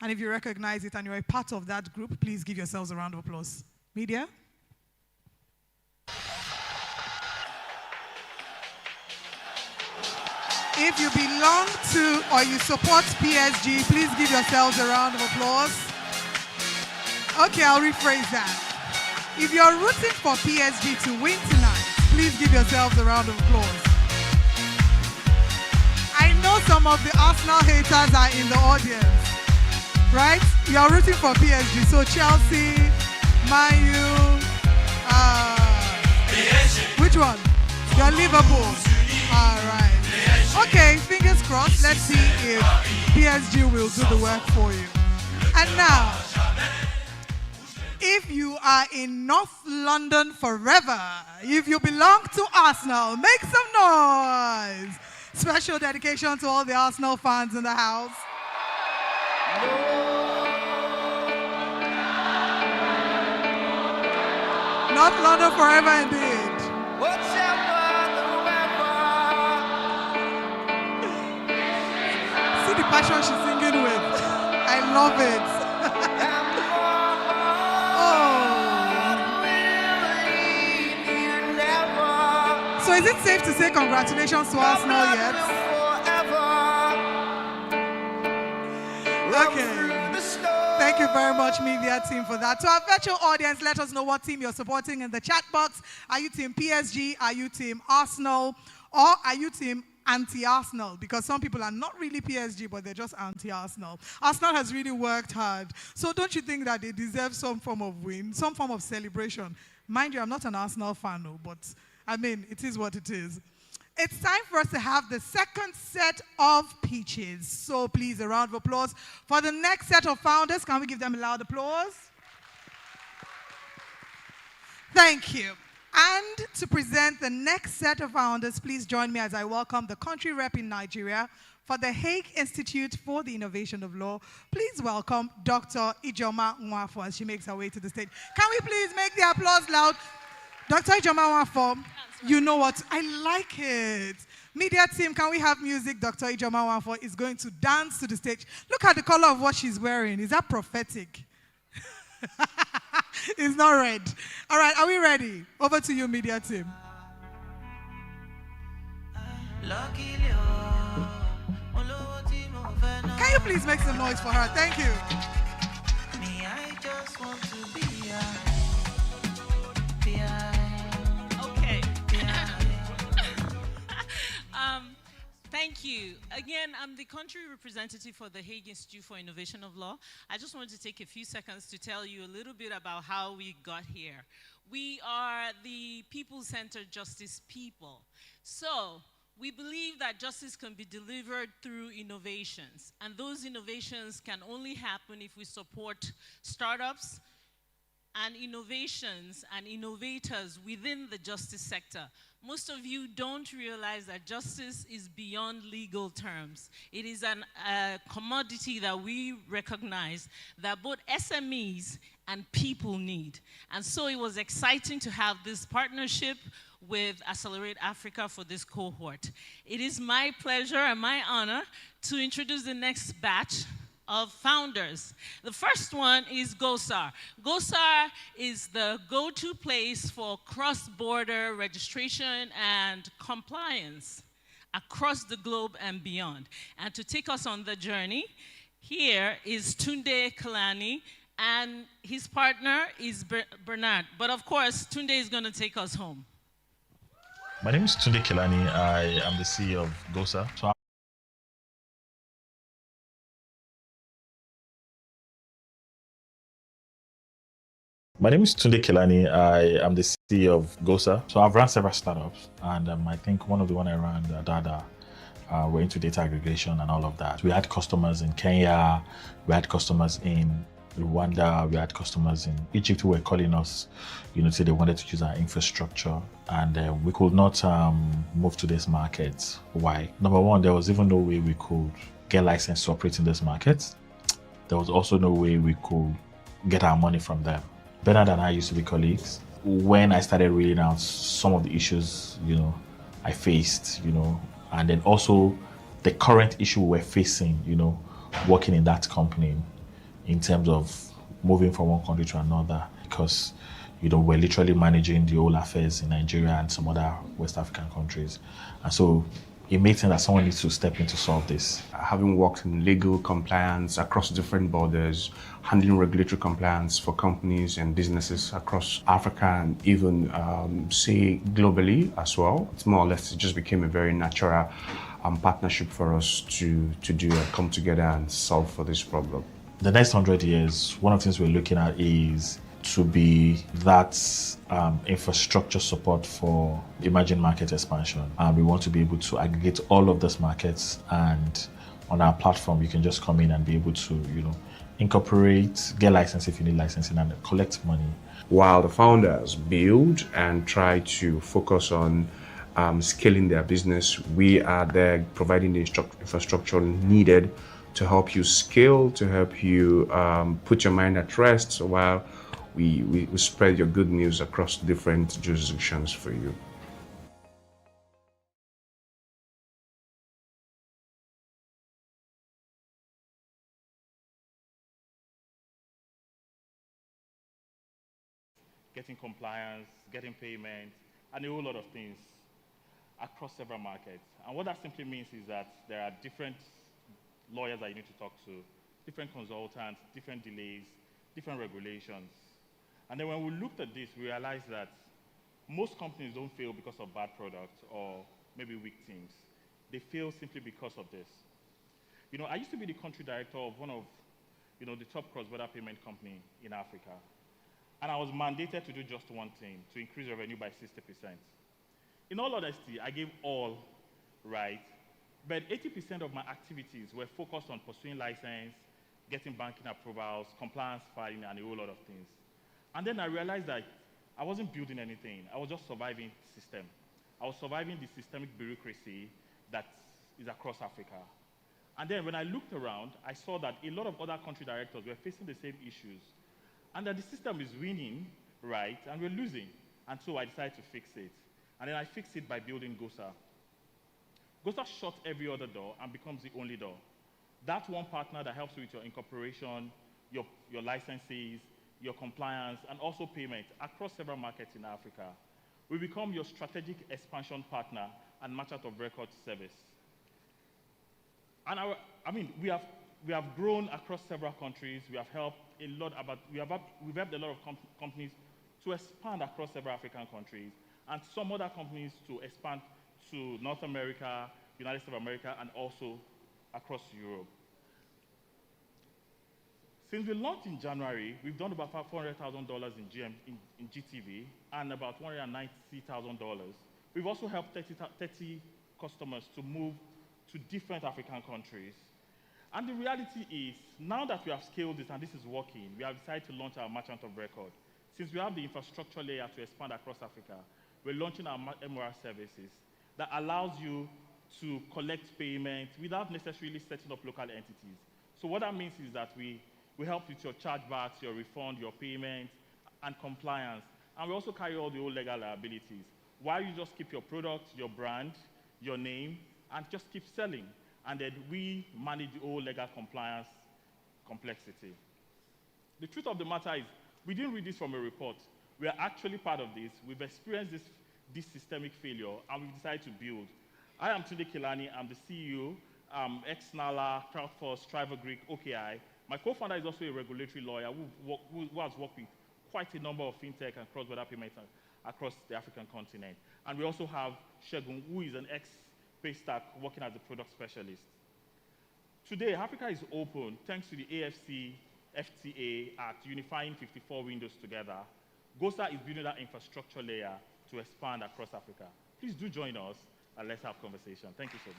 And if you recognize it and you're a part of that group, please give yourselves a round of applause. Media? If you belong to or you support PSG, please give yourselves a round of applause. Okay, I'll rephrase that. If you're rooting for PSG to win tonight, please give yourselves a round of applause. I know some of the Arsenal haters are in the audience, right? You're rooting for PSG, so Chelsea, Man U, which one? You're Liverpool. All right. Okay, fingers crossed. Let's see if PSG will do the work for you. And now, if you are in North London forever, if you belong to Arsenal, make some noise. Special dedication to all the Arsenal fans in the house. North London forever indeed. See the passion she's singing with. I love it. Oh. So is it safe to say congratulations to Arsenal yet? Okay. Thank you very much, media team, for that. To our virtual audience, let us know what team you're supporting in the chat box. Are you team PSG? Are you team Arsenal? Or are you team anti-Arsenal? Because some people are not really PSG, but they're just anti-Arsenal. Arsenal has really worked hard. So don't you think that they deserve some form of win, some form of celebration? Mind you, I'm not an Arsenal fan, but I mean, it is what it is. It's time for us to have the second set of pitches. So please, a round of applause for the next set of founders. Can we give them a loud applause? Thank you. And to present the next set of founders, please join me as I welcome the country rep in Nigeria for the Hague Institute for the Innovation of Law. Please welcome Dr. Ijoma Nwafo as she makes her way to the stage. Can we please make the applause loud? Dr. Ijoma Nwafo, you know what? I like it. Media team, can we have music? Dr. Ijoma Nwafo is going to dance to the stage. Look at the color of what she's wearing. Is that prophetic? It's not red. All right, are we ready? Over to you, media team. Can you please make some noise for her? Thank you. Okay. Thank you. Again, I'm the country representative for the Hague Institute for Innovation of Law. I just wanted to take a few seconds to tell you a little bit about how we got here. We are the people-centered justice people. So we believe that justice can be delivered through innovations. And those innovations can only happen if we support startups and innovations and innovators within the justice sector. Most of you don't realize that justice is beyond legal terms. It is a commodity that we recognize that both SMEs and people need. And so it was exciting to have this partnership with Accelerate Africa for this cohort. It is my pleasure and my honor to introduce the next batch of founders. The first one is GOSAR. GOSAR is the go-to place for cross-border registration and compliance across the globe and beyond. And to take us on the journey, here is Tunde Kalani, and his partner is Bernard. But of course, Tunde is going to take us home. My name is Tunde Kalani. I am the CEO of GOSAR. My name is Tunde Kelani. I am the CEO of GOSAR. So I've run several startups, and I think one of the one I ran, Dada, we're into data aggregation and all of that. We had customers in Kenya, we had customers in Rwanda, we had customers in Egypt who were calling us, say they wanted to use our infrastructure, and we could not move to this market. Why? Number one, there was even no way we could get licensed to operate in this market. There was also no way we could get our money from them. Bernard and I used to be colleagues. When I started reading out some of the issues, I faced, and then also the current issue we're facing, working in that company in terms of moving from one country to another, because, we're literally managing the whole affairs in Nigeria and some other West African countries. And so it made sense that someone needs to step in to solve this. Having worked in legal compliance across different borders, handling regulatory compliance for companies and businesses across Africa and even, say, globally as well, it's more or less, it just became a very natural partnership for us to do and come together and solve for this problem. The next 100 years, one of the things we're looking at is to be that infrastructure support for emerging market expansion. We want to be able to aggregate all of these markets, and on our platform, you can just come in and be able to, incorporate, get license if you need licensing, and collect money. While the founders build and try to focus on scaling their business, we are there providing the infrastructure needed to help you scale, to help you put your mind at rest while we spread your good news across different jurisdictions for you. Getting compliance, getting payment, and a whole lot of things across several markets. And what that simply means is that there are different lawyers that you need to talk to, different consultants, different delays, different regulations. And then when we looked at this, we realized that most companies don't fail because of bad products or maybe weak teams. They fail simply because of this. I used to be the country director of one of the top cross-border payment company in Africa. And I was mandated to do just one thing, to increase revenue by 60%. In all honesty, I gave all right, but 80% of my activities were focused on pursuing license, getting banking approvals, compliance filing, and a whole lot of things. And then I realized that I wasn't building anything. I was just surviving the system. I was surviving the systemic bureaucracy that is across Africa. And then when I looked around, I saw that a lot of other country directors were facing the same issues, and that the system is winning, right, and we're losing. And so I decided to fix it. And then I fixed it by building GOSA. GOSA shuts every other door and becomes the only door. That one partner that helps you with your incorporation, your licenses, your compliance, and also payment across several markets in Africa. We become your strategic expansion partner and merchant of record service. And we have grown across several countries. We have helped a lot we've helped a lot of companies to expand across several African countries, and some other companies to expand to North America, United States of America, and also across Europe. Since we launched in January, we've done about $400,000 in GTV and about $190,000. We've also helped 30 customers to move to different African countries. And the reality is, now that we have scaled this and this is working, we have decided to launch our merchant of record. Since we have the infrastructure layer to expand across Africa, we're launching our MOR services that allows you to collect payment without necessarily setting up local entities. So what that means is that we help with your chargebacks, your refund, your payment, and compliance. And we also carry all the old legal liabilities, while you just keep your product, your brand, your name, and just keep selling. And then we manage the whole legal compliance complexity. The truth of the matter is, we didn't read this from a report. We are actually part of this. We've experienced this systemic failure, and we've decided to build. I am Tunde Kelani. I'm the CEO, ex-NALA, CrowdForce, Trival Greek, OKI. My co-founder is also a regulatory lawyer who has worked with quite a number of fintech and cross-border payments across the African continent. And we also have Shegun, who is an ex-Paystack working as a product specialist. Today, Africa is open thanks to the AFC FTA Act unifying 54 windows together. GOSA is building that infrastructure layer to expand across Africa. Please do join us and let's have a conversation. Thank you so much.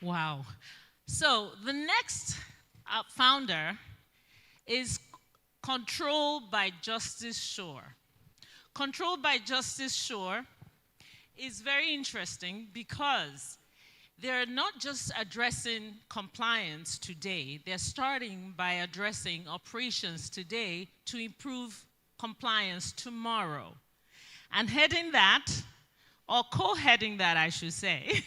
Wow. So the next founder is Controlled by Justice Shore. Controlled by Justice Shore is very interesting because they're not just addressing compliance today, they're starting by addressing operations today to improve compliance tomorrow. And heading that, or co-heading that, I should say,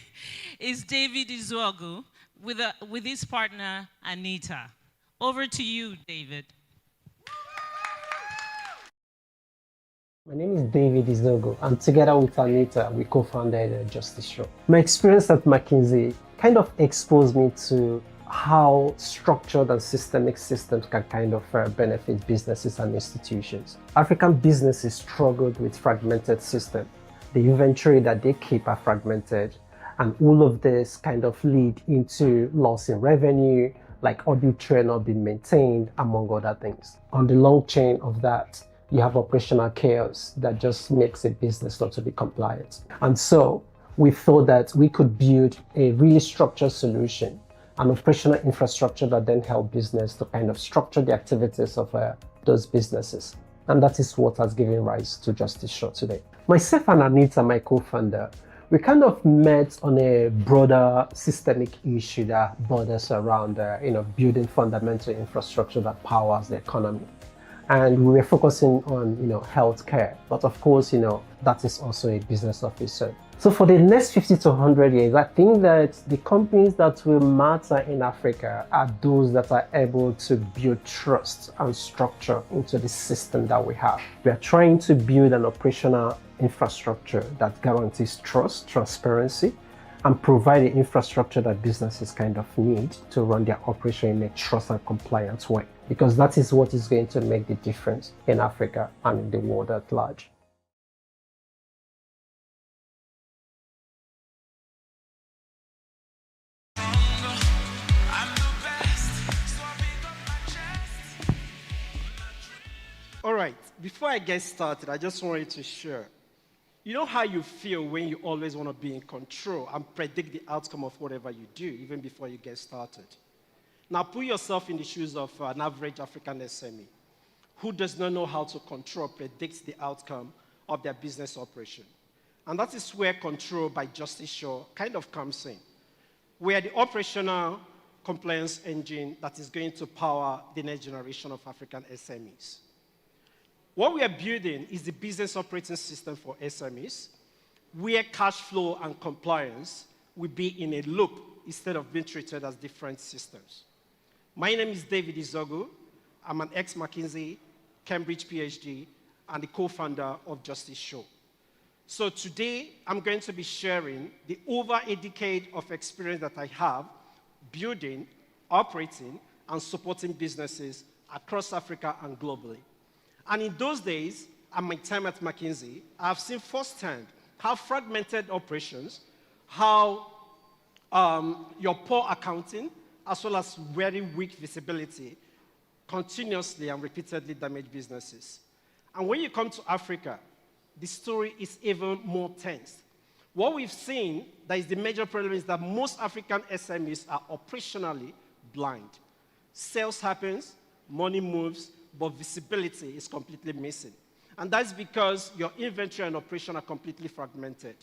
is David Izuogu with his partner, Anita. Over to you, David. My name is David Izogo, and together with Anita, we co-founded Justice Show. My experience at McKinsey kind of exposed me to how structured and systemic systems can kind of benefit businesses and institutions. African businesses struggled with fragmented systems. The inventory that they keep are fragmented, and all of this kind of lead into loss in revenue, like audit trail not being maintained, among other things. On the long chain of that, you have operational chaos that just makes a business not to be compliant. And so we thought that we could build a really structured solution, an operational infrastructure that then help business to kind of structure the activities of those businesses. And that is what has given rise to Justice Show today. Myself and Anita, my co-founder, we kind of met on a broader systemic issue that borders around building fundamental infrastructure that powers the economy. And we were focusing on, healthcare. But of course, that is also a business of its own. So for the next 50 to 100 years, I think that the companies that will matter in Africa are those that are able to build trust and structure into the system that we have. We are trying to build an operational infrastructure that guarantees trust, transparency, and provide the infrastructure that businesses kind of need to run their operation in a trust and compliance way. Because that is what is going to make the difference in Africa and in the world at large. All right, before I get started, I just wanted to share. You know how you feel when you always want to be in control and predict the outcome of whatever you do, even before you get started? Now, put yourself in the shoes of an average African SME who does not know how to control, predict the outcome of their business operation. And that is where control by Justice Show kind of comes in. We are the operational compliance engine that is going to power the next generation of African SMEs. What we are building is the business operating system for SMEs, where cash flow and compliance will be in a loop instead of being treated as different systems. My name is David Izogo. I'm an ex-McKinsey, Cambridge PhD, and the co-founder of Justice Show. So today, I'm going to be sharing the over a decade of experience that I have building, operating, and supporting businesses across Africa and globally. And in those days, and my time at McKinsey, I've seen firsthand how fragmented operations, how your poor accounting, as well as very weak visibility, continuously and repeatedly damage businesses. And when you come to Africa, the story is even more tense. What we've seen that is the major problem is that most African SMEs are operationally blind. Sales happens, money moves, but visibility is completely missing. And that's because your inventory and operation are completely fragmented.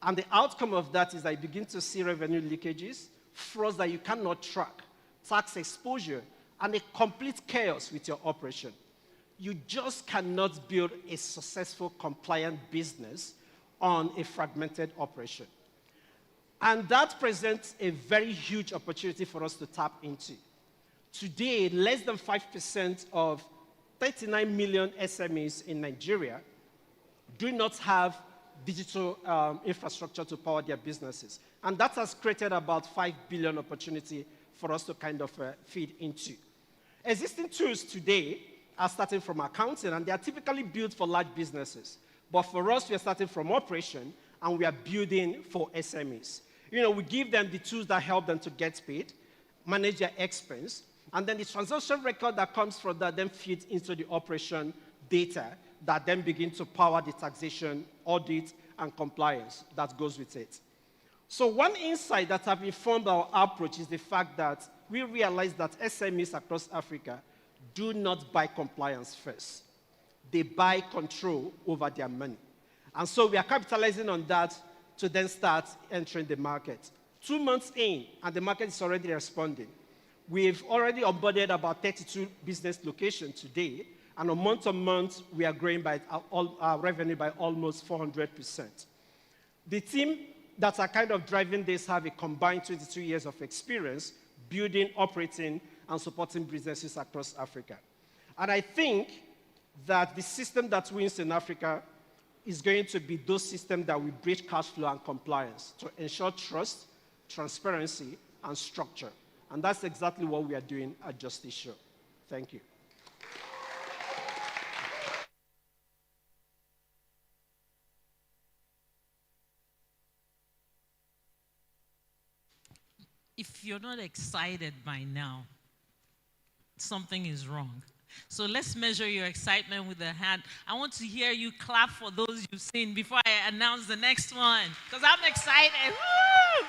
And the outcome of that is that you begin to see revenue leakages, frauds that you cannot track, tax exposure, and a complete chaos with your operation. You just cannot build a successful, compliant business on a fragmented operation. And that presents a very huge opportunity for us to tap into. Today, less than 5% of 39 million SMEs in Nigeria do not have digital infrastructure to power their businesses. And that has created about 5 billion opportunity for us to kind of feed into. Existing tools today are starting from accounting, and they are typically built for large businesses. But for us, we are starting from operation, and we are building for SMEs. We give them the tools that help them to get paid, manage their expense, and then the transaction record that comes from that then feeds into the operation data that then begin to power the taxation, audit, and compliance that goes with it. So one insight that have informed our approach is the fact that we realize that SMEs across Africa do not buy compliance first. They buy control over their money. And so we are capitalizing on that to then start entering the market. 2 months in, and the market is already responding. We've already onboarded about 32 business locations today, and on month-to-month, we are growing by our revenue by almost 400%. The team that are kind of driving this have a combined 22 years of experience building, operating, and supporting businesses across Africa. And I think that the system that wins in Africa is going to be those systems that will bridge cash flow and compliance to ensure trust, transparency, and structure. And that's exactly what we are doing at Justice Show. Thank you. If you're not excited by now, something is wrong. So let's measure your excitement with a hand. I want to hear you clap for those you've seen before I announce the next one, because I'm excited. Woo!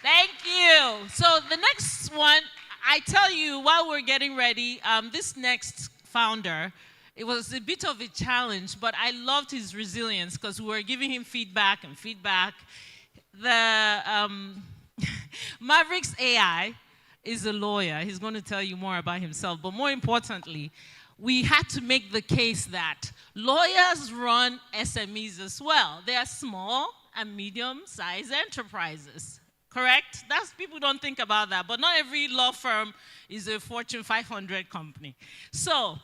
Thank you. So the next one, I tell you, while we're getting ready, this next founder, it was a bit of a challenge, but I loved his resilience because we were giving him feedback and feedback. The Mavericks AI is a lawyer. He's going to tell you more about himself. But more importantly, we had to make the case that lawyers run SMEs as well. They are small and medium-sized enterprises, correct? People don't think about that. But not every law firm is a Fortune 500 company. So,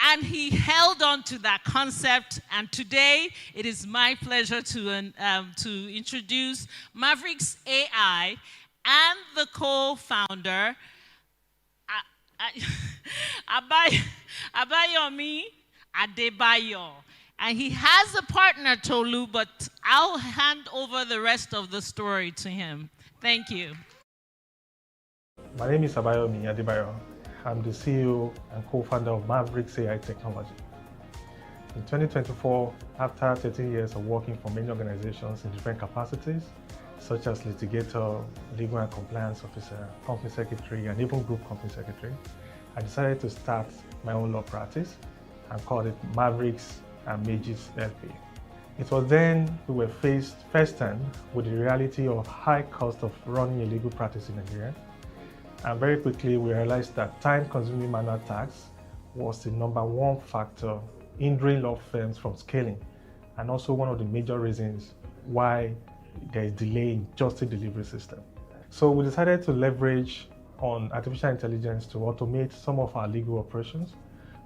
and he held on to that concept, and today it is my pleasure to introduce Mavericks AI and the co-founder, Abayomi Adebayo. And he has a partner, Tolu, but I'll hand over the rest of the story to him. Thank you. My name is Abayomi Adebayo. I'm the CEO and co-founder of Mavericks AI Technology. In 2024, after 13 years of working for many organizations in different capacities, such as litigator, legal and compliance officer, company secretary, and even group company secretary, I decided to start my own law practice and called it Mavericks and Mages LP. It was then we were faced firsthand with the reality of high cost of running a legal practice in Nigeria. And very quickly we realized that time-consuming manual tax was the #1 factor hindering law firms from scaling, and also one of the major reasons why there is delay in justice delivery system. So we decided to leverage on artificial intelligence to automate some of our legal operations.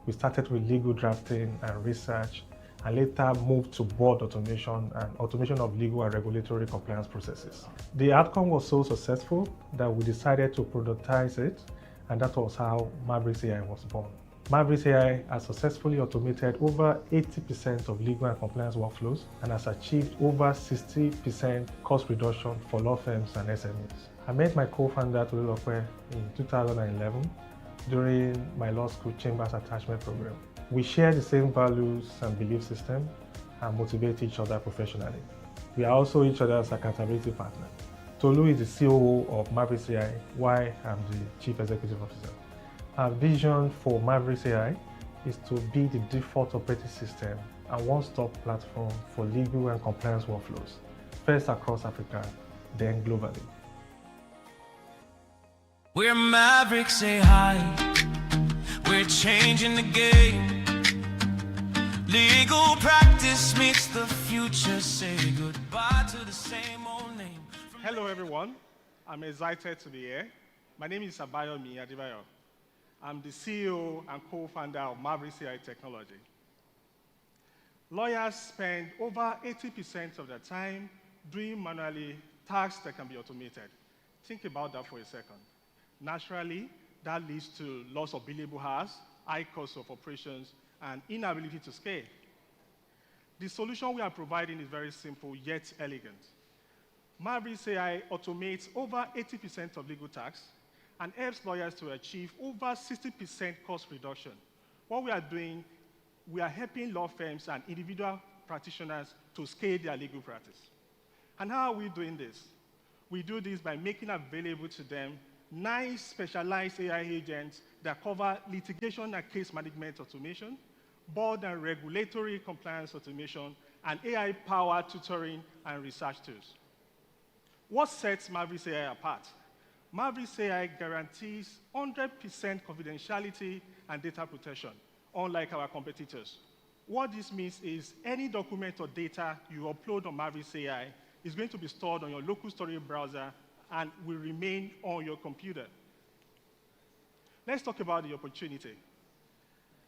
We started with legal drafting and research, and later moved to board automation and automation of legal and regulatory compliance processes. The outcome was so successful that we decided to productize it, and that was how Mavericks AI was born. Mavericks AI has successfully automated over 80% of legal and compliance workflows and has achieved over 60% cost reduction for law firms and SMEs. I met my co-founder Tolu in 2011 during my law school Chambers Attachment Program. We share the same values and belief system and motivate each other professionally. We are also each other's accountability partner. Tolu is the COO of Mavericks AI, while I'm the Chief Executive Officer. Our vision for Mavericks AI is to be the default operating system and one-stop platform for legal and compliance workflows, first across Africa, then globally. We're Mavericks AI, we're changing the game. Legal practice meets the future, say goodbye to the same old name. Hello everyone, I'm excited to be here. My name is Abayomi Adebayo. I'm the CEO and co-founder of Mavericks AI Technology. Lawyers spend over 80% of their time doing manually tasks that can be automated. Think about that for a second. Naturally, that leads to loss of billable hours, high cost of operations, and inability to scale. The solution we are providing is very simple yet elegant. Mavericks AI automates over 80% of legal tasks and helps lawyers to achieve over 60% cost reduction. What we are doing, we are helping law firms and individual practitioners to scale their legal practice. And how are we doing this? We do this by making available to them 9 specialized AI agents that cover litigation and case management automation, board and regulatory compliance automation, and AI-powered tutoring and research tools. What sets Mavericks AI apart? Mavericks AI guarantees 100% confidentiality and data protection, unlike our competitors. What this means is any document or data you upload on Mavericks AI is going to be stored on your local storage browser and will remain on your computer. let's talk about the opportunity.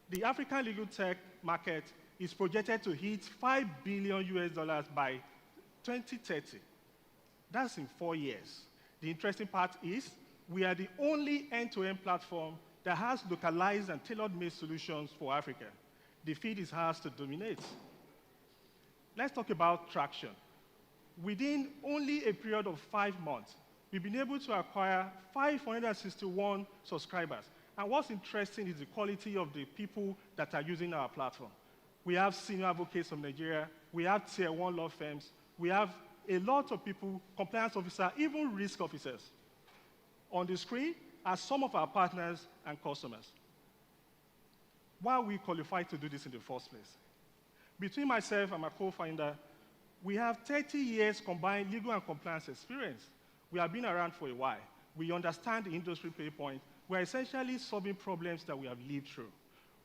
The African legal tech market is projected to hit $5 billion by 2030. That's in 4 years. The interesting part is we are the only end-to-end platform that has localized and tailor-made solutions for Africa. The field is ours to dominate. Let's talk about traction. Within only a period of 5 months, we've been able to acquire 561 subscribers. And what's interesting is the quality of the people that are using our platform. We have senior advocates from Nigeria, we have tier 1 law firms, we have a lot of people, compliance officers, even risk officers. On the screen are some of our partners and customers. Why are we qualified to do this in the first place? Between myself and my co-founder, we have 30 years combined legal and compliance experience. We have been around for a while. We understand the industry pain point. We're essentially solving problems that we have lived through.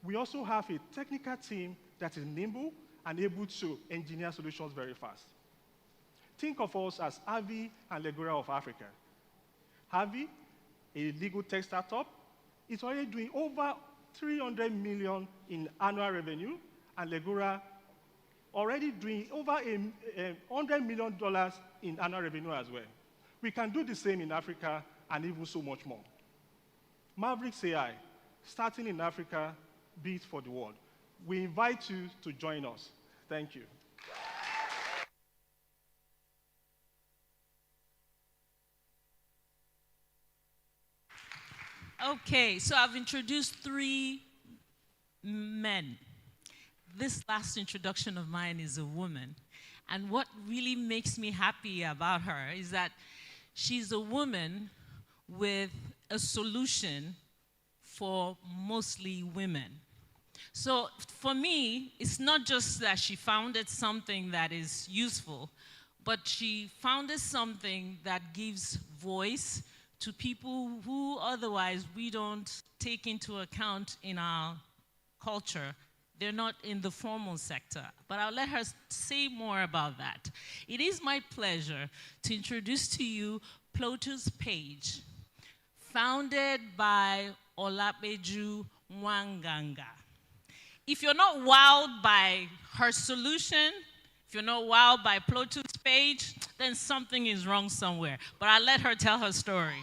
We also have a technical team that is nimble and able to engineer solutions very fast. Think of us as Harvey and Legora of Africa. Harvey, a legal tech startup, is already doing over 300 million in annual revenue, and Legora already doing over $100 million in annual revenue as well. We can do the same in Africa and even so much more. Mavericks AI, starting in Africa, built for the world. We invite you to join us. Thank you. Okay, so I've introduced 3 men. This last introduction of mine is a woman. And what really makes me happy about her is that she's a woman with a solution for mostly women. So for me, it's not just that she founded something that is useful, but she founded something that gives voice to people who otherwise we don't take into account in our culture. They're not in the formal sector, but I'll let her say more about that. It is my pleasure to introduce to you Plotus Page, founded by Olapeju Nwanganga. If you're not wowed by her solution, if you're not wowed by Plotus Page, then something is wrong somewhere. But I'll let her tell her story.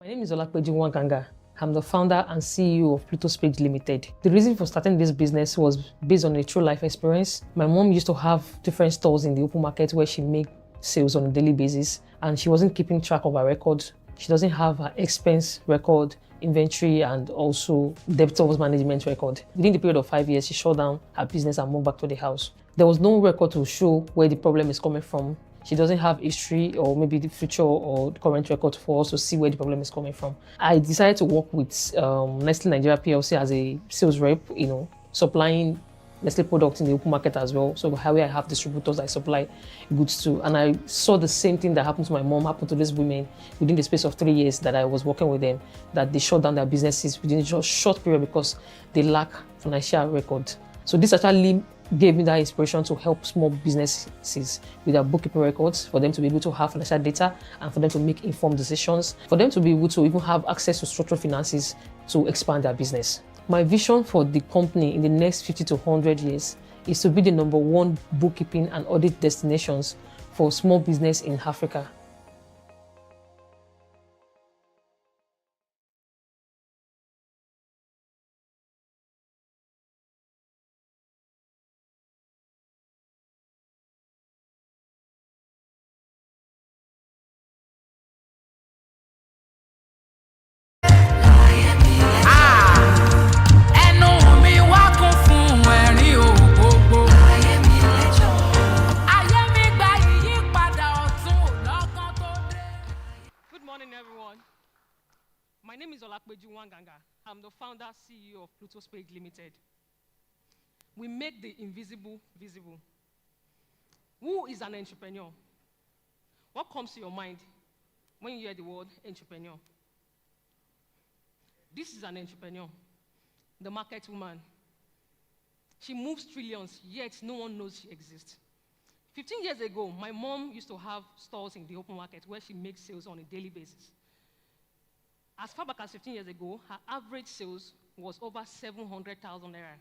My name is Olapeju Nwanganga. I'm the founder and CEO of Plotus Page Limited. The reason for starting this business was based on a true life experience. My mom used to have different stores in the open market where she made sales on a daily basis, and she wasn't keeping track of her records. She doesn't have her expense record, inventory, and also debtors management record. Within the period of 5 years, she shut down her business and moved back to the house. There was no record to show where the problem is coming from. She doesn't have history or maybe the future or the current record for us to see where the problem is coming from. I decided to work with Nestle Nigeria PLC as a sales rep, supplying Nestle products in the open market as well. So how I have distributors I supply goods to. And I saw the same thing that happened to my mom happen to these women within the space of 3 years that I was working with them, that they shut down their businesses within a short period because they lack financial record. So this actually gave me that inspiration to help small businesses with their bookkeeping records, for them to be able to have financial data and for them to make informed decisions, for them to be able to even have access to structured finances to expand their business. My vision for the company in the next 50 to 100 years is to be the #1 bookkeeping and audit destinations for small business in Africa. My name is Olapeju Nwanganga. I'm the founder CEO of Plotus Page Limited. We make the invisible visible. Who is an entrepreneur? What comes to your mind when you hear the word entrepreneur? This is an entrepreneur, the market woman. She moves trillions, yet no one knows she exists. 15 years ago, my mom used to have stores in the open market where she makes sales on a daily basis. As far back as 15 years ago, her average sales was over 700,000 naira.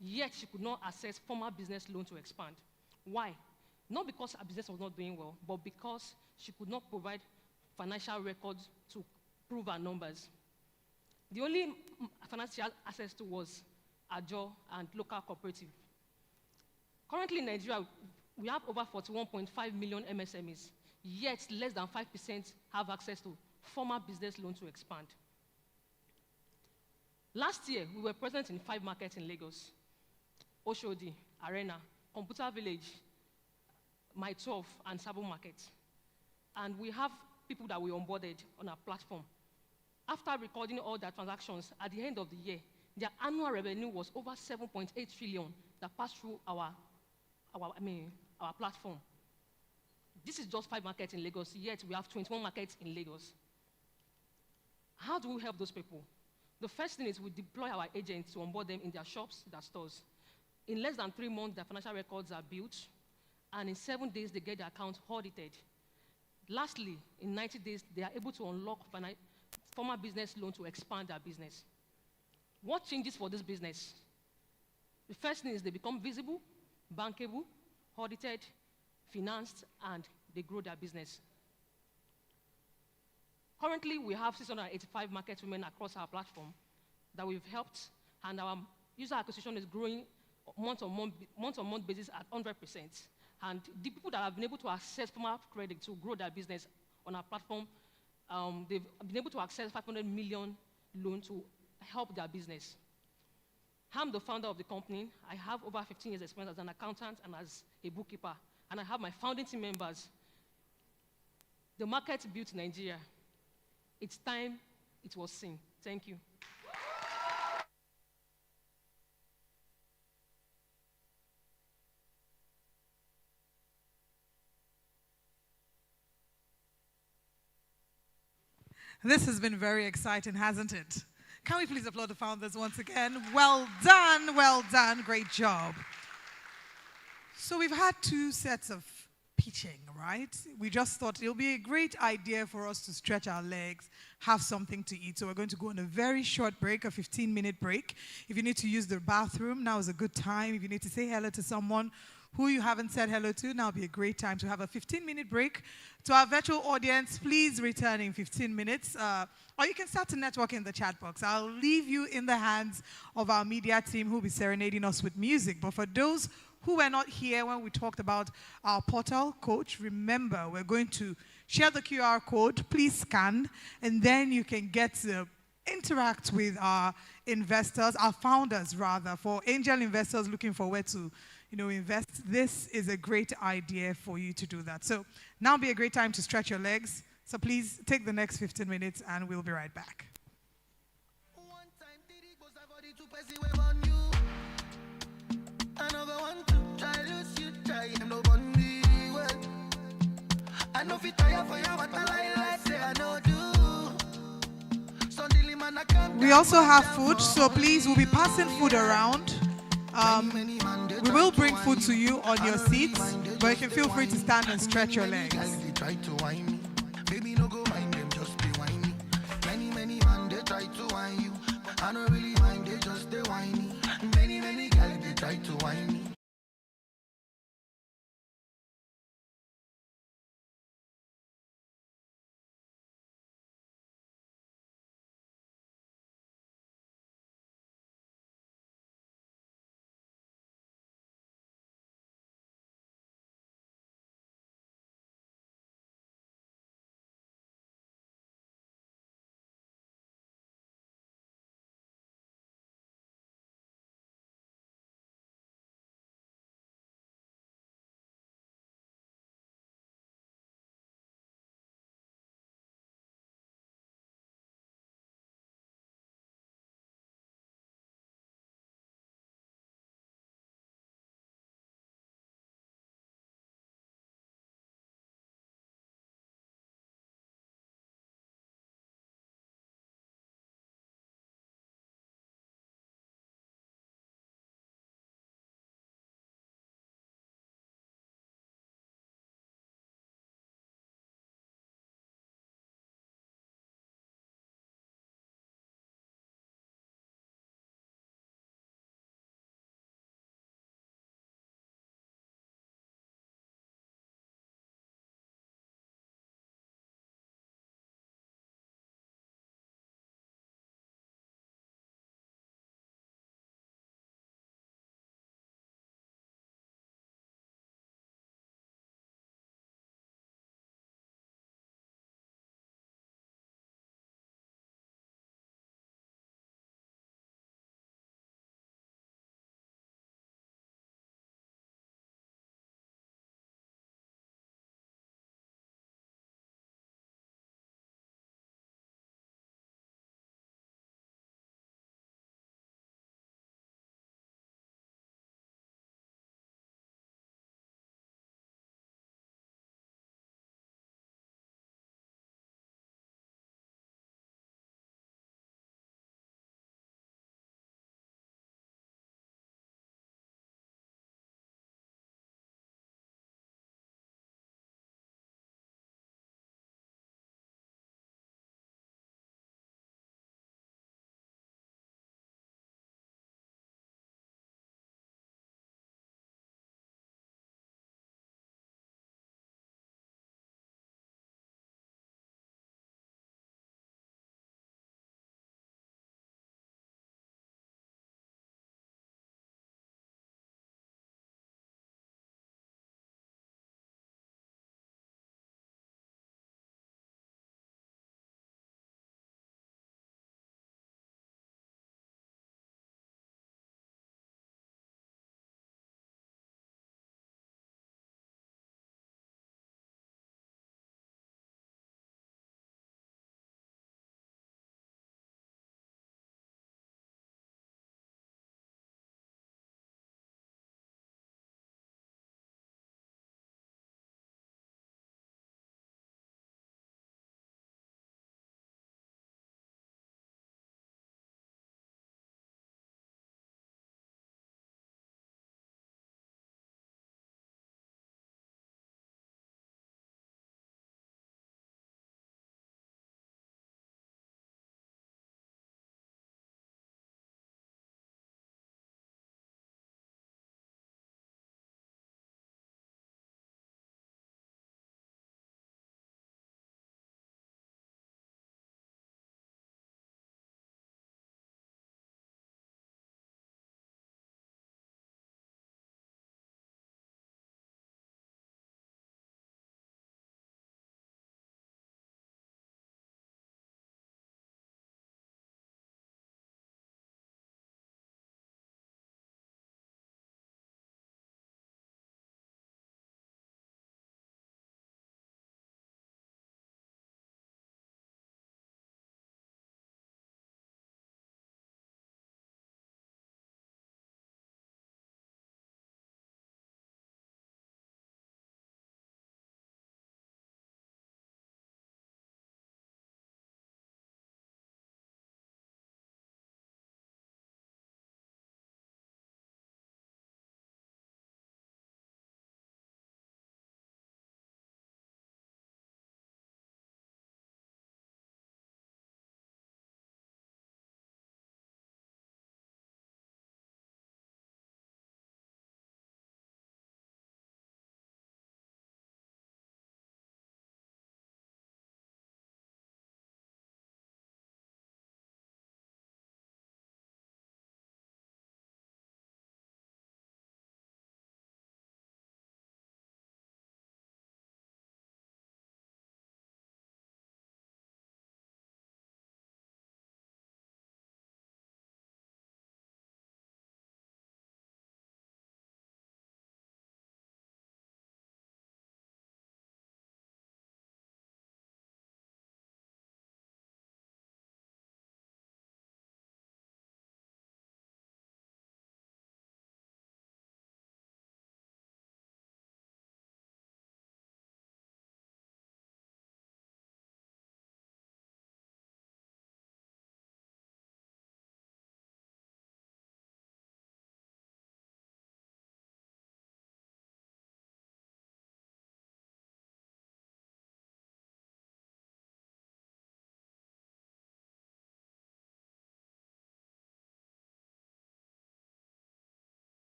Yet she could not access formal business loan to expand. Why? Not because her business was not doing well, but because she could not provide financial records to prove her numbers. The only finance she had access to was Ajo and local cooperative. Currently in Nigeria, we have over 41.5 million MSMEs, yet less than 5% have access to formal business loan to expand. Last year, we were present in 5 markets in Lagos: Oshodi, Arena, Computer Village, My 12, and Sabo Market. And we have people that we onboarded on our platform. After recording all their transactions, at the end of the year, their annual revenue was over 7.8 trillion that passed through our platform. This is just 5 markets in Lagos, yet we have 21 markets in Lagos. How do we help those people? The first thing is we deploy our agents to onboard them in their shops, their stores. In less than 3 months, their financial records are built, and in 7 days, they get their account audited. Lastly, in 90 days, they are able to unlock formal business loan to expand their business. What changes for this business? The first thing is they become visible, bankable, audited, financed, and they grow their business. Currently, we have 685 market women across our platform that we've helped, and our user acquisition is growing month-on-month basis at 100%. And the people that have been able to access formal credit to grow their business on our platform, they've been able to access 500 million loan to help their business. I'm the founder of the company. I have over 15 years experience as an accountant and as a bookkeeper. And I have my founding team members. The market built Nigeria. It's time it was seen. Thank you. This has been very exciting, hasn't it? Can we please applaud the founders once again? Well done, great job. So we've had 2 sets of pitching, right? We just thought it'll be a great idea for us to stretch our legs, have something to eat. So we're going to go on a very short break, a 15-minute break. If you need to use the bathroom, now is a good time. If you need to say hello to someone who you haven't said hello to, now would be a great time to have a 15-minute break. To our virtual audience, please return in 15 minutes. Or you can start to network in the chat box. I'll leave you in the hands of our media team who will be serenading us with music. But for those who were not here when we talked about our portal coach, remember, we're going to share the QR code. Please scan, and then you can get to interact with our investors, our founders rather, for angel investors looking for where to invest. This is a great idea for you to do that. So now be a great time to stretch your legs. So please take the next 15 minutes and we'll be right back. We also have food, so please, we'll be passing food around. We will bring food to you on your seats, but you can feel free to stand and stretch your legs. Baby, no go mind them, just be whiny. Many man, they try to whine you. I don't really mind, they just they whiny. Many guys, they try to whine me.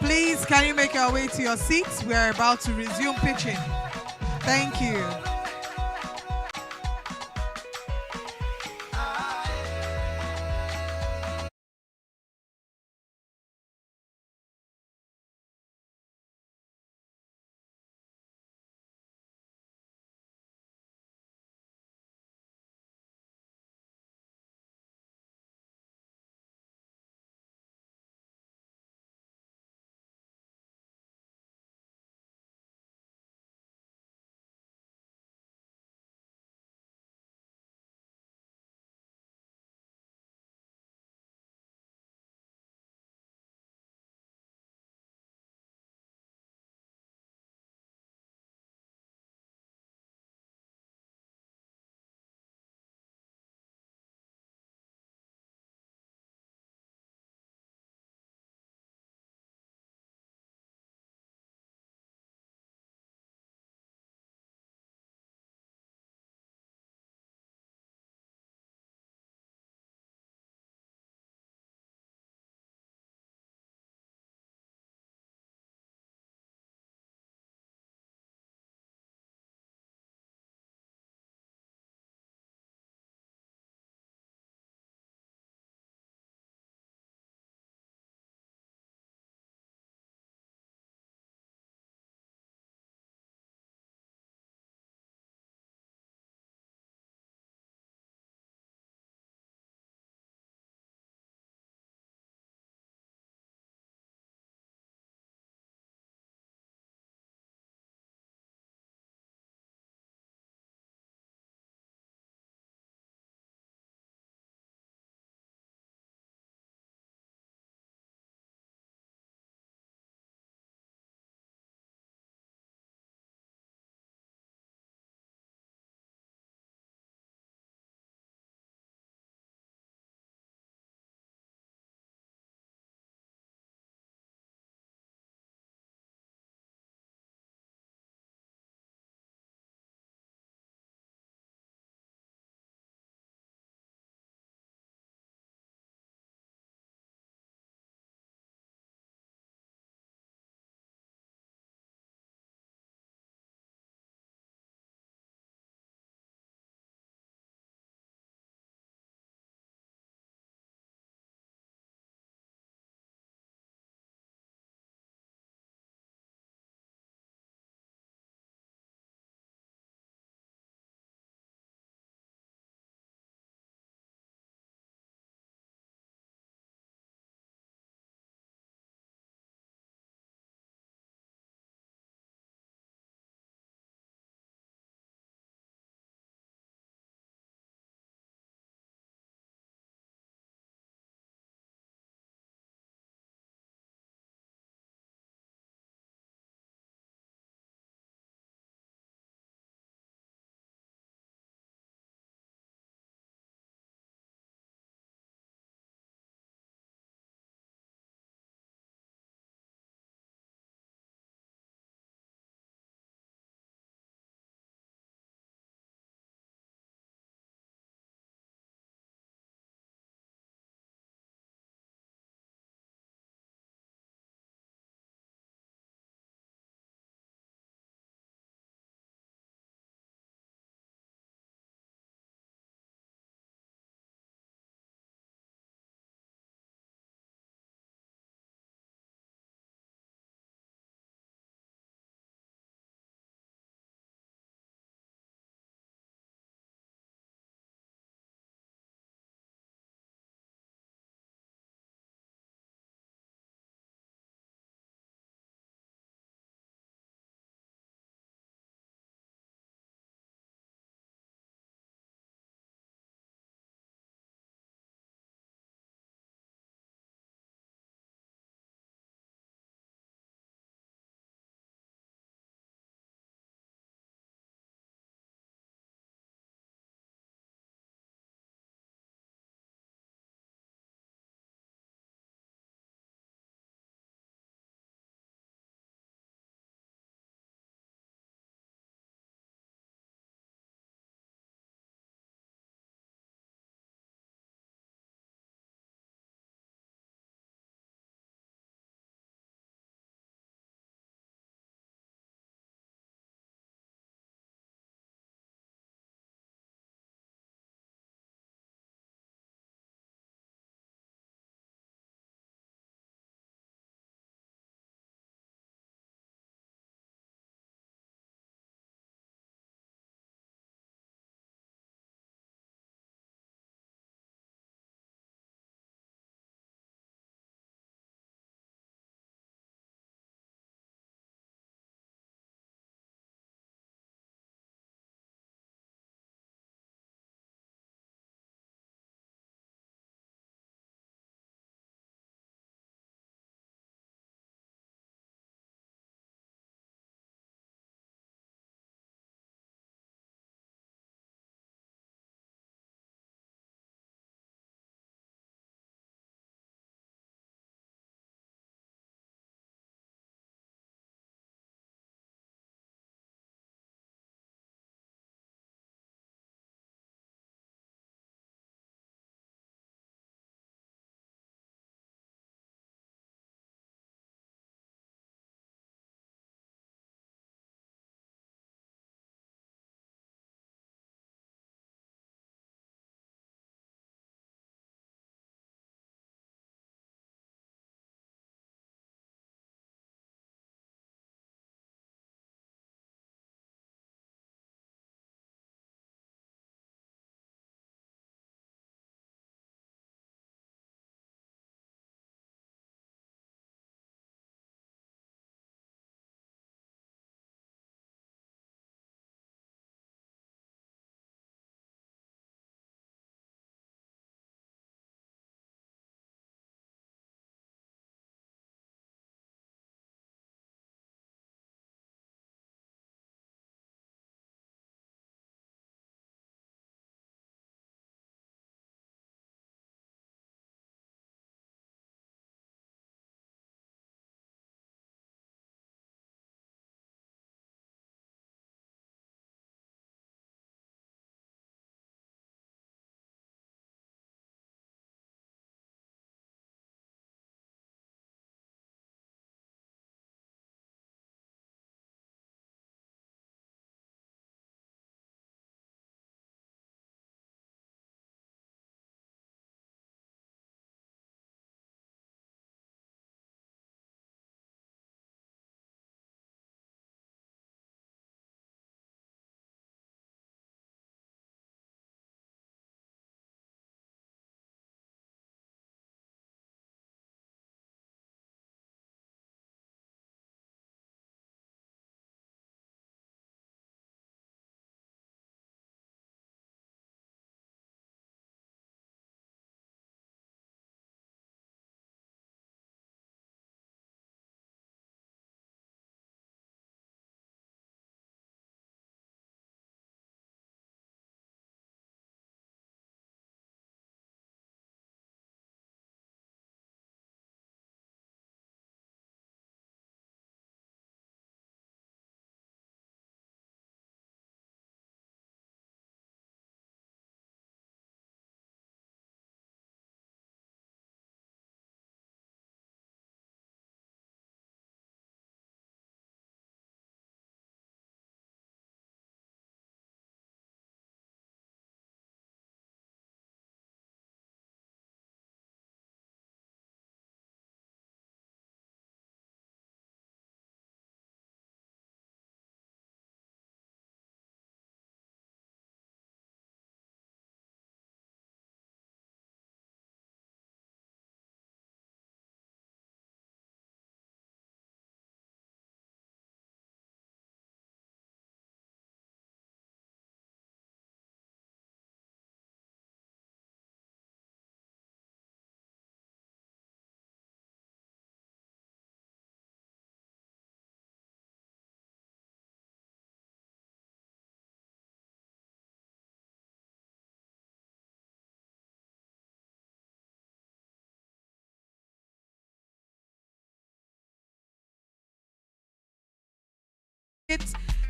Please, can you make your way to your seats? We're about to resume pitching. Thank you.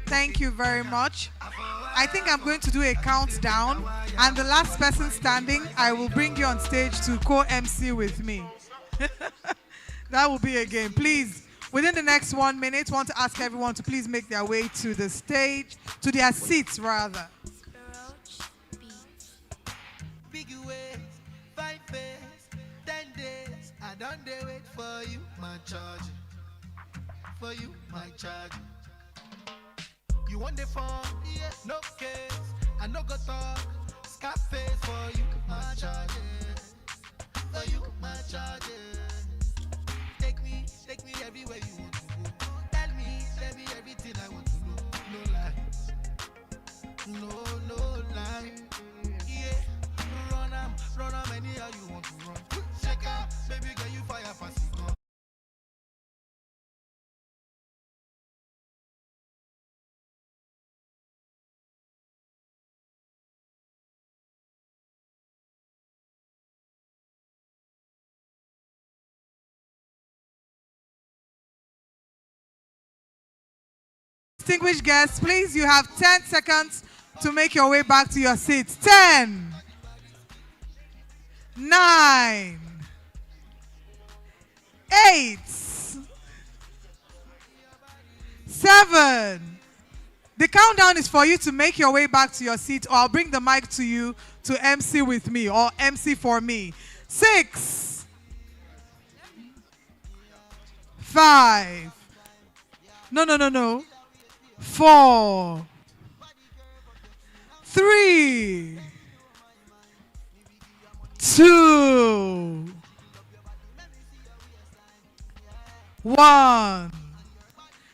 Thank you very much. I think I'm going to do a countdown, and the last person standing, I will bring you on stage to co-MC with me. That will be a game. Please, within the next 1 minute, want to ask everyone to please make their way to the stage, to their seats rather. Big ways, 5 days, 10 days. I don't wait for you, my charge. For you, my charge. You want the phone? Yes, no case. I no go talk. Scarface for you, my charge. For you, my charge. Take me everywhere you want to go. Tell me everything I want to know. No lies. No lies. Yeah. Run 'em anyhow you want to run. Check out, baby girl, you fire pass it on. Distinguished guests, please, you have 10 seconds to make your way back to your seats. 10, 9, 8, 7. The countdown is for you to make your way back to your seat, or I'll bring the mic to you to MC with me or MC for me. 6, 5. No. 4, 3, 2, 1.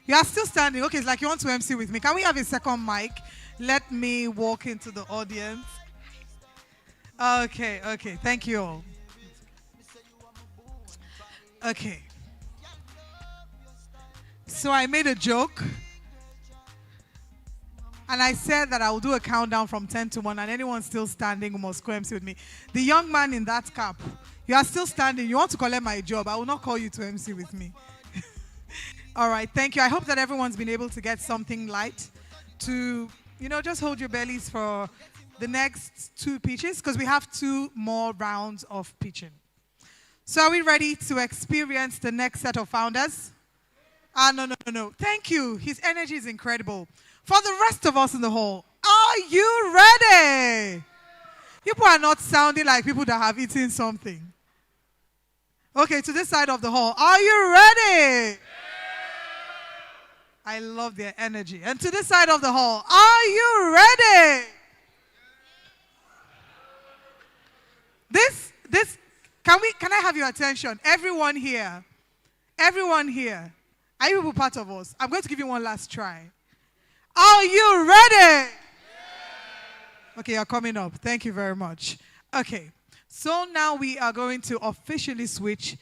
You are still standing. Okay, it's like you want to MC with me. Can we have a second mic? Let me walk into the audience. Okay. Thank you all. Okay. So I made a joke. And I said that I will do a countdown from 10 to 1, and anyone still standing who must co-MC with me. The young man in that cap, you are still standing. You want to collect my job. I will not call you to MC with me. All right, thank you. I hope that everyone's been able to get something light to, just hold your bellies for the next 2 pitches, because we have 2 more rounds of pitching. So are we ready to experience the next set of founders? No. Thank you. His energy is incredible. For the rest of us in the hall, are you ready? People are not sounding like people that have eaten something. Okay, to this side of the hall, are you ready? I love their energy. And to this side of the hall, are you ready? Can I have your attention? Everyone here. Are you people part of us? I'm going to give you one last try. Are you ready? Okay, you're coming up. Thank you very much. Okay, so now we are going to officially switch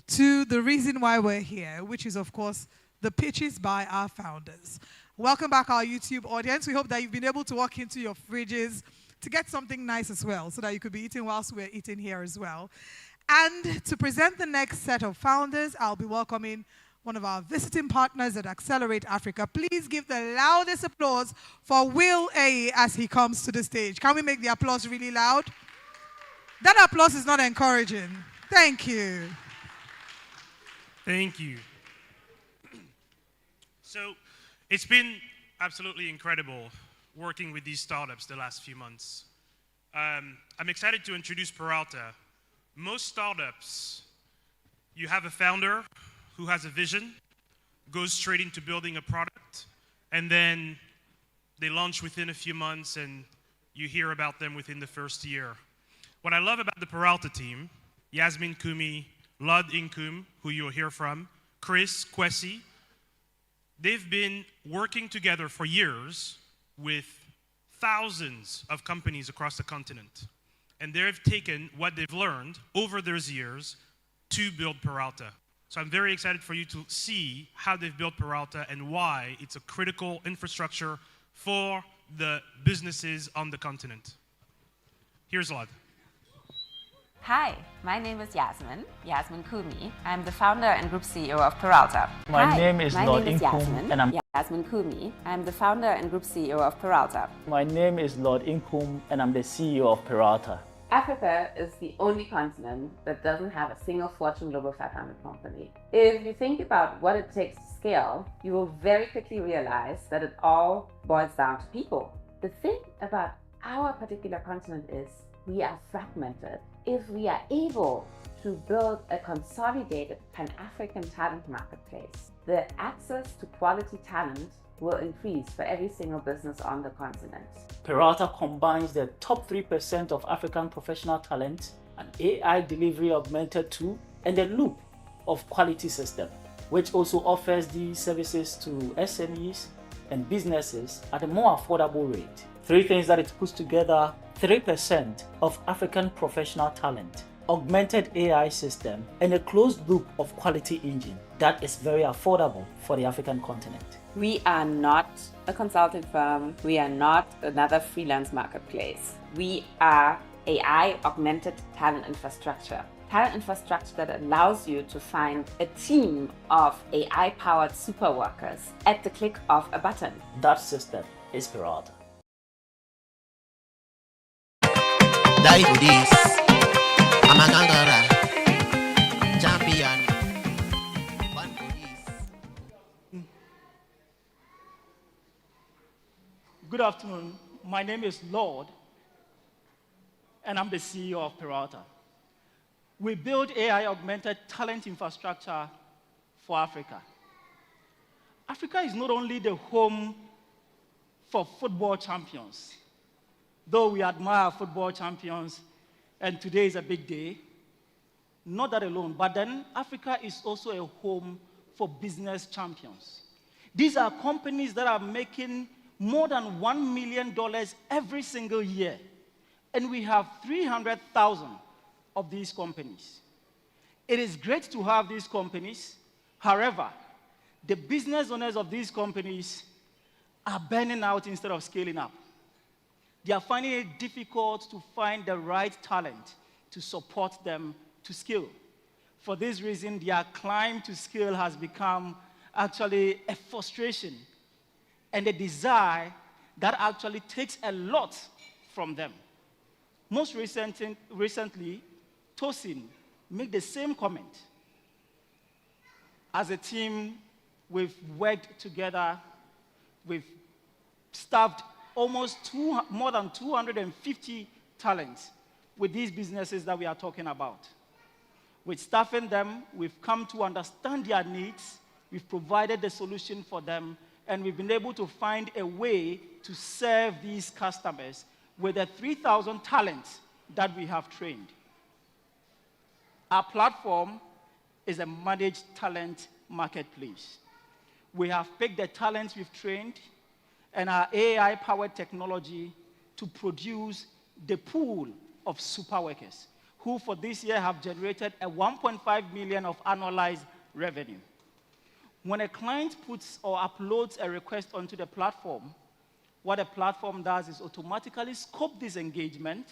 to the reason why we're here, which is, of course, the pitches by our founders. Welcome back, our YouTube audience. We hope that you've been able to walk into your fridges to get something nice as well, so that you could be eating whilst we're eating here as well. And to present the next set of founders, I'll be welcoming one of our visiting partners at Accelerate Africa. Please give the loudest applause for Will A as he comes to the stage. Can we make the applause really loud? That applause is not encouraging. Thank you. Thank you. So it's been absolutely incredible working with these startups the last few months. I'm excited to introduce Peralta. Most startups, you have a founder who has a vision, goes straight into building a product, and then they launch within a few months and you hear about them within the first year. What I love about the Peralta team, Yasmin Kumi, Lud Inkum, who you'll hear from, Chris, Kwesi, they've been working together for years with thousands of companies across the continent. And they've taken what they've learned over those years to build Peralta. So I'm very excited for you to see how they've built Peralta and why it's a critical infrastructure for the businesses on the continent. Here's Lud. Hi, my name is Yasmin Kumi. I'm the founder and group CEO of Peralta. My name is Lord Inkum, Yasmin, and I'm Yasmin Kumi. I'm the founder and group CEO of Peralta. My name is Lord Inkum, and I'm the CEO of Peralta. Africa is the only continent that doesn't have a single Fortune Global 500 company. If you think about what it takes to scale, you will very quickly realize that it all boils down to people. The thing about our particular continent is we are fragmented. If we are able to build a consolidated Pan-African talent marketplace, the access to quality talent will increase for every single business on the continent. Peralta combines the top 3% of African professional talent, an AI delivery augmented tool, and a loop of quality system, which also offers these services to SMEs and businesses at a more affordable rate. Three things that it puts together: 3% of African professional talent, augmented AI system, and a closed loop of quality engine that is very affordable for the African continent. We are not a consulting firm. We are not another freelance marketplace. We are AI augmented talent infrastructure. Talent infrastructure that allows you to find a team of AI powered super workers at the click of a button. That system is Peralta. Die to this. I'm a gangara. Champion. One to this. Good afternoon. My name is Lord, and I'm the CEO of Peralta. We build AI-augmented talent infrastructure for Africa. Africa is not only the home for football champions, though we admire football champions, and today is a big day. Not that alone, but then Africa is also a home for business champions. These are companies that are making more than $1 million every single year, and we have 300,000 of these companies. It is great to have these companies. However, the business owners of these companies are burning out instead of scaling up. They are finding it difficult to find the right talent to support them to scale. For this reason, their climb to scale has become actually a frustration and a desire that actually takes a lot from them. Most recently, Tosin made the same comment. As a team, we've worked together, we've staffed almost more than 250 talents with these businesses that we are talking about. With staffing them, we've come to understand their needs, we've provided the solution for them, and we've been able to find a way to serve these customers with the 3,000 talents that we have trained. Our platform is a managed talent marketplace. We have picked the talents we've trained and our AI-powered technology to produce the pool of super workers who for this year have generated a 1.5 million of annualized revenue. When a client puts or uploads a request onto the platform, what the platform does is automatically scope this engagement,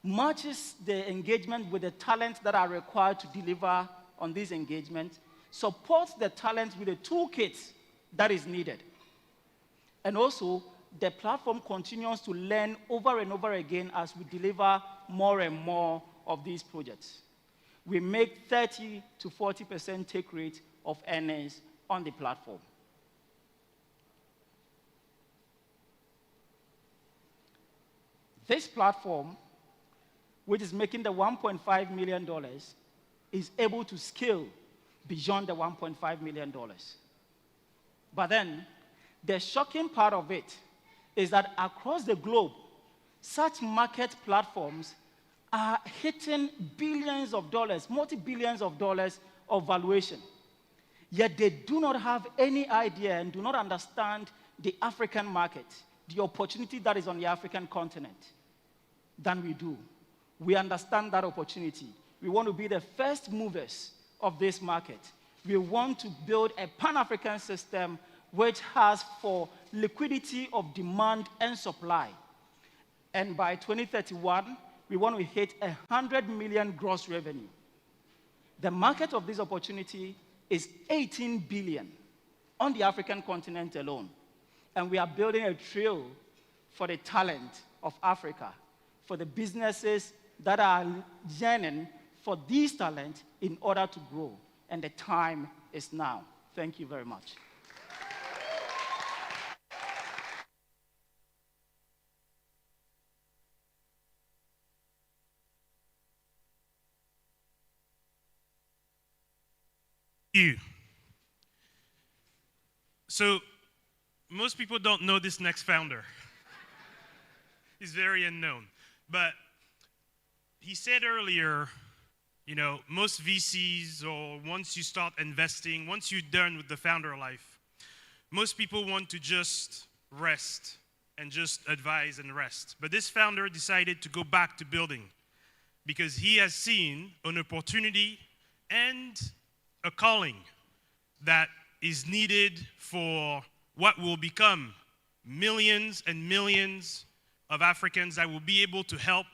matches the engagement with the talents that are required to deliver on this engagement, supports the talent with a toolkit that is needed. And also, the platform continues to learn over and over again as we deliver more and more of these projects. We make 30 to 40% take rate of earnings on the platform. This platform, which is making the $1.5 million, is able to scale beyond the $1.5 million. But then, the shocking part of it is that across the globe, such market platforms are hitting billions of dollars, multi-billions of dollars of valuation. Yet they do not have any idea and do not understand the African market, the opportunity that is on the African continent, than we do. We understand that opportunity. We want to be the first movers of this market. We want to build a Pan-African system which has for liquidity of demand and supply. And by 2031, we want to hit 100 million gross revenue. The market of this opportunity is 18 billion on the African continent alone. And we are building a trail for the talent of Africa, for the businesses that are yearning for these talent in order to grow. And the time is now. Thank you very much. So, most people don't know this next founder. He's very unknown. But he said earlier, you know, most VCs, or once you start investing, once you're done with the founder life, most people want to just rest and just advise and rest. But this founder decided to go back to building because he has seen an opportunity and a calling that is needed for what will become millions and millions of Africans that will be able to help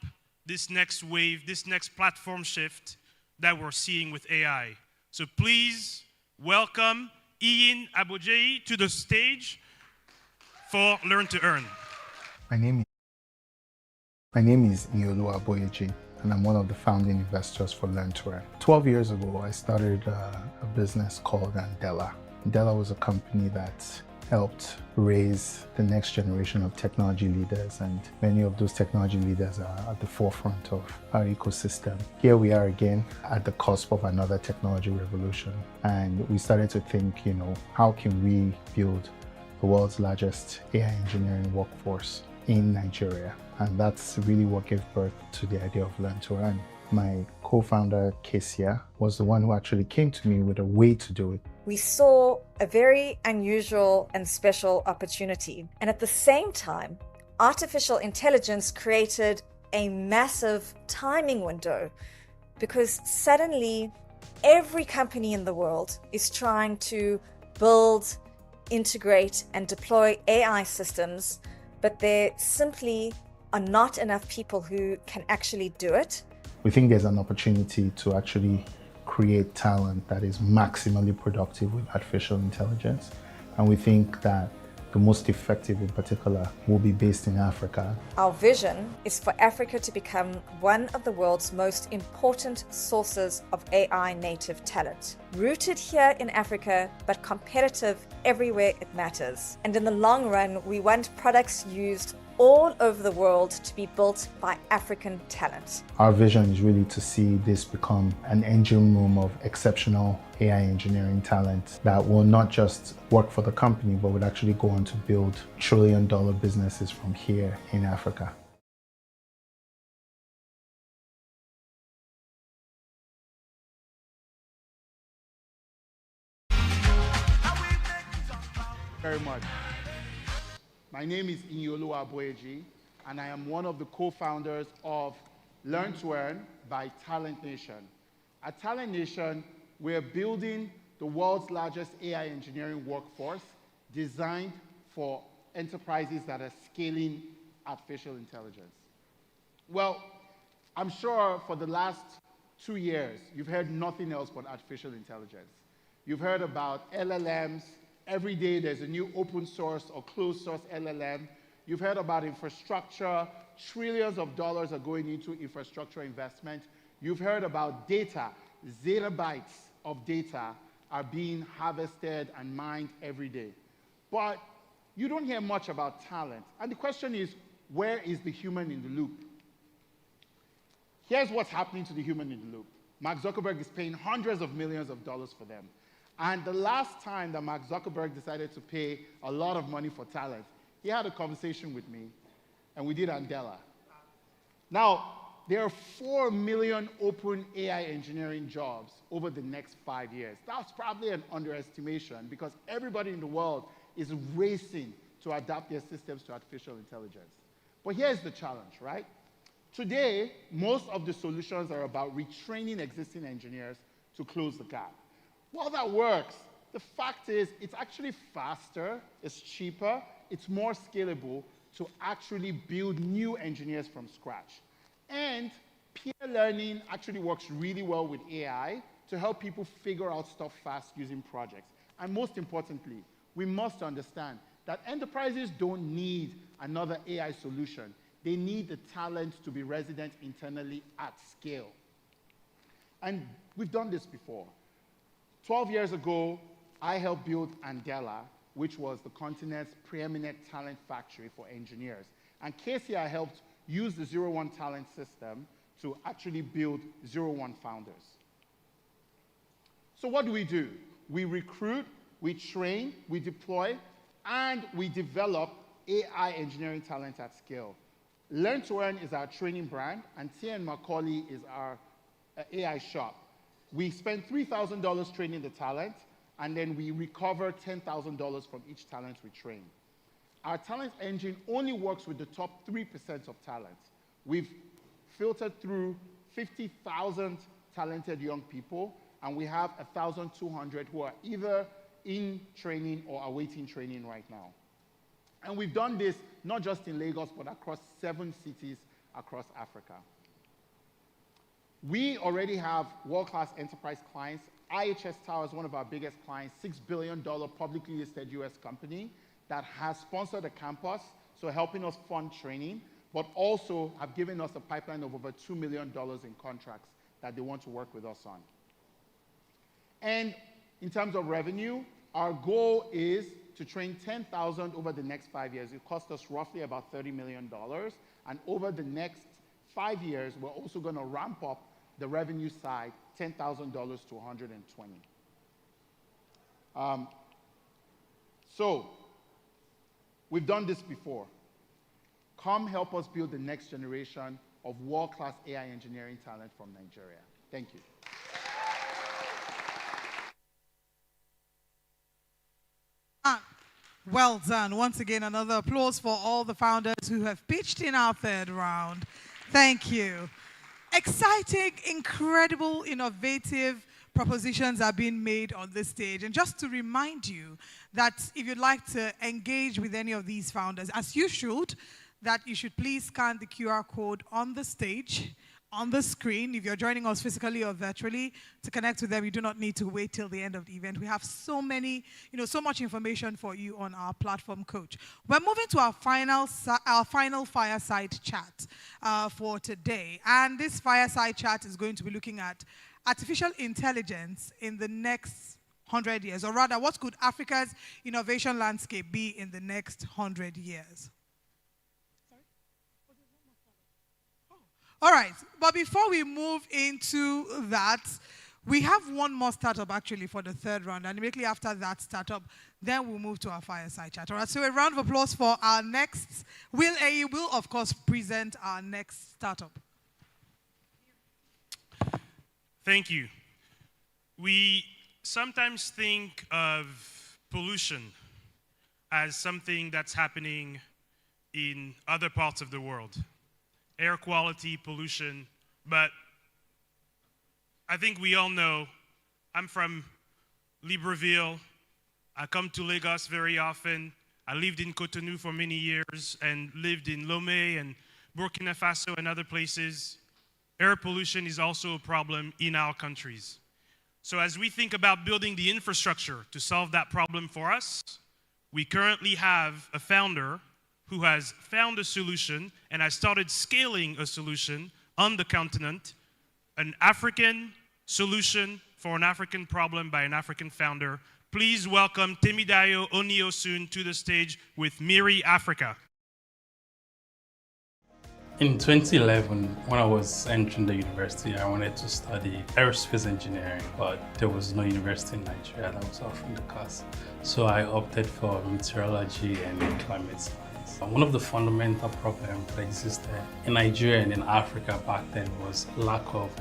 this next wave, this next platform shift that we're seeing with AI. So please welcome Ian Abojeyi to the stage for Learn to Earn. My name is Iolu Aboyeji, and I'm one of the founding investors for Learn to Earn. 12 years ago, I started a business called Andela. Andela was a company that helped raise the next generation of technology leaders, and many of those technology leaders are at the forefront of our ecosystem. Here we are again at the cusp of another technology revolution, and we started to think, you know, how can we build the world's largest AI engineering workforce in Nigeria? And that's really what gave birth to the idea of Learn to Earn. My co-founder, Kesia, was the one who actually came to me with a way to do it. We saw a very unusual and special opportunity. And at the same time, artificial intelligence created a massive timing window because suddenly every company in the world is trying to build, integrate, and deploy AI systems, but there simply are not enough people who can actually do it. We think there's an opportunity to actually create talent that is maximally productive with artificial intelligence. And we think that the most effective in particular will be based in Africa. Our vision is for Africa to become one of the world's most important sources of AI native talent. Rooted here in Africa, but competitive everywhere it matters. And in the long run, we want products used all over the world to be built by African talent. Our vision is really to see this become an engine room of exceptional AI engineering talent that will not just work for the company, but would actually go on to build trillion-dollar businesses from here in Africa. Very much. My name is Iolu Aboyeji, and I am one of the co-founders of Learn to Earn by Talent Nation. At Talent Nation, we're building the world's largest AI engineering workforce designed for enterprises that are scaling artificial intelligence. Well, I'm sure for the last 2 years, you've heard nothing else but artificial intelligence. You've heard about LLMs. Every day there's a new open source or closed source LLM. You've heard about infrastructure. Trillions of dollars are going into infrastructure investment. You've heard about data. Zettabytes of data are being harvested and mined every day. But you don't hear much about talent. And the question is, where is the human in the loop? Here's what's happening to the human in the loop. Mark Zuckerberg is paying hundreds of millions of dollars for them. And the last time that Mark Zuckerberg decided to pay a lot of money for talent, he had a conversation with me, and we did Andela. Now, there are 4 million open AI engineering jobs over the next 5 years. That's probably an underestimation because everybody in the world is racing to adapt their systems to artificial intelligence. But here's the challenge, right? Today, most of the solutions are about retraining existing engineers to close the gap. Well, that works. The fact is, it's actually faster, it's cheaper, it's more scalable to actually build new engineers from scratch. And peer learning actually works really well with AI to help people figure out stuff fast using projects. And most importantly, we must understand that enterprises don't need another AI solution. They need the talent to be resident internally at scale. And we've done this before. 12 years ago, I helped build Andela, which was the continent's preeminent talent factory for engineers. And KCI helped use the 01 talent system to actually build 01 founders. So what do? We recruit, we train, we deploy, and we develop AI engineering talent at scale. Learn to Earn is our training brand, and TN Macaulay is our AI shop. We spend $3,000 training the talent, and then we recover $10,000 from each talent we train. Our talent engine only works with the top 3% of talent. We've filtered through 50,000 talented young people, and we have 1,200 who are either in training or awaiting training right now. And we've done this not just in Lagos, but across 7 cities across Africa. We already have world-class enterprise clients. IHS Tower is one of our biggest clients, $6 billion publicly listed US company that has sponsored a campus, so helping us fund training, but also have given us a pipeline of over $2 million in contracts that they want to work with us on. And in terms of revenue, our goal is to train 10,000 over the next 5 years. It cost us roughly about $30 million. And over the next 5 years, we're also going to ramp up the revenue side, $10,000 to 120. So we've done this before. Come help us build the next generation of world-class AI engineering talent from Nigeria. Thank you. Well done. Once again, another applause for all the founders who have pitched in our third round. Thank you. Exciting, incredible, innovative propositions are being made on this stage. And just to remind you that if you'd like to engage with any of these founders, as you should, that you should please scan the QR code on the stage, on the screen. If you're joining us physically or virtually, to connect with them, you do not need to wait till the end of the event. We have so much information for you on our platform coach. We're moving to our final fireside chat for today. And this fireside chat is going to be looking at artificial intelligence in the next 100 years, or rather, what could Africa's innovation landscape be in the next 100 years? All right, but before we move into that, we have one more startup actually for the third round, and immediately after that startup, then we'll move to our fireside chat. All right, so a round of applause for our next. Will of course present our next startup. Thank you. We sometimes think of pollution as something that's happening in other parts of the world. Air quality, pollution, but I think we all know I'm from Libreville. I come to Lagos very often. I lived in Cotonou for many years and lived in Lomé and Burkina Faso and other places. Air pollution is also a problem in our countries. So as we think about building the infrastructure to solve that problem for us, we currently have a founder who has found a solution and has started scaling a solution on the continent, an African solution for an African problem by an African founder. Please welcome Temidayo Oniosun to the stage with Miri Africa. In 2011, when I was entering the university, I wanted to study aerospace engineering, but there was no university in Nigeria that was offering the course. So I opted for meteorology and climate science. One of the fundamental problems that existed in Nigeria and in Africa back then was lack of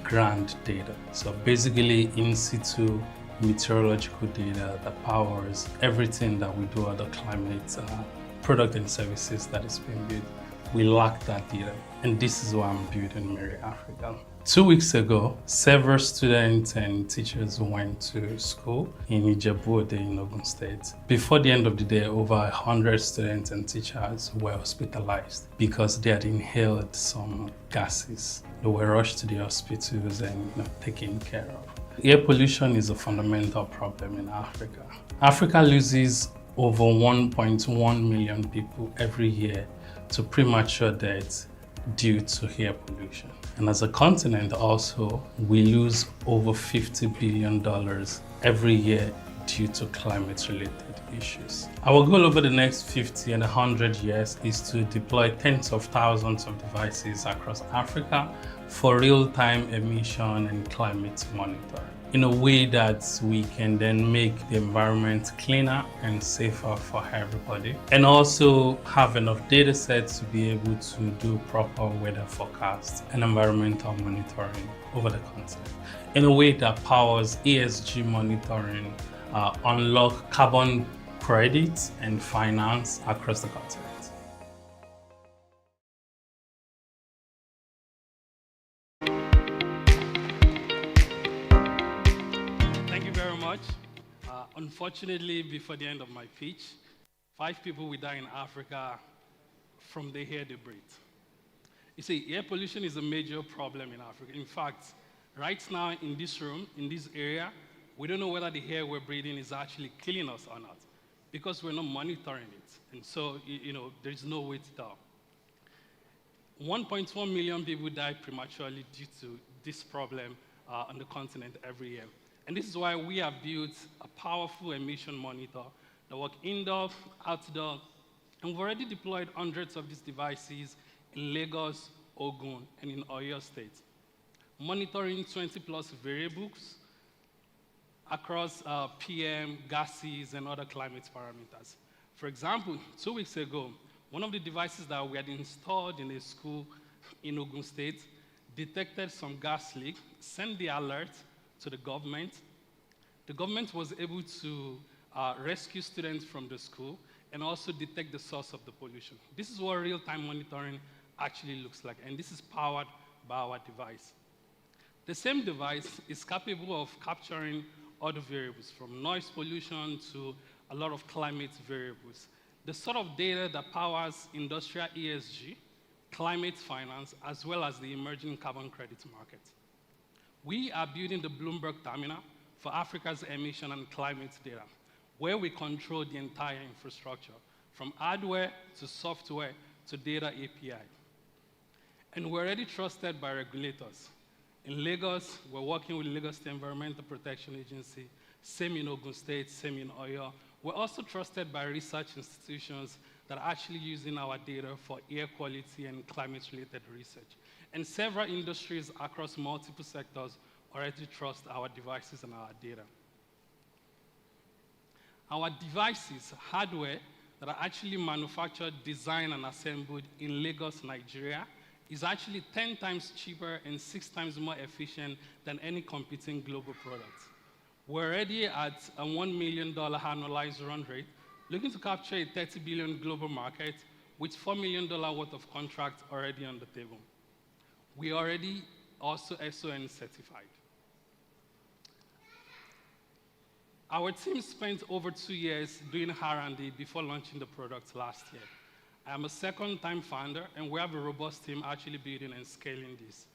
ground data. So basically in situ meteorological data that powers everything that we do at the climate product and services that is being built. We lack that data, and this is why I'm building Miri Africa. 2 weeks ago, several students and teachers went to school in Ijebu-Ode in Ogun State. Before the end of the day, over 100 students and teachers were hospitalized because they had inhaled some gases. They were rushed to the hospitals and taken care of. Air pollution is a fundamental problem in Africa. Africa loses over 1.1 million people every year to premature death due to air pollution. And as a continent also, we lose over $50 billion every year due to climate-related issues. Our goal over the next 50 and 100 years is to deploy tens of thousands of devices across Africa for real-time emission and climate monitoring in a way that we can then make the environment cleaner and safer for everybody, and also have enough data sets to be able to do proper weather forecasts and environmental monitoring over the continent in a way that powers ESG monitoring, unlock carbon credits and finance across the continent. Thank you very much. Unfortunately, before the end of my pitch, 5 people will die in Africa from the air they breathe. You see, air pollution is a major problem in Africa. In fact, right now in this room, in this area, we don't know whether the air we're breathing is actually killing us or not because we're not monitoring it. And so, there's no way to tell. 1.1 million people die prematurely due to this problem on the continent every year. And this is why we have built a powerful emission monitor that works indoor, outdoor, and we've already deployed hundreds of these devices in Lagos, Ogun, and in Oyo State, monitoring 20+ variables across PM, gases, and other climate parameters. For example, 2 weeks ago, one of the devices that we had installed in a school in Ogun State detected some gas leak, sent the alert to the government. The government was able to rescue students from the school and also detect the source of the pollution. This is what real-time monitoring actually looks like, and this is powered by our device. The same device is capable of capturing other variables, from noise pollution to a lot of climate variables. The sort of data that powers industrial ESG, climate finance, as well as the emerging carbon credit market. We are building the Bloomberg terminal for Africa's emission and climate data, where we control the entire infrastructure, from hardware to software to data API. And we're already trusted by regulators. In Lagos, we're working with Lagos State Environmental Protection Agency, same in Ogun State, same in Oyo. We're also trusted by research institutions that are actually using our data for air quality and climate-related research. And several industries across multiple sectors already trust our devices and our data. Our devices, hardware, that are actually manufactured, designed, and assembled in Lagos, Nigeria, is actually 10 times cheaper and 6 times more efficient than any competing global product. We're already at a $1 million annualized run rate, looking to capture a $30 billion global market with $4 million worth of contracts already on the table. We already also SON certified. Our team spent over 2 years doing R&D before launching the product last year. I'm a second-time founder, and we have a robust team actually building and scaling this.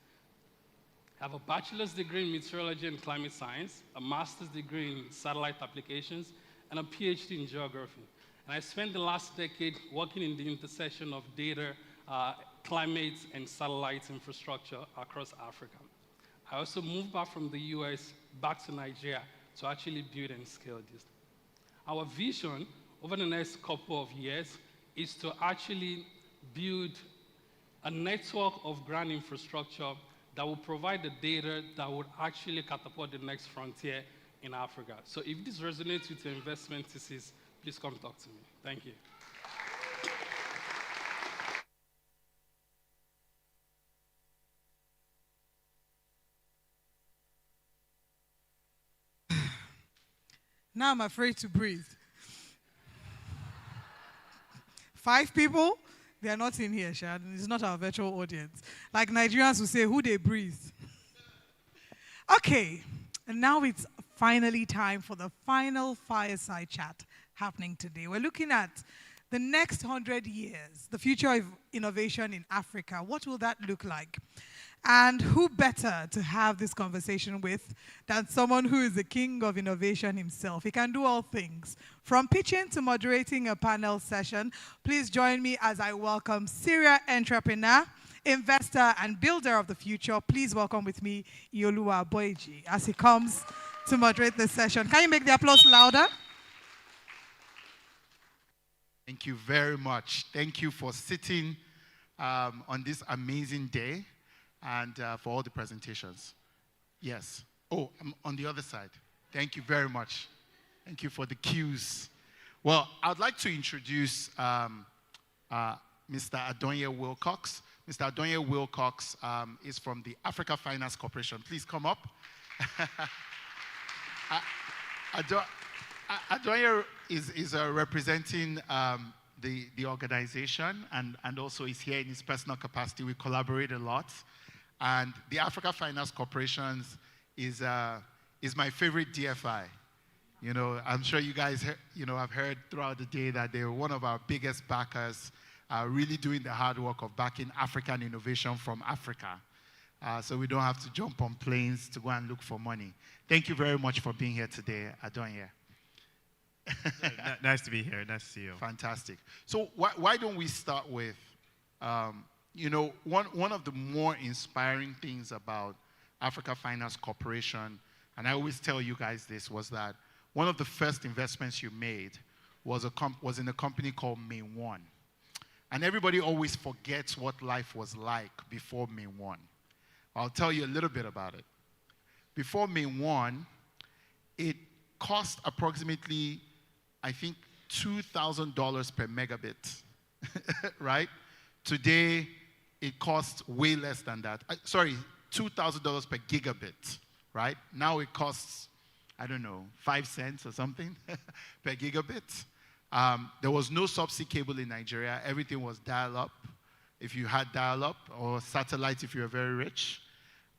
I have a bachelor's degree in meteorology and climate science, a master's degree in satellite applications, and a PhD in geography. And I spent the last decade working in the intersection of data, climate, and satellite infrastructure across Africa. I also moved back from the US back to Nigeria to actually build and scale this. Our vision over the next couple of years is to actually build a network of ground infrastructure that will provide the data that would actually catapult the next frontier in Africa. So if this resonates with your investment thesis, please come talk to me. Thank you. Now I'm afraid to breathe. 5 people, they are not in here, Shad. It's not our virtual audience. Like Nigerians who say, who they breathe. Okay, and now it's finally time for the final fireside chat happening today. We're looking at the next 100 years, the future of innovation in Africa. What will that look like? And who better to have this conversation with than someone who is the king of innovation himself? He can do all things. From pitching to moderating a panel session, please join me as I welcome serial entrepreneur, investor, and builder of the future. Please welcome with me Ioluwa Aboyeji as he comes to moderate this session. Can you make the applause louder? Thank you very much. Thank you for sitting on this amazing day and for all the presentations. Yes. Oh, I'm on the other side. Thank you very much. Thank you for the cues. Well, I would like to introduce Mr. Adonye Wilcox. Mr. Adonye Wilcox is from the Africa Finance Corporation. Please come up. Adonye is representing the organization and also is here in his personal capacity. We collaborate a lot. And the Africa Finance Corporation is my favorite DFI. You know, I'm sure you guys have heard throughout the day that they're one of our biggest backers, really doing the hard work of backing African innovation from Africa. So we don't have to jump on planes to go and look for money. Thank you very much for being here today, Adonye. Nice to be here. Nice to see you. Fantastic. So why don't we start with, one of the more inspiring things about Africa Finance Corporation, and I always tell you guys this, was that one of the first investments you made was in a company called May 1. And everybody always forgets what life was like before May 1. I'll tell you a little bit about it. Before May 1, it cost approximately, I think, $2,000 per megabit, right? Today, it costs way less than that. $2,000 per gigabit, right? Now it costs, I don't know, 5 cents or something per gigabit. There was no subsea cable in Nigeria. Everything was dial-up, if you had dial-up, or satellite if you were very rich.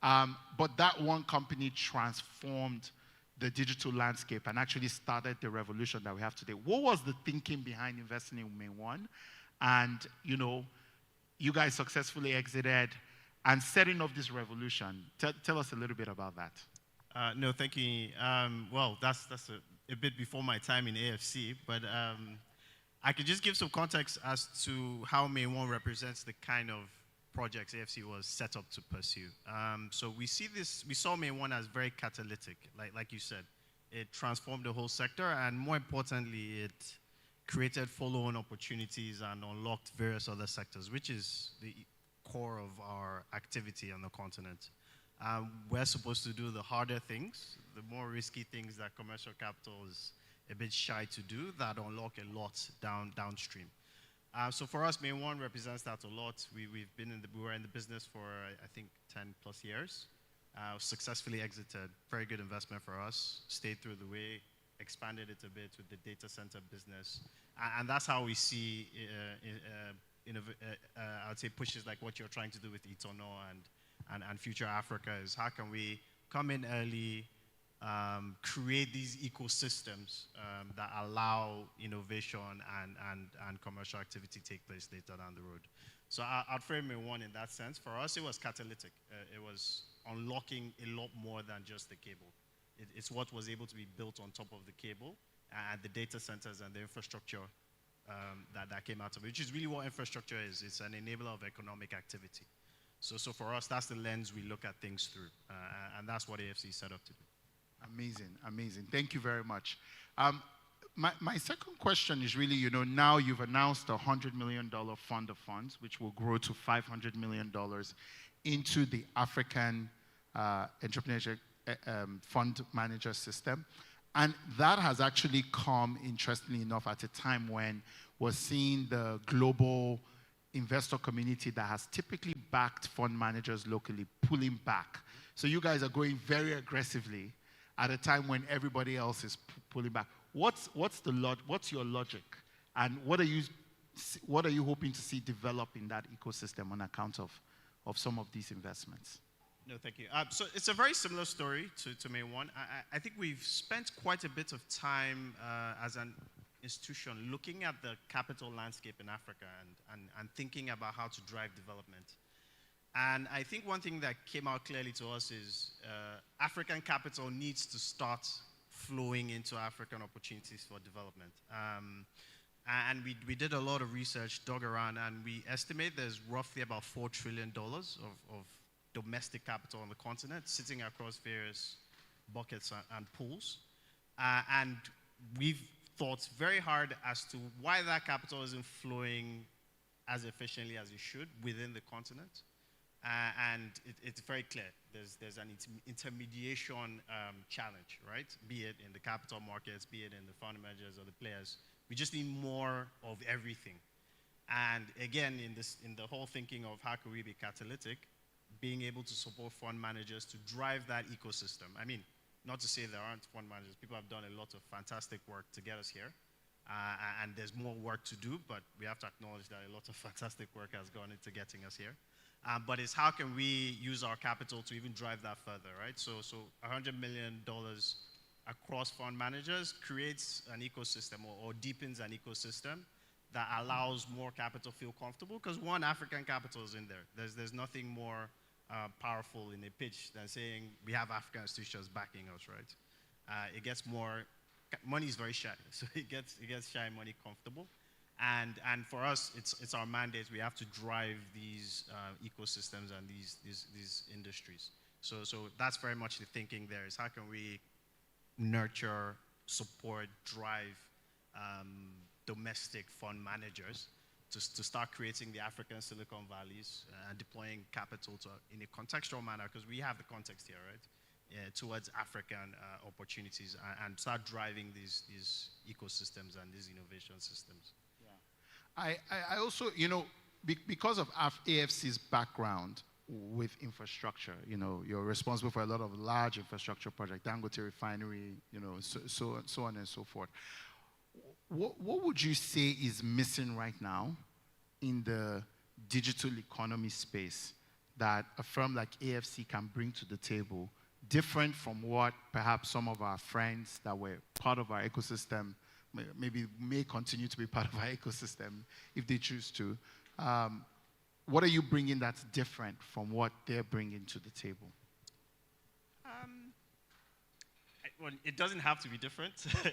But that one company transformed the digital landscape and actually started the revolution that we have today. What was the thinking behind investing in May 1? And, you guys successfully exited and setting up this revolution. Tell us a little bit about that. No, thank you. Well, that's a bit before my time in AFC, but I could just give some context as to how May 1 represents the kind of projects AFC was set up to pursue. So we saw May 1 as very catalytic, like you said. It transformed the whole sector, and more importantly, it created follow-on opportunities and unlocked various other sectors, which is the core of our activity on the continent. We're supposed to do the harder things, the more risky things that commercial capital is a bit shy to do, that unlock a lot downstream. So for us, May 1 represents that a lot. We were in the business for, I think, 10 plus years. Successfully exited. Very good investment for us. Stayed through the way, expanded it a bit with the data center business. And that's how we see, I would say, pushes like what you're trying to do with Itono and Future Africa is how can we come in early, create these ecosystems that allow innovation and commercial activity take place later down the road. So I'd frame May 1 in that sense. For us, it was catalytic. It was unlocking a lot more than just the cable. It's what was able to be built on top of the cable and the data centers and the infrastructure that came out of it, which is really what infrastructure is. It's an enabler of economic activity. So for us, that's the lens we look at things through, and that's what AFC is set up to do. Amazing, amazing. Thank you very much. My second question is really, now you've announced a $100 million fund of funds, which will grow to $500 million into the African Entrepreneurship Fund Manager System. And that has actually come, interestingly enough, at a time when we're seeing the global investor community that has typically backed fund managers locally pulling back. So you guys are going very aggressively at a time when everybody else is pulling back. What's your logic, and what are you hoping to see develop in that ecosystem on account of some of these investments? No, thank you. So it's a very similar story to May 1. I think we've spent quite a bit of time as an institution looking at the capital landscape in Africa and thinking about how to drive development. And I think one thing that came out clearly to us is African capital needs to start flowing into African opportunities for development. And we did a lot of research, dug around, and we estimate there's roughly about $4 trillion of domestic capital on the continent sitting across various buckets and pools. And we've thought very hard as to why that capital isn't flowing as efficiently as it should within the continent. And it's very clear. There's an intermediation challenge, right? Be it in the capital markets, be it in the fund managers or the players. We just need more of everything. And again, in the whole thinking of how can we be catalytic, being able to support fund managers to drive that ecosystem. I mean, not to say there aren't fund managers. People have done a lot of fantastic work to get us here. And there's more work to do, but we have to acknowledge that a lot of fantastic work has gone into getting us here. But it's how can we use our capital to even drive that further, right? So $100 million across fund managers creates an ecosystem or deepens an ecosystem that allows more capital feel comfortable, because one, African capital is in there. There's nothing more powerful in a pitch than saying we have African institutions backing us, right? It gets more, money is very shy, so it gets shy money comfortable. And for us, it's our mandate. We have to drive these ecosystems and these industries. So that's very much the thinking there, is how can we nurture, support, drive domestic fund managers to start creating the African Silicon Valleys and deploying capital in a contextual manner, because we have the context here, right? Towards African opportunities and start driving these ecosystems and these innovation systems. I also, because of AFC's background with infrastructure, you're responsible for a lot of large infrastructure projects, Dangote refinery, so on and so forth. What would you say is missing right now in the digital economy space that a firm like AFC can bring to the table, different from what perhaps some of our friends that were part of our ecosystem may continue to be part of our ecosystem if they choose to? What are you bringing that's different from what they're bringing to the table? Well, it doesn't have to be different,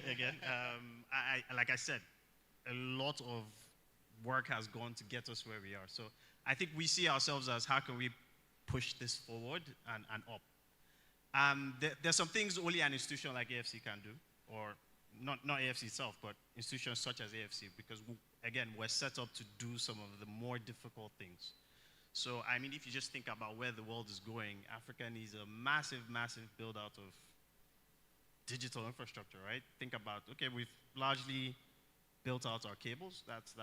again. Like I said, a lot of work has gone to get us where we are. So I think we see ourselves as how can we push this forward and up. There's some things only an institution like AFC can do, or not AFC itself, but institutions such as AFC, because again, we're set up to do some of the more difficult things. So, I mean, if you just think about where the world is going, Africa needs a massive, massive build out of digital infrastructure, right? Think about, okay, we've largely built out our cables. That's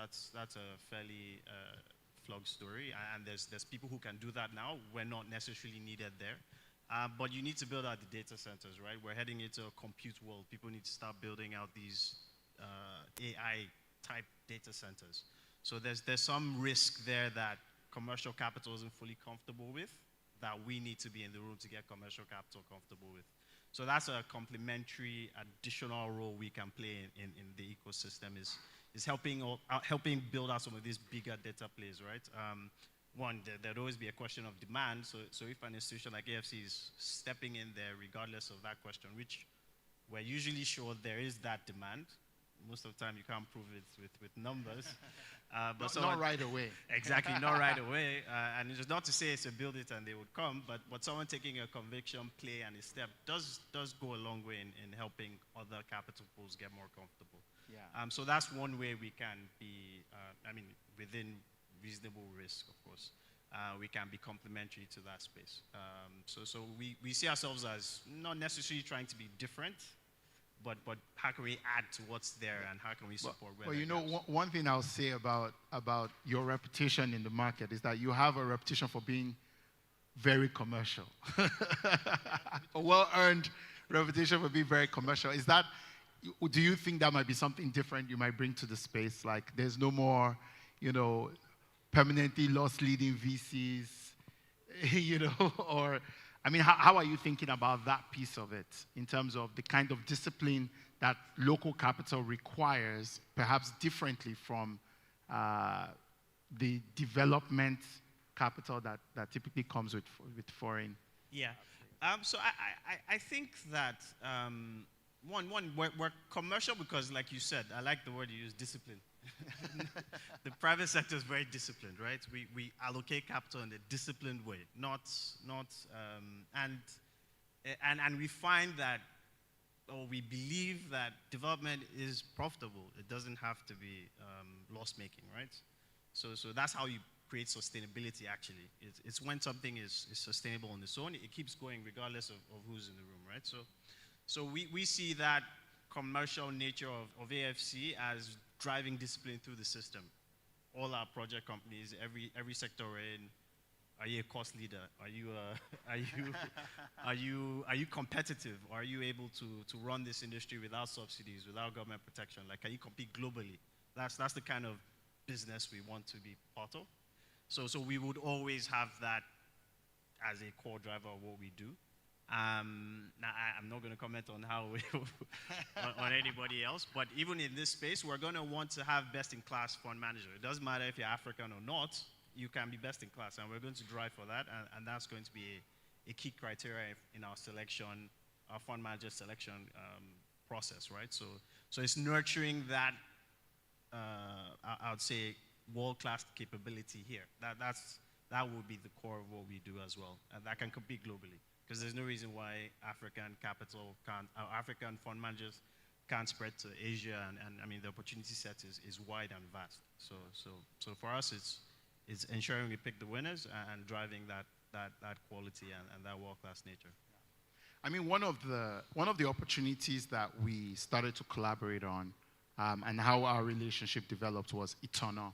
a fairly flawed story, and there's people who can do that now. We're not necessarily needed there. But you need to build out the data centers, right? We're heading into a compute world. People need to start building out these AI-type data centers. So there's some risk there that commercial capital isn't fully comfortable with, that we need to be in the room to get commercial capital comfortable with. So that's a complementary additional role we can play in the ecosystem, is helping build out some of these bigger data plays, right? One, there'd always be a question of demand. So if an institution like AFC is stepping in there, regardless of that question, which we're usually sure there is that demand. Most of the time, you can't prove it with numbers. But not right away. Exactly, not right away. And it's not to say it's a build it and they would come, but someone taking a conviction play and a step does go a long way in helping other capital pools get more comfortable. Yeah. So that's one way we can be, within reasonable risk, of course. We can be complementary to that space. So we see ourselves as not necessarily trying to be different, but how can we add to what's there, and how can we support where one thing I'll say about your reputation in the market is that you have a reputation for being very commercial. A well-earned reputation for being very commercial. Do you think that might be something different you might bring to the space? Like there's no more, permanently loss-leading VCs, or I mean, how are you thinking about that piece of it in terms of the kind of discipline that local capital requires, perhaps differently from the development capital that typically comes with foreign? Yeah. So I think that, we're commercial because, like you said, I like the word you use, discipline. The private sector is very disciplined, right? We allocate capital in a disciplined way, and we find that, or we believe that development is profitable. It doesn't have to be loss-making, right? So that's how you create sustainability, actually. It's when something is sustainable on its own, it keeps going regardless of who's in the room, right? So we see that commercial nature of AFC as driving discipline through the system. All our project companies, every sector we're in, are you a cost leader? Are you competitive? Are you able to run this industry without subsidies, without government protection? Like, can you compete globally? That's the kind of business we want to be part of. So we would always have that as a core driver of what we do. Now, I'm not going to comment on how on anybody else, but even in this space, we're going to want to have best-in-class fund manager. It doesn't matter if you're African or not, you can be best-in-class, and we're going to drive for that, and that's going to be a key criteria in our selection, our fund manager selection process, right? So it's nurturing that, I would say, world-class capability here. That will be the core of what we do as well, and that can compete globally. Because there's no reason why African fund managers can't spread to Asia, and I mean the opportunity set is wide and vast. So for us, it's ensuring we pick the winners and driving that quality and that world-class nature. I mean, one of the opportunities that we started to collaborate on, and how our relationship developed was Eternal.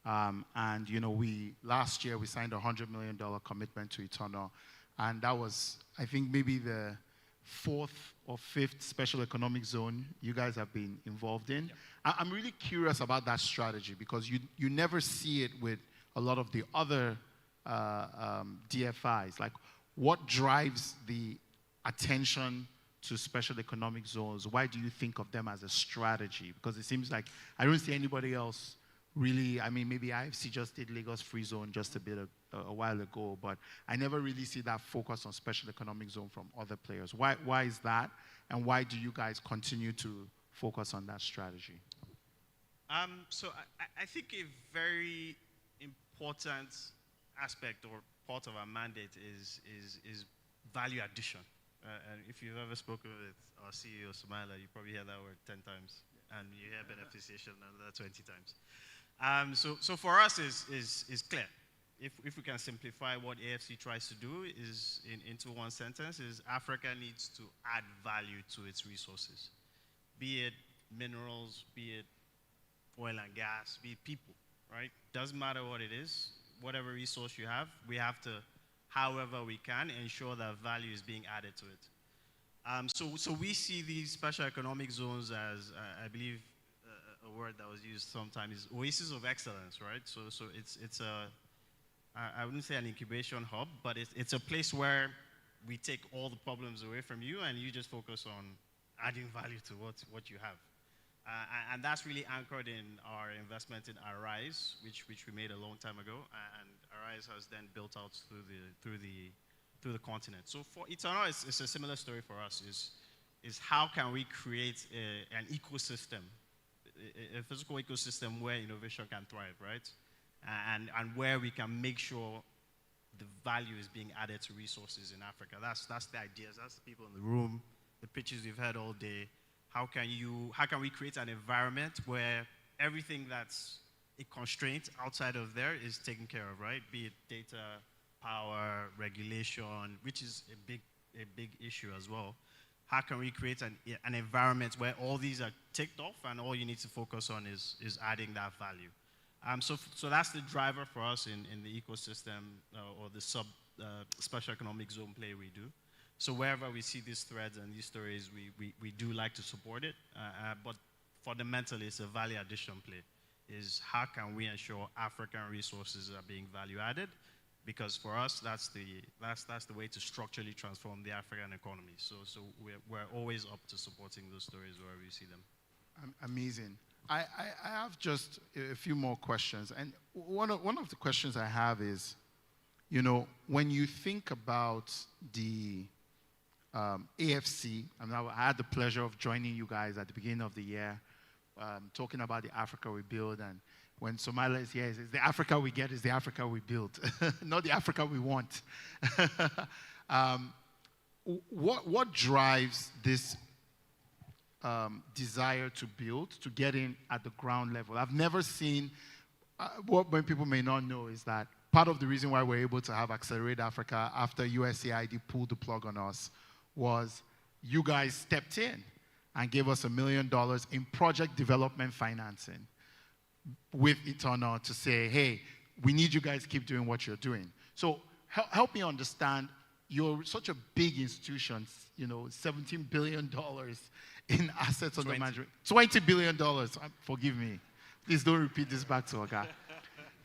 And you know, last year we signed a $100 million commitment to Eternal. And that was, I think, maybe the 4th or 5th special economic zone you guys have been involved in. Yep. I'm really curious about that strategy because you never see it with a lot of the other DFIs. Like, what drives the attention to special economic zones? Why do you think of them as a strategy? Because it seems like I don't see anybody else really. I mean, maybe IFC just did Lagos Free Zone just a while ago, but I never really see that focus on special economic zone from other players. Why is that, and why do you guys continue to focus on that strategy? So I think a very important aspect or part of our mandate is value addition. And if you've ever spoken with our CEO, Sumaila, you probably hear that word 10 times, and you hear beneficiation another 20 times. So for us is clear. If we can simplify what AFC tries to do is into one sentence, is Africa needs to add value to its resources, be it minerals, be it oil and gas, be it people, right? Doesn't matter what it is, whatever resource you have, we have to, however we can, ensure that value is being added to it. So we see these special economic zones as, I believe, a word that was used sometimes is oasis of excellence, right? So it's a, I wouldn't say an incubation hub, but it's a place where we take all the problems away from you and you just focus on adding value to what you have. And that's really anchored in our investment in Arise, which we made a long time ago, and Arise has then built out through the continent. So for Eternal, it's a similar story for us. Is how can we create an ecosystem, a physical ecosystem where innovation can thrive, right? And where we can make sure the value is being added to resources in Africa. That's the ideas. That's the people in the room, the pitches we've heard all day. How can we create an environment where everything that's a constraint outside of there is taken care of, right? Be it data, power, regulation, which is a big issue as well. How can we create an environment where all these are ticked off and all you need to focus on is adding that value? So that's the driver for us in the ecosystem or the special economic zone play we do. So wherever we see these threads and these stories, we do like to support it. But fundamentally, it's a value addition play. Is how can we ensure African resources are being value added because for us, that's the way to structurally transform the African economy. So we're always up to supporting those stories wherever we see them. Amazing. I have just a few more questions. And one of the questions I have is, you know, when you think about the AFC, I had the pleasure of joining you guys at the beginning of the year, talking about the Africa we build. And when Somalia is here, it's the Africa we get is the Africa we build, not the Africa we want. What drives this desire to build, to get in at the ground level? I've never seen, what people may not know is that part of the reason why we're able to have Accelerate Africa after USAID pulled the plug on us was you guys stepped in and gave us $1 million in project development financing with Eternal to say, hey, we need you guys to keep doing what you're doing. So help me understand, you're such a big institution, you know, $17 billion in assets under management. $20 billion, forgive me. Please don't repeat this back to Oga.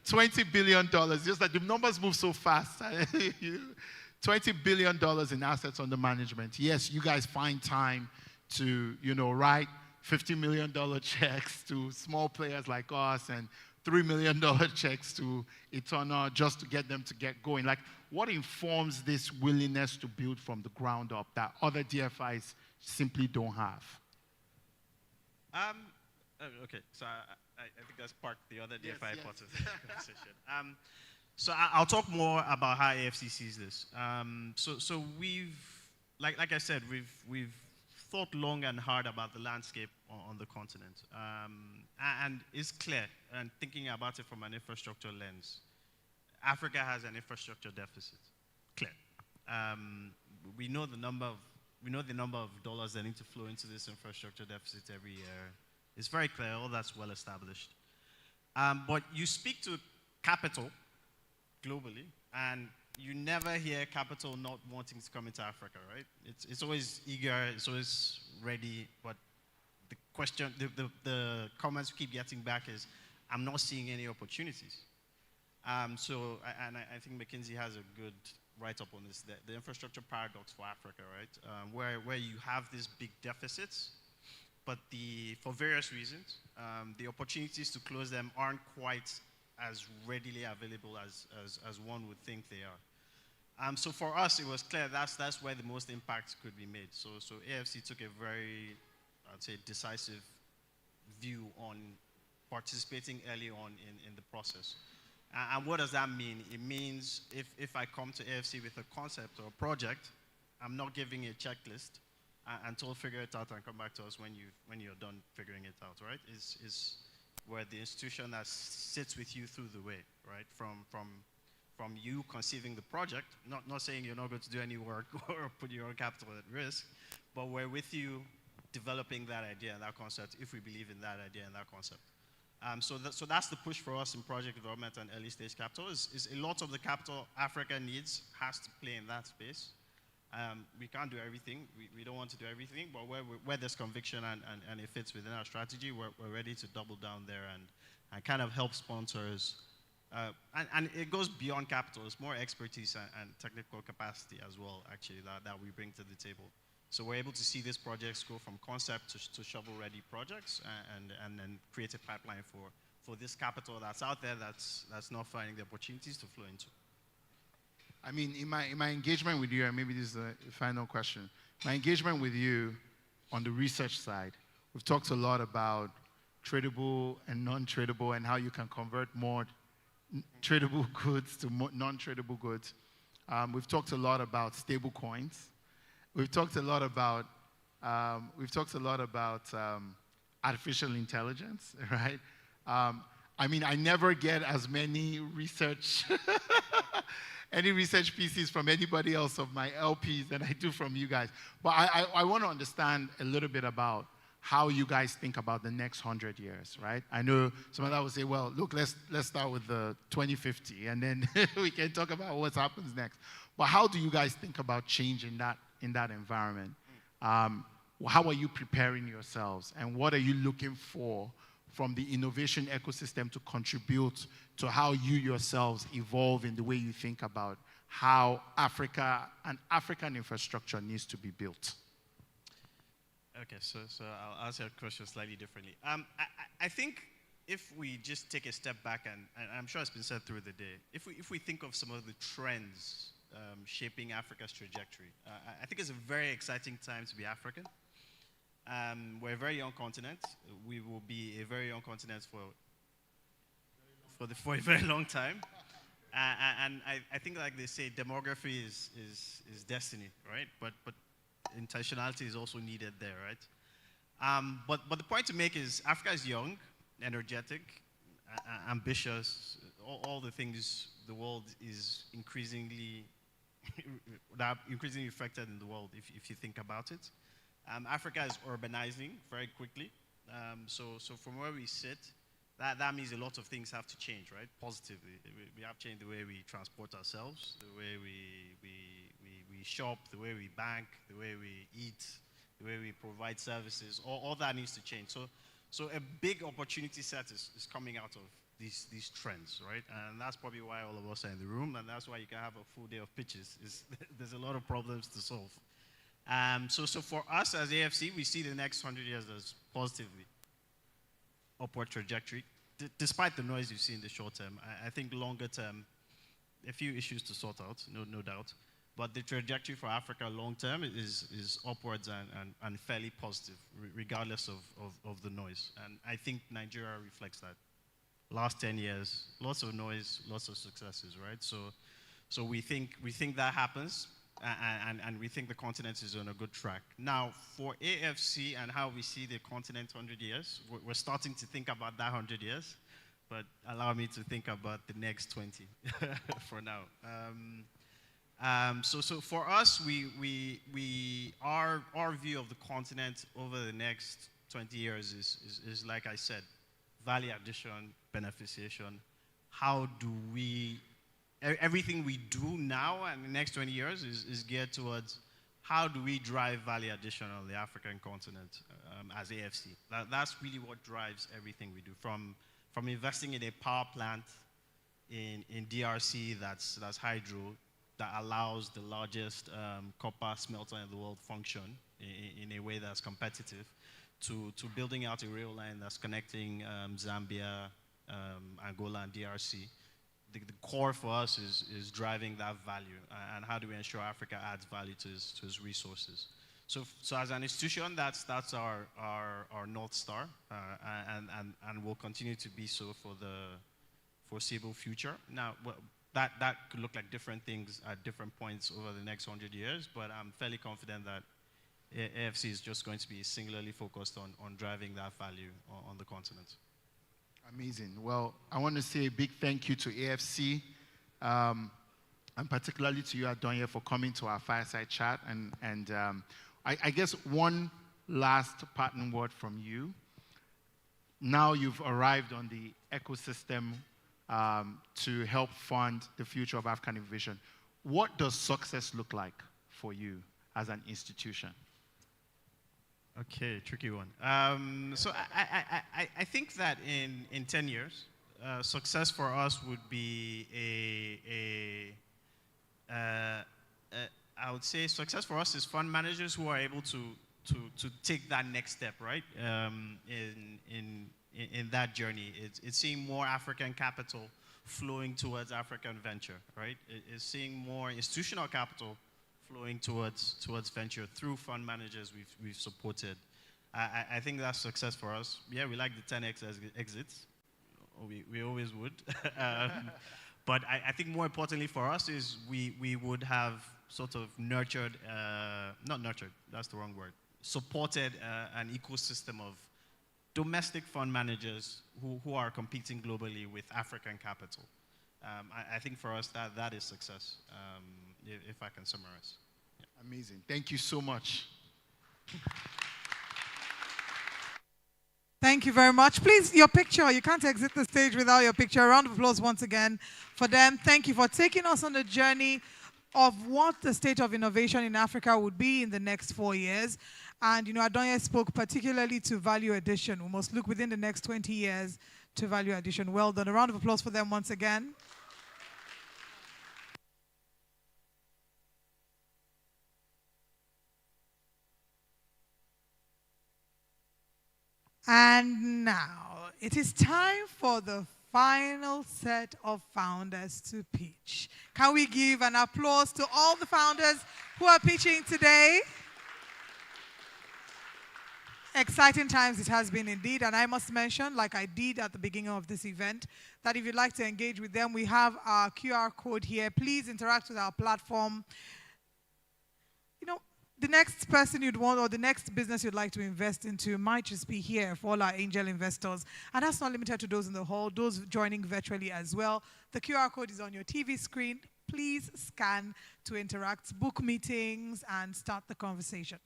$20 billion, just that the numbers move so fast. $20 billion in assets under management. Yes, you guys find time to, you know, write $50 million checks to small players like us and $3 million checks to Eternal just to get them to get going. Like, what informs this willingness to build from the ground up that other DFIs simply don't have? Okay, so I think that's part the other DFI part of the conversation. So I'll talk more about how AFC sees this. So we've, like I said, we've thought long and hard about the landscape on the continent. And it's clear, and thinking about it from an infrastructure lens, Africa has an infrastructure deficit. Clear. We know the number of dollars that need to flow into this infrastructure deficit every year. It's very clear, all that's well established. But you speak to capital globally, and you never hear capital not wanting to come into Africa, right? It's always eager, it's always ready, but the question, the comments we keep getting back is, I'm not seeing any opportunities. I think McKinsey has a good write-up on this, the infrastructure paradox for Africa, right? Where you have these big deficits, but for various reasons, the opportunities to close them aren't quite as readily available as one would think they are. So for us, it was clear that's where the most impact could be made. So AFC took a very, I'd say, decisive view on participating early on in the process. And what does that mean? It means if I come to AFC with a concept or a project, I'm not giving a checklist until figure it out and come back to us when you're done figuring it out, right? Is where the institution that sits with you through the way, right? From you conceiving the project, not saying you're not going to do any work or put your own capital at risk, but we're with you developing that idea and that concept if we believe in that idea and that concept. So that's the push for us in project development and early stage capital is a lot of the capital Africa needs has to play in that space. We can't do everything. We don't want to do everything, but where there's conviction and it fits within our strategy, we're ready to double down there and kind of help sponsors. And it goes beyond capital. It's more expertise and technical capacity as well, actually, that we bring to the table. So we're able to see these projects go from concept to shovel-ready projects and then create a pipeline for this capital that's out there that's not finding the opportunities to flow into. I mean, in my engagement with you, and maybe this is the final question, my engagement with you on the research side, we've talked a lot about tradable and non-tradable and how you can convert more tradable goods to non-tradable goods. We've talked a lot about stable coins. We've talked a lot about artificial intelligence, right? I mean, I never get as many research any research pieces from anybody else of my LPs than I do from you guys. But I want to understand a little bit about how you guys think about the next 100 years, right? I know some of that will say, well, look, let's start with the 2050, and then we can talk about what happens next. But how do you guys think about change in that environment? How are you preparing yourselves, and what are you looking for from the innovation ecosystem to contribute to how you yourselves evolve in the way you think about how Africa and African infrastructure needs to be built? Okay, so I'll answer your question slightly differently. I think if we just take a step back, and I'm sure it's been said through the day, if we think of some of the trends shaping Africa's trajectory, I think it's a very exciting time to be African. We're a very young continent. We will be a very young continent for a very long time. And I think, like they say, demography is destiny, right? But intentionality is also needed there, right? But the point to make is Africa is young, energetic, ambitious, all the things the world is increasingly affected in the world, if you think about it. Africa is urbanizing very quickly. So from where we sit, that means a lot of things have to change, right? Positively. We have to change the way we transport ourselves, the way we shop, the way we bank, the way we eat, the way we provide services. All that needs to change. So a big opportunity set is coming out of these trends, right? And that's probably why all of us are in the room, and that's why you can have a full day of pitches. There's a lot of problems to solve. So for us as AFC, we see the next 100 years as positively upward trajectory, despite the noise you see in the short term. I think longer term, a few issues to sort out, no doubt. But the trajectory for Africa long term is upwards and fairly positive, regardless of the noise. And I think Nigeria reflects that. Last 10 years, lots of noise, lots of successes, right? So we think that happens, and we think the continent is on a good track. Now, for AFC and how we see the continent 100 years, we're starting to think about that 100 years, but allow me to think about the next 20 for now. So for us, our view of the continent over the next 20 years is like I said, value addition, beneficiation. How do we, everything we do now and the next 20 years is geared towards how do we drive value addition on the African continent as AFC. That's really what drives everything we do, from investing in a power plant in DRC that's hydro, that allows the largest copper smelter in the world function in a way that's competitive, to building out a rail line that's connecting Zambia, Angola, and DRC. The core for us is driving that value, and how do we ensure Africa adds value to its resources. So as an institution, that's our North Star, and will continue to be so for the foreseeable future. Now, that could look like different things at different points over the next 100 years, but I'm fairly confident that AFC is just going to be singularly focused on driving that value on the continent. Amazing. Well, I want to say a big thank you to AFC, and particularly to you, Adonye, for coming to our fireside chat. And I guess one last parting word from you. Now you've arrived on the ecosystem to help fund the future of African innovation. What does success look like for you as an institution? Okay, tricky one. So I think that in 10 years, success for us would be I would say success for us is fund managers who are able to take that next step, right? In that journey, it's seeing more African capital flowing towards African venture, right? It's seeing more institutional capital flowing towards venture through fund managers we've supported. I think that's success for us. Yeah, we like the 10x exits. We always would. But I think more importantly for us is we would have sort of nurtured, not nurtured, that's the wrong word, supported an ecosystem of domestic fund managers who are competing globally with African capital. I think for us that is success, if I can summarize. Yeah. Amazing. Thank you so much. Thank you very much. Please, your picture. You can't exit the stage without your picture. A round of applause once again for them. Thank you for taking us on the journey of what the state of innovation in Africa would be in the next 4 years. And, Adonye spoke particularly to value addition. We must look within the next 20 years to value addition. Well done. A round of applause for them once again. And now, it is time for the final set of founders to pitch. Can we give an applause to all the founders who are pitching today? Exciting times it has been indeed, and I must mention, like I did at the beginning of this event, that if you'd like to engage with them, we have our QR code here. Please interact with our platform. The next person you'd want, or the next business you'd like to invest into, might just be here for all our angel investors. And that's not limited to those in the hall, those joining virtually as well. The QR code is on your TV screen. Please scan to interact, book meetings, and start the conversation.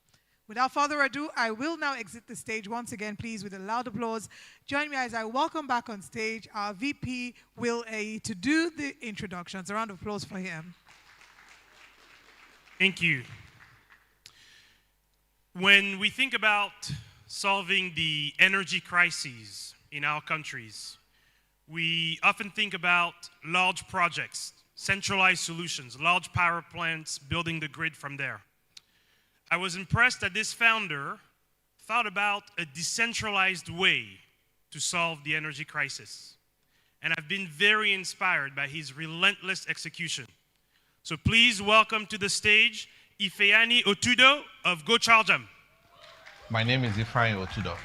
Without further ado, I will now exit the stage once again, please, with a loud applause. Join me as I welcome back on stage our VP, Will A, to do the introductions. A round of applause for him. Thank you. When we think about solving the energy crises in our countries, we often think about large projects, centralized solutions, large power plants, building the grid from there. I was impressed that this founder thought about a decentralized way to solve the energy crisis. And I've been very inspired by his relentless execution. So please welcome to the stage Ifeanyi Otudo of Go Charge 'em. My name is Ifeanyi Otudo.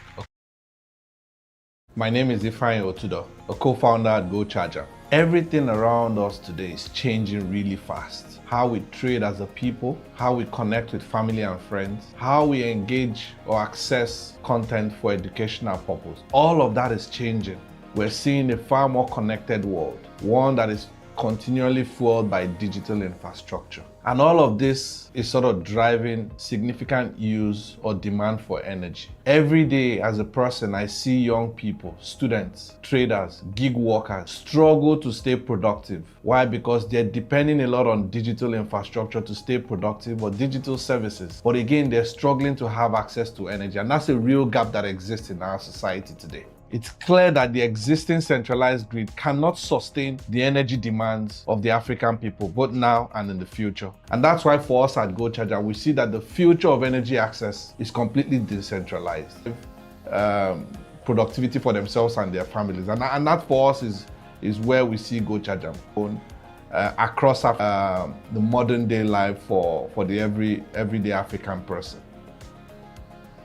A co-founder at Go Charge 'em. Everything around us today is changing really fast. How we trade as a people, how we connect with family and friends, how we engage or access content for educational purpose. All of that is changing. We're seeing a far more connected world, one that is continually fueled by digital infrastructure. And all of this is sort of driving significant use or demand for energy. Every day as a person, I see young people, students, traders, gig workers struggle to stay productive. Why? Because they're depending a lot on digital infrastructure to stay productive or digital services. But again, they're struggling to have access to energy. And that's a real gap that exists in our society today. It's clear that the existing centralized grid cannot sustain the energy demands of the African people, both now and in the future. And that's why for us at Go Charge 'em, we see that the future of energy access is completely decentralized. Productivity for themselves and their families. And that for us is where we see Go Charge 'em across the modern day life for the everyday African person.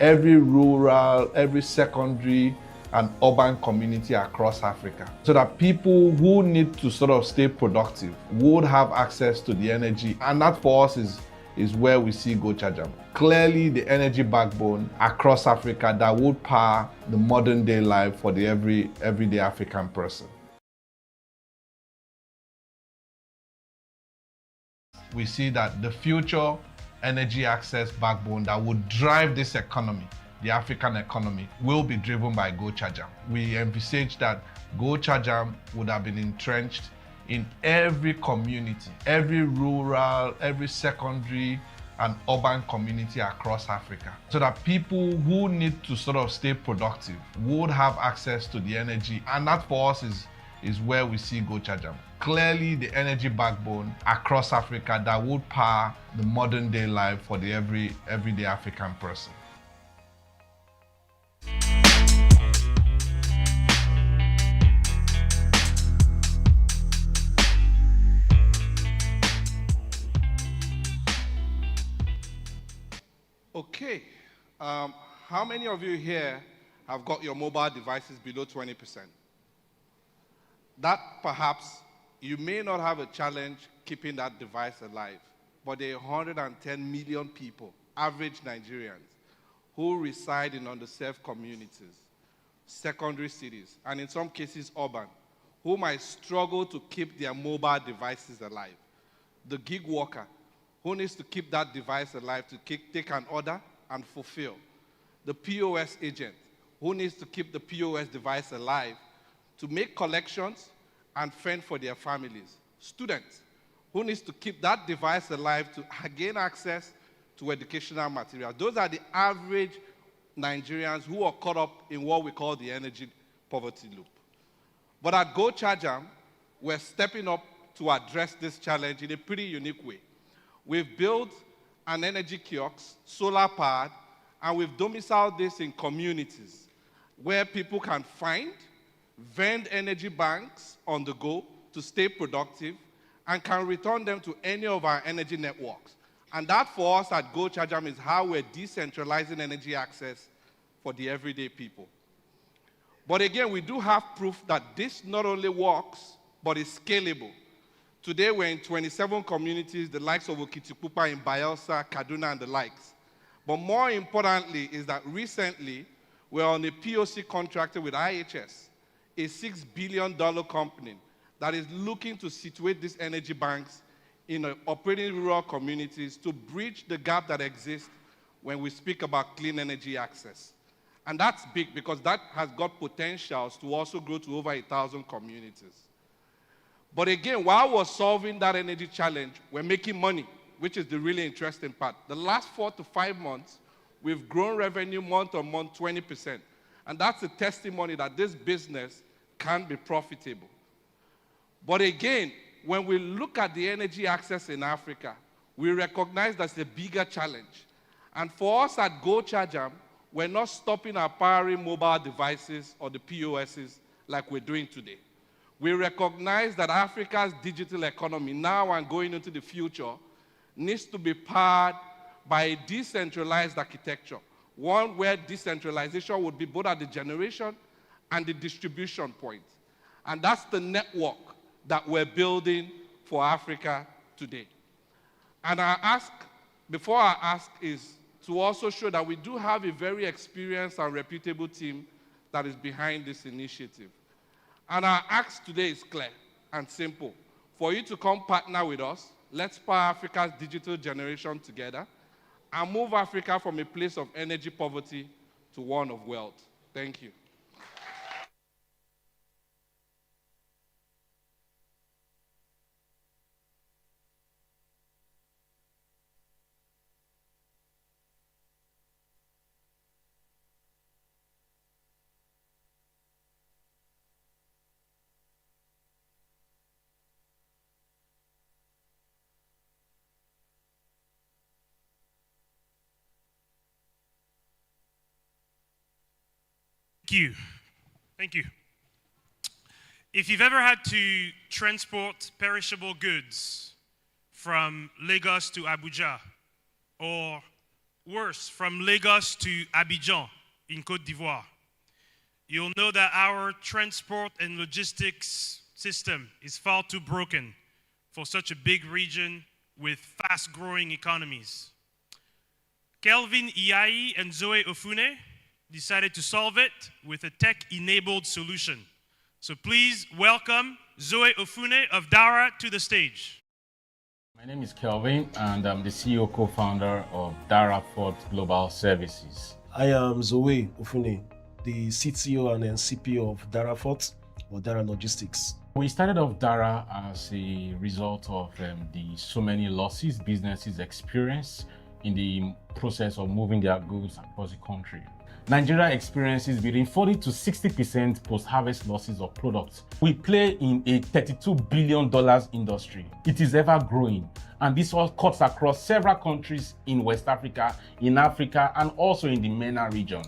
Every rural, every secondary, and urban community across Africa, so that people who need to sort of stay productive would have access to the energy. And that for us is where we see Go Charge 'em. Clearly the energy backbone across Africa that would power the modern day life for the everyday African person. We see that the future energy access backbone that would drive this economy, the African economy, will be driven by Go Charge 'em. We envisage that Go Charge 'em would have been entrenched in every community, every rural, every secondary and urban community across Africa, so that people who need to sort of stay productive would have access to the energy. And that for us is where we see Go Charge 'em. Clearly the energy backbone across Africa that would power the modern day life for the everyday African person. Okay, how many of you here have got your mobile devices below 20%? That perhaps you may not have a challenge keeping that device alive, but there are 110 million people, average Nigerians, who reside in underserved communities, secondary cities, and in some cases urban, who might struggle to keep their mobile devices alive. The gig worker who needs to keep that device alive to take an order and fulfill. The POS agent who needs to keep the POS device alive to make collections and fend for their families. Students who needs to keep that device alive to gain access to educational material. Those are the average Nigerians who are caught up in what we call the energy poverty loop. But at GoCharger, we're stepping up to address this challenge in a pretty unique way. We've built an energy kiosk, solar-powered, and we've domiciled this in communities where people can find, vend energy banks on the go to stay productive, and can return them to any of our energy networks. And that, for us at GoCharger, is how we're decentralizing energy access for the everyday people. But again, we do have proof that this not only works, but is scalable. Today, we're in 27 communities, the likes of Okitipupa in Bayelsa, Kaduna, and the likes. But more importantly is that recently, we're on a POC contracted with IHS, a $6 billion company that is looking to situate these energy banks in operating rural communities to bridge the gap that exists when we speak about clean energy access. And that's big because that has got potentials to also grow to over 1,000 communities. But again, while we're solving that energy challenge, we're making money, which is the really interesting part. The last 4 to 5 months, we've grown revenue month on month 20%. And that's a testimony that this business can be profitable. But again, when we look at the energy access in Africa, we recognize that's a bigger challenge. And for us at GoCharger, we're not stopping our powering mobile devices or the POSs like we're doing today. We recognize that Africa's digital economy now and going into the future needs to be powered by a decentralized architecture, one where decentralization would be both at the generation and the distribution point. And that's the network that we're building for Africa today. And before I ask is to also show that we do have a very experienced and reputable team that is behind this initiative. And our ask today is clear and simple. For you to come partner with us, let's power Africa's digital generation together and move Africa from a place of energy poverty to one of wealth. Thank you. Thank you. Thank you. If you've ever had to transport perishable goods from Lagos to Abuja, or worse, from Lagos to Abidjan in Côte d'Ivoire, you'll know that our transport and logistics system is far too broken for such a big region with fast-growing economies. Kelvin Iai and Zoe Ofune decided to solve it with a tech-enabled solution. So please welcome Zoe Ofune of Dara to the stage. My name is Kelvin, and I'm the CEO co-founder of AA4 Global Services. I am Zoe Ofune, the CTO and then CPO of AA4 or Dara Logistics. We started off Dara as a result of the so many losses businesses experience in the process of moving their goods across the country. Nigeria experiences between 40 to 60% post-harvest losses of products. We play in a $32 billion industry. It is ever growing, and this all cuts across several countries in West Africa, in Africa, and also in the MENA region.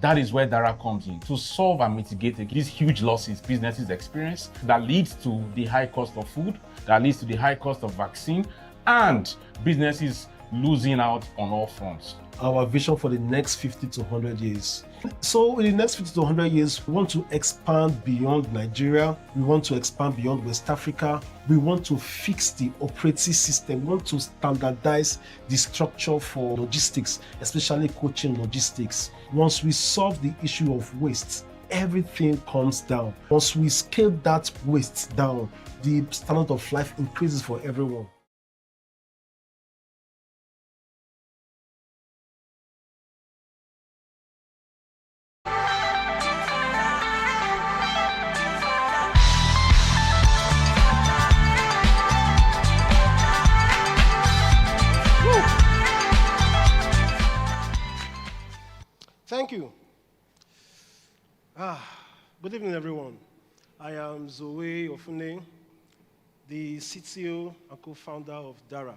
That is where Dara comes in to solve and mitigate these huge losses businesses experience that leads to the high cost of food, that leads to the high cost of vaccine, and businesses losing out on all fronts. Our vision for the next 50 to 100 years. So in the next 50 to 100 years, we want to expand beyond Nigeria. We want to expand beyond West Africa. We want to fix the operating system. We want to standardize the structure for logistics, especially coaching logistics. Once we solve the issue of waste, everything comes down. Once we scale that waste down, the standard of life increases for everyone. Thank you. Good evening, everyone. I am Zoe Ofune, the CTO and co-founder of Dara.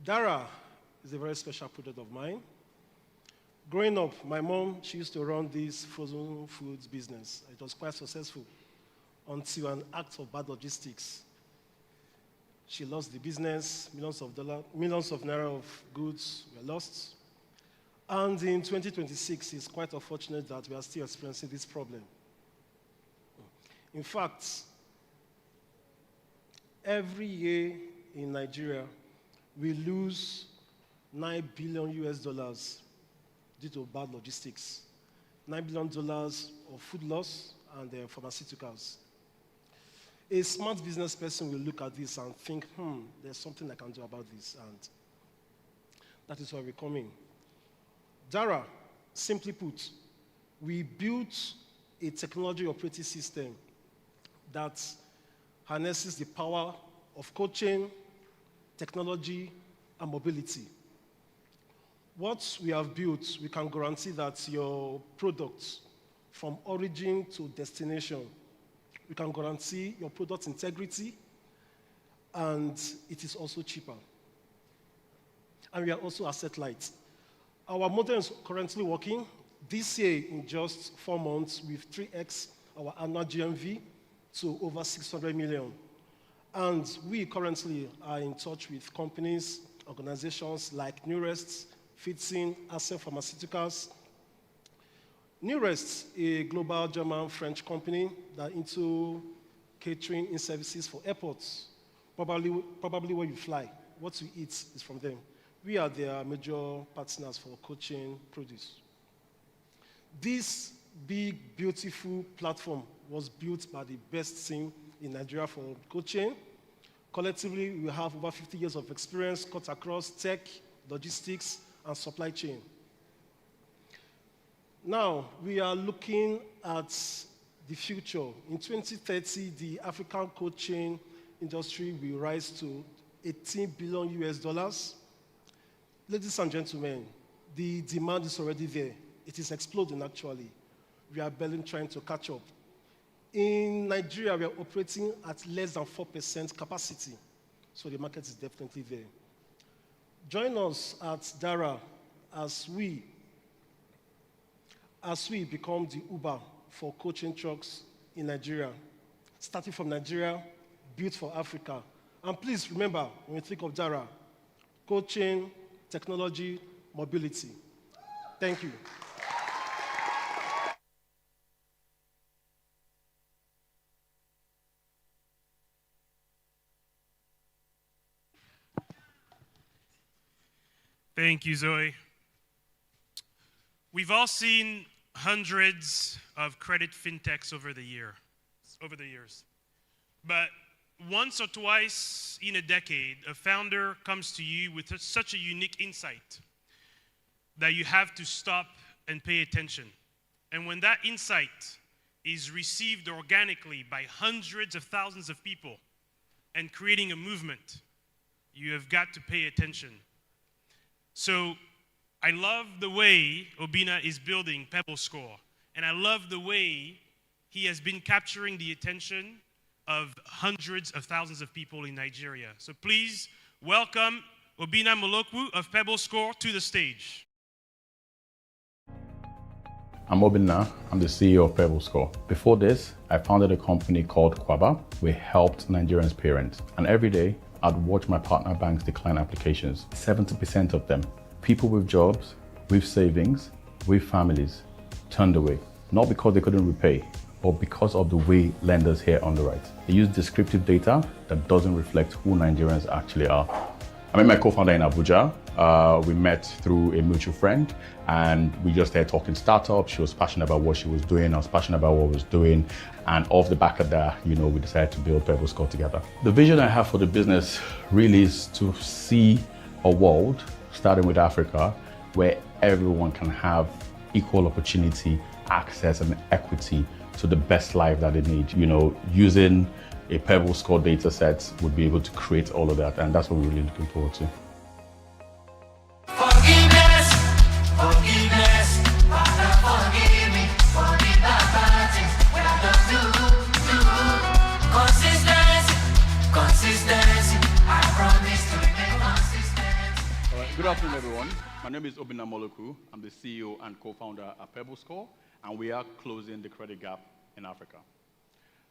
Dara is a very special product of mine. Growing up, my mom, she used to run this frozen foods business. It was quite successful until an act of bad logistics. She lost the business, millions of naira of goods were lost. And in 2026, it's quite unfortunate that we are still experiencing this problem. In fact, every year in Nigeria, we lose $9 billion US due to bad logistics. $9 billion of food loss and pharmaceuticals. A smart business person will look at this and think, there's something I can do about this, and that is why we come in. Dara, simply put, we built a technology operating system that harnesses the power of coaching, technology, and mobility. What we have built, we can guarantee that your products, from origin to destination, we can guarantee your product integrity, and it is also cheaper. And we are also asset light. Our model is currently working. This year, in just 4 months, we've 3x our annual GMV to over 600 million. And we currently are in touch with companies, organizations like Newrest, Fitzin, Ascent Pharmaceuticals. Newrest, a global German-French company that into catering in services for airports. Probably where you fly, what you eat is from them. We are their major partners for coaching produce. This big, beautiful platform was built by the best team in Nigeria for coaching. Collectively, we have over 50 years of experience cut across tech, logistics, and supply chain. Now, we are looking at the future. In 2030, the African coaching industry will rise to $18 billion US. Ladies and gentlemen, the demand is already there. It is exploding, actually. We are barely trying to catch up. In Nigeria, we are operating at less than 4% capacity, so the market is definitely there. Join us at Dara as we become the Uber for coaching trucks in Nigeria. Starting from Nigeria, built for Africa. And please remember, when you think of Dara, coaching, technology, mobility. Thank you. Thank you, Zoe. We've all seen hundreds of credit fintechs over the years. But once or twice in a decade, a founder comes to you with such a unique insight that you have to stop and pay attention. And when that insight is received organically by hundreds of thousands of people and creating a movement, you have got to pay attention. So I love the way Obinna is building Pebble Score, and I love the way he has been capturing the attention of hundreds of thousands of people in Nigeria. So please welcome Obinna Molokwu of Pebble Score to the stage. I'm Obinna. I'm the CEO of Pebble Score. Before this, I founded a company called Kwaba. We helped Nigerians parent, and every day I'd watch my partner banks decline applications. 70% of them, people with jobs, with savings, with families, turned away. Not because they couldn't repay, but because of the way lenders here underwrite. They use descriptive data that doesn't reflect who Nigerians actually are. I met my co-founder in Abuja. We met through a mutual friend, and we just started talking startups. She was passionate about what she was doing. I was passionate about what I was doing. And off the back of that, we decided to build Pebble Score together. The vision I have for the business really is to see a world, starting with Africa, where everyone can have equal opportunity, access, and equity to the best life that they need. Using a Pebble Score data set would be able to create all of that, and that's what we're really looking forward to. Forgiveness, forgiveness. afternoon, everyone. My name is Obinna Moloku. I'm the CEO and co-founder at PebbleScore, and we are closing the credit gap in Africa.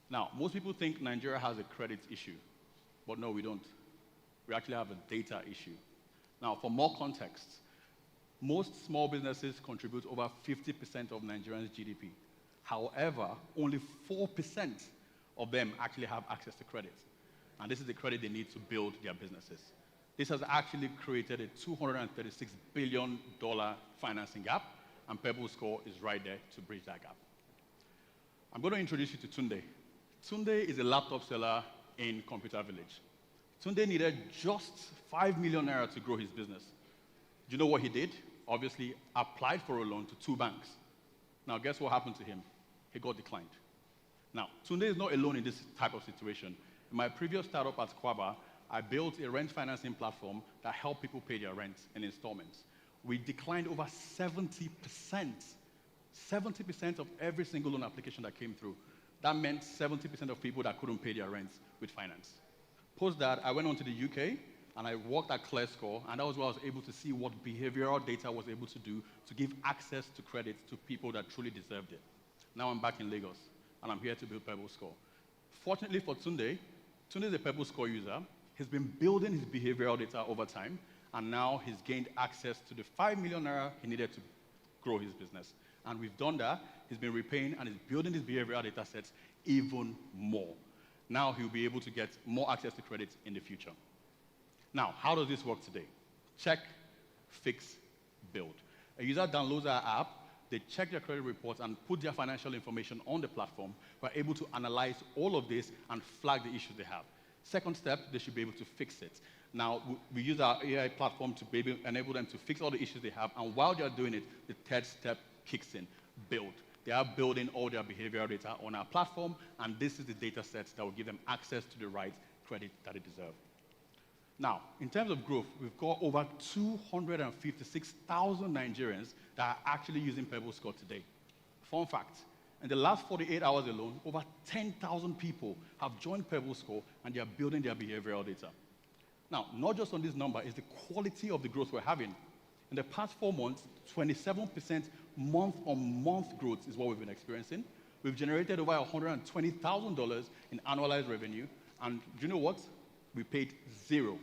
Now, most people think Nigeria has a credit issue, but no, we don't. We actually have a data issue. Now, for more context, most small businesses contribute over 50% of Nigerians' GDP. However, only 4% of them actually have access to credit. And this is the credit they need to build their businesses. This has actually created a $236 billion financing gap, and PebbleScore is right there to bridge that gap. I'm going to introduce you to Tunde. Tunde is a laptop seller in Computer Village. Tunde needed just 5 million naira to grow his business. Do you know what he did? Obviously, applied for a loan to 2 banks. Now, guess what happened to him? He got declined. Now, Tunde is not alone in this type of situation. In my previous startup at Kwaba, I built a rent financing platform that helped people pay their rent in installments. We declined over 70%. 70% of every single loan application that came through. That meant 70% of people that couldn't pay their rent with finance. Post that, I went on to the UK, and I worked at ClearScore, and that was where I was able to see what behavioral data was able to do to give access to credit to people that truly deserved it. Now I'm back in Lagos, and I'm here to build PebbleScore. Fortunately for Tunde, Tunde is a PebbleScore user. He's been building his behavioral data over time, and now he's gained access to the 5 million naira he needed to grow his business. And we've done that. He's been repaying, and he's building his behavioral data sets even more. Now he'll be able to get more access to credit in the future. Now, how does this work today? Check, fix, build. A user downloads our app, they check their credit reports and put their financial information on the platform. We're able to analyze all of this and flag the issues they have. Second step, they should be able to fix it. Now, we use our AI platform to enable them to fix all the issues they have, and while they're doing it, the third step kicks in, build. They are building all their behavioral data on our platform, and this is the data sets that will give them access to the right credit that they deserve. Now, in terms of growth, we've got over 256,000 Nigerians that are actually using PebbleScore today. Fun fact, in the last 48 hours alone, over 10,000 people have joined PebbleScore, and they are building their behavioral data. Now, not just on this number, it's the quality of the growth we're having. In the past 4 months, 27% month-on-month growth is what we've been experiencing. We've generated over $120,000 in annualized revenue, and do you know what? We paid zero.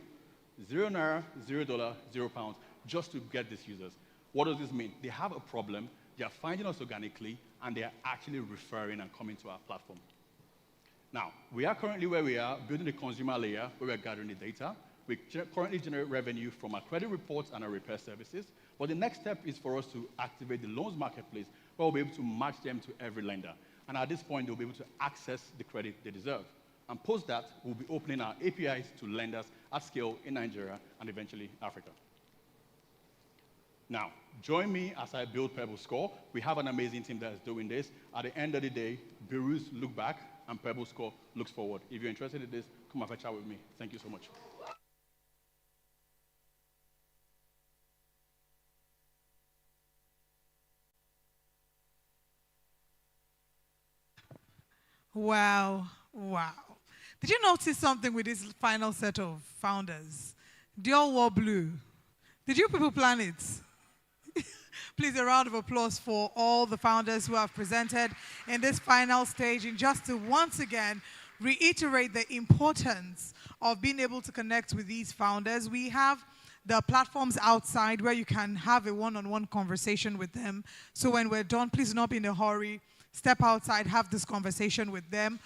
$0, $0, £0 just to get these users. What does this mean? They have a problem, they are finding us organically, and they are actually referring and coming to our platform. Now, we are currently where we are, building the consumer layer where we're gathering the data. We currently generate revenue from our credit reports and our repair services. But the next step is for us to activate the loans marketplace, where we'll be able to match them to every lender. And at this point, they'll be able to access the credit they deserve. And post that, we'll be opening our APIs to lenders at scale in Nigeria and eventually Africa. Now, join me as I build PebbleScore. We have an amazing team that is doing this. At the end of the day, Beru's look back and PebbleScore looks forward. If you're interested in this, come have a chat with me. Thank you so much. Wow, wow. Did you notice something with this final set of founders? They all wore blue. Did you people plan it? Please, a round of applause for all the founders who have presented in this final stage, and just to once again reiterate the importance of being able to connect with these founders. We have the platforms outside where you can have a one-on-one conversation with them. So when we're done, please do not be in a hurry. Step outside, have this conversation with them.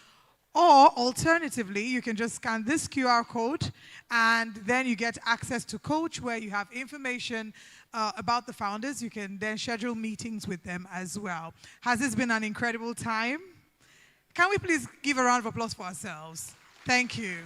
Or alternatively, you can just scan this QR code, and then you get access to Coach, where you have information about the founders. You can then schedule meetings with them as well. Has this been an incredible time? Can we please give a round of applause for ourselves? Thank you.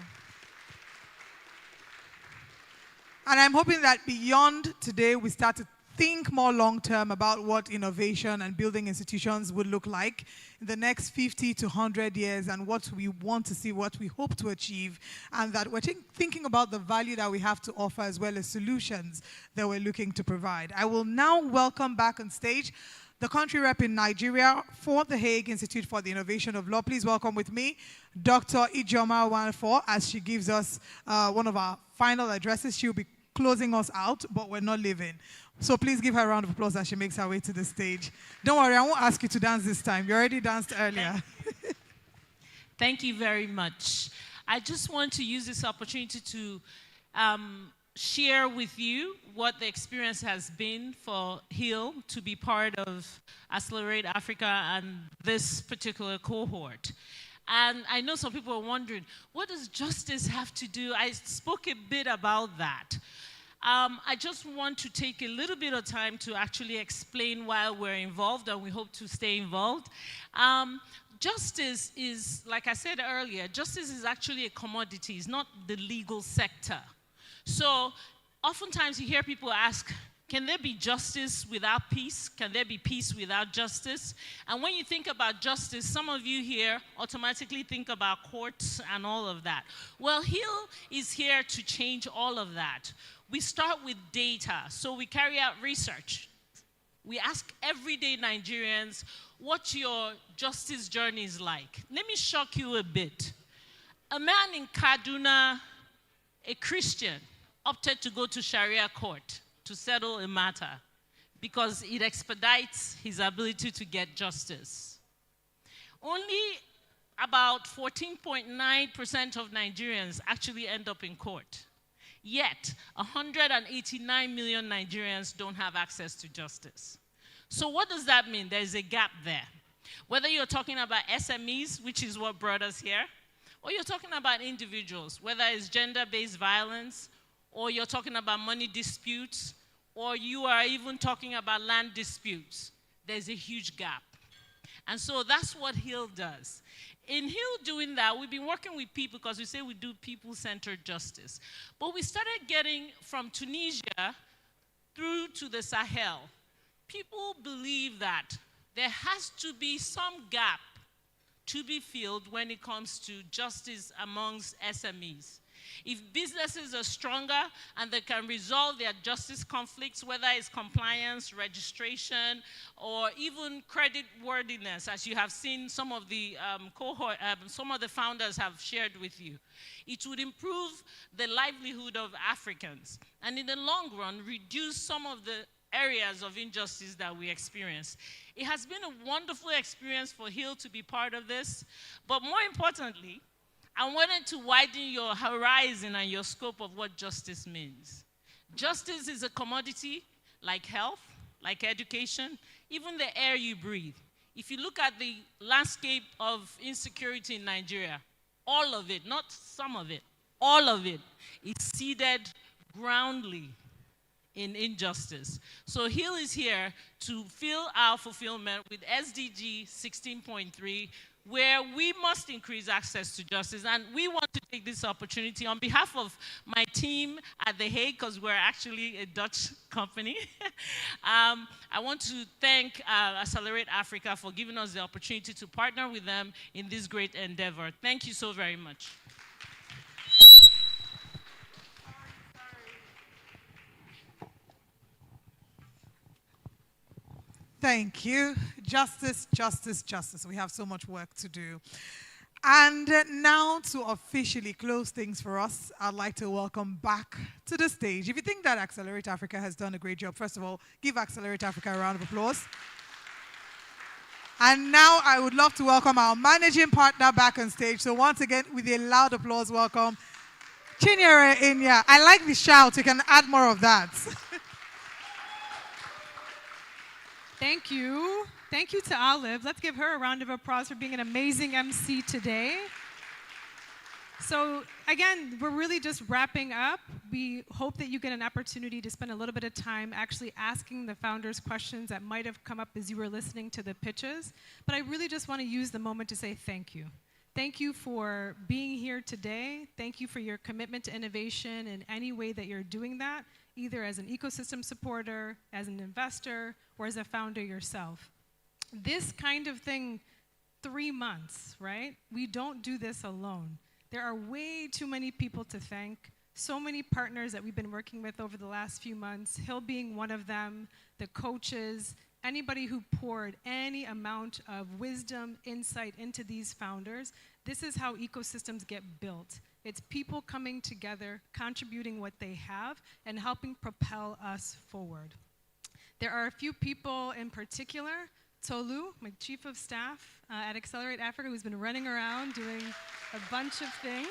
And I'm hoping that beyond today, we start to think more long-term about what innovation and building institutions would look like in the next 50 to 100 years, and what we want to see, what we hope to achieve, and that we're thinking about the value that we have to offer as well as solutions that we're looking to provide. I will now welcome back on stage the country rep in Nigeria for the Hague Institute for the Innovation of Law. Please welcome with me Dr. Ijoma Wanfo as she gives us one of our final addresses. She'll be closing us out, but we're not leaving. So please give her a round of applause as she makes her way to the stage. Don't worry, I won't ask you to dance this time. You already danced earlier. Thank you very much. I just want to use this opportunity to share with you what the experience has been for Hill to be part of Accelerate Africa and this particular cohort. And I know some people are wondering, what does justice have to do? I spoke a bit about that. I just want to take a little bit of time to actually explain why we're involved, and we hope to stay involved. Justice is, like I said earlier, justice is actually a commodity. It's not the legal sector. So oftentimes you hear people ask, can there be justice without peace? Can there be peace without justice? And when you think about justice, some of you here automatically think about courts and all of that. Well, Hill is here to change all of that. We start with data. So we carry out research. We ask everyday Nigerians what your justice journey is like. Let me shock you a bit. A man in Kaduna, a Christian, opted to go to Sharia court to settle a matter because it expedites his ability to get justice. Only about 14.9% of Nigerians actually end up in court. Yet, 189 million Nigerians don't have access to justice. So what does that mean? There's a gap there. Whether you're talking about SMEs, which is what brought us here, or you're talking about individuals, whether it's gender-based violence, or you're talking about money disputes, or you are even talking about land disputes, there's a huge gap. And so that's what Hill does. In Hill doing that, we've been working with people because we say we do people-centered justice. But we started getting from Tunisia through to the Sahel. People believe that there has to be some gap to be filled when it comes to justice amongst SMEs. If businesses are stronger and they can resolve their justice conflicts, whether it's compliance, registration, or even credit worthiness, as you have seen some of the some of the founders have shared with you, it would improve the livelihood of Africans, and in the long run, reduce some of the areas of injustice that we experience. It has been a wonderful experience for Hill to be part of this, but more importantly, I wanted to widen your horizon and your scope of what justice means. Justice is a commodity like health, like education, even the air you breathe. If you look at the landscape of insecurity in Nigeria, all of it, not some of it, all of it is seeded groundly in injustice. So Hill is here to fill our fulfillment with SDG 16.3, where we must increase access to justice. And we want to take this opportunity on behalf of my team at The Hague, because we're actually a Dutch company. I want to thank Accelerate Africa for giving us the opportunity to partner with them in this great endeavor. Thank you so very much. Thank you. Justice, justice, justice. We have so much work to do. And now to officially close things for us, I'd like to welcome back to the stage. If you think that Accelerate Africa has done a great job, first of all, give Accelerate Africa a round of applause. And now I would love to welcome our managing partner back on stage. So once again, with a loud applause, welcome Chinyere Inya. I like the shout. You can add more of that. Thank you. Thank you to Olive. Let's give her a round of applause for being an amazing MC today. So again, we're really just wrapping up. We hope that you get an opportunity to spend a little bit of time actually asking the founders questions that might have come up as you were listening to the pitches. But I really just want to use the moment to say thank you. Thank you for being here today. Thank you for your commitment to innovation in any way that you're doing that, either as an ecosystem supporter, as an investor, or as a founder yourself. This kind of thing, 3 months, right? We don't do this alone. There are way too many people to thank, so many partners that we've been working with over the last few months, Hill being one of them, the coaches, anybody who poured any amount of wisdom, insight into these founders. This is how ecosystems get built. It's people coming together, contributing what they have, and helping propel us forward. There are a few people in particular. Tolu, my chief of staff at Accelerate Africa, who's been running around doing a bunch of things.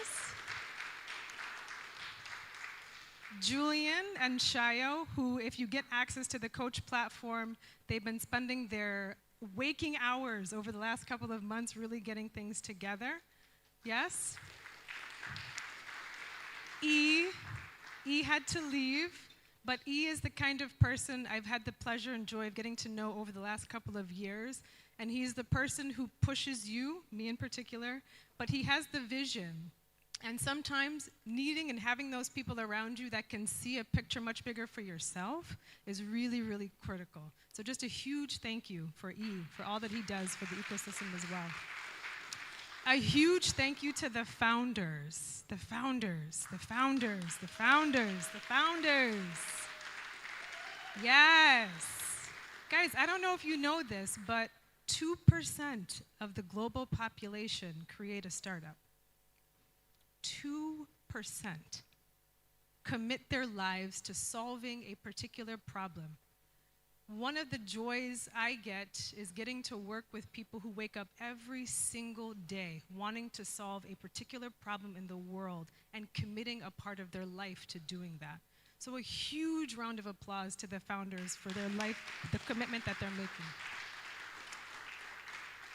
Julian and Shayo, who, if you get access to the Coach platform, they've been spending their waking hours over the last couple of months really getting things together. Yes? E had to leave, but E is the kind of person I've had the pleasure and joy of getting to know over the last couple of years, and he's the person who pushes you, me in particular, but he has the vision. And sometimes needing and having those people around you that can see a picture much bigger for yourself is really, really critical. So just a huge thank you for E, for all that he does for the ecosystem as well. A huge thank you to the founders, the founders, the founders, the founders, the founders. Yes. Guys, I don't know if you know this, but 2% of the global population create a startup. 2% commit their lives to solving a particular problem. One of the joys I get is getting to work with people who wake up every single day wanting to solve a particular problem in the world and committing a part of their life to doing that. So a huge round of applause to the founders for their life, the commitment that they're making.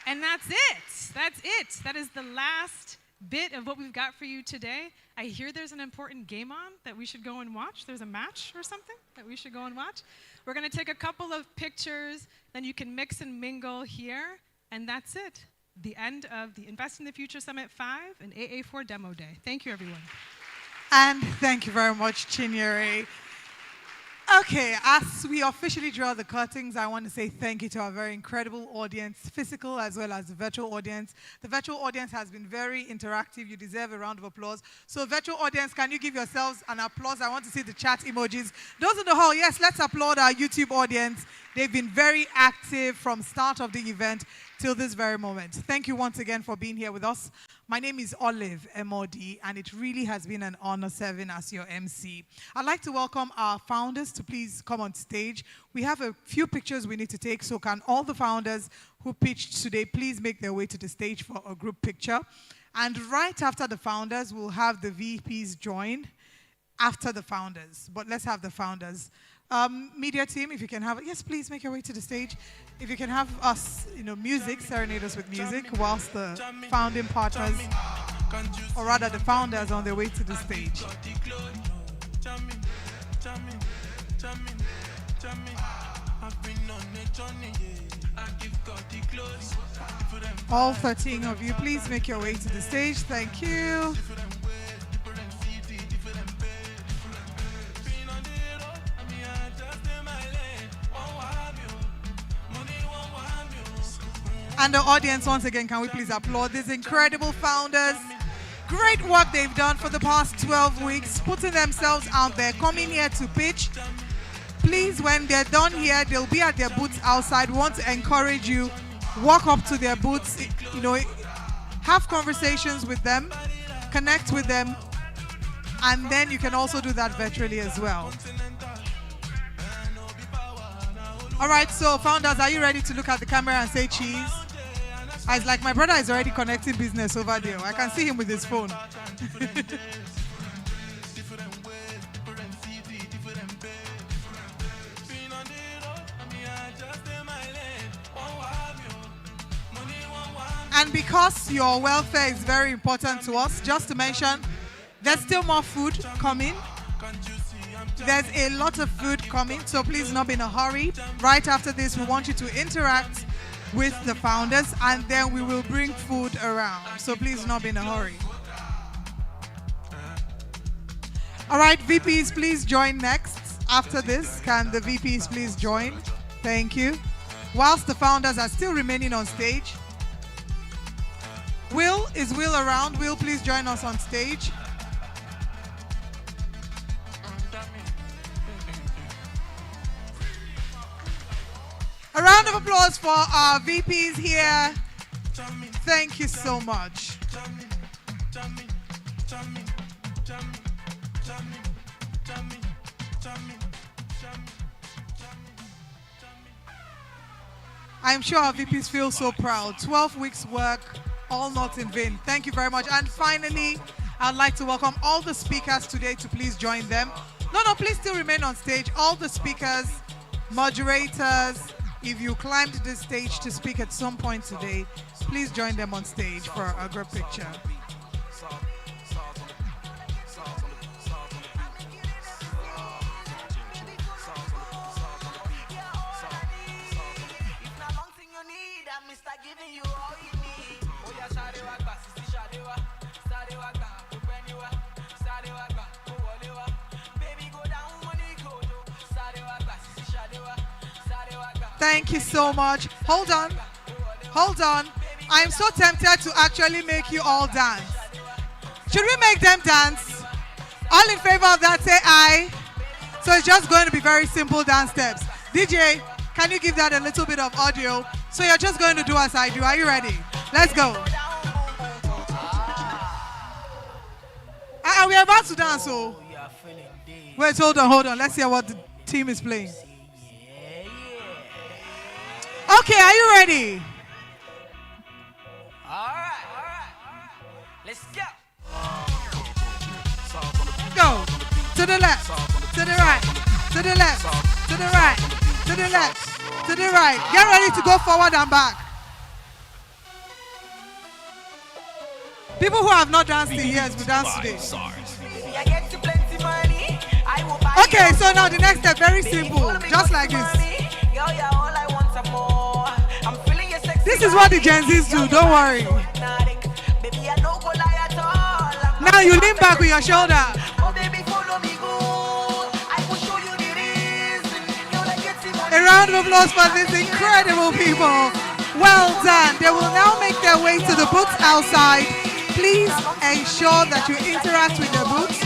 And that's it. That's it. That is the last bit of what we've got for you today. I hear there's an important game on that we should go and watch. There's a match or something that we should go and watch. We're going to take a couple of pictures, then you can mix and mingle here, and that's it. The end of the Invest in the Future Summit 5 and AA4 Demo Day. Thank you, everyone. And thank you very much, Chinyere. Okay, as we officially draw the curtains, I want to say thank you to our very incredible audience, physical as well as the virtual audience. The virtual audience has been very interactive. You deserve a round of applause. So virtual audience, can you give yourselves an applause? I want to see the chat emojis. Those in the hall, yes, let's applaud our YouTube audience. They've been very active from start of the event till this very moment. Thank you once again for being here with us. My name is Olive Emodi, and it really has been an honor serving as your MC. I'd like to welcome our founders to please come on stage. We have a few pictures we need to take, so can all the founders who pitched today please make their way to the stage for a group picture. And right after the founders, we'll have the VPs join after the founders. But let's have the founders. Media team, if you can have it. Yes, please make your way to the stage. If you can have us, music, serenade us with music whilst the founding partners, or rather the founders, on their way to the stage. All 13 of you, please make your way to the stage. Thank you. And the audience, once again, can we please applaud these incredible founders? Great work they've done for the past 12 weeks, putting themselves out there, coming here to pitch. Please, when they're done here, they'll be at their booths outside. We want to encourage you, walk up to their booths, have conversations with them, connect with them, and then you can also do that virtually as well. All right, so founders, are you ready to look at the camera and say cheese? It's like my brother is already connecting business over there. I can see him with his phone. And because your welfare is very important to us, just to mention, there's still more food coming. There's a lot of food coming, so please not be in a hurry. Right after this, we want you to interact with the founders, and then we will bring food around. So please not be in a hurry. All right, VPs, please join next. After this, can the VPs please join? Thank you. Whilst the founders are still remaining on stage. Is Will around? Will, please join us on stage. All right. round of applause for our VPs here. Thank you so much. I'm sure our VPs feel so proud. 12 weeks work, all not in vain. Thank you very much. And finally, I'd like to welcome all the speakers today to please join them. No, please still remain on stage. All the speakers, moderators, if you climbed this stage to speak at some point today, please join them on stage for a group picture. Thank you so much. Hold on. I'm so tempted to actually make you all dance. Should we make them dance? All in favor of that, say aye. So it's just going to be very simple dance steps. DJ, can you give that a little bit of audio? So you're just going to do as I do. Are you ready? Let's go. We're about to dance, so. Wait, hold on. Let's hear what the team is playing. Okay, are you ready? All right. Let's go. Go. To the left, to the right, to the left, to the right, to the left, to the right. Get ready to go forward and back. People who have not danced in years will dance today. Okay, so now the next step, very simple. Just like this. This is what the Gen Zs do, don't worry. Now you lean back with your shoulder. A round of applause for these incredible people. Well done. They will now make their way to the booths outside. Please ensure that you interact with the booths.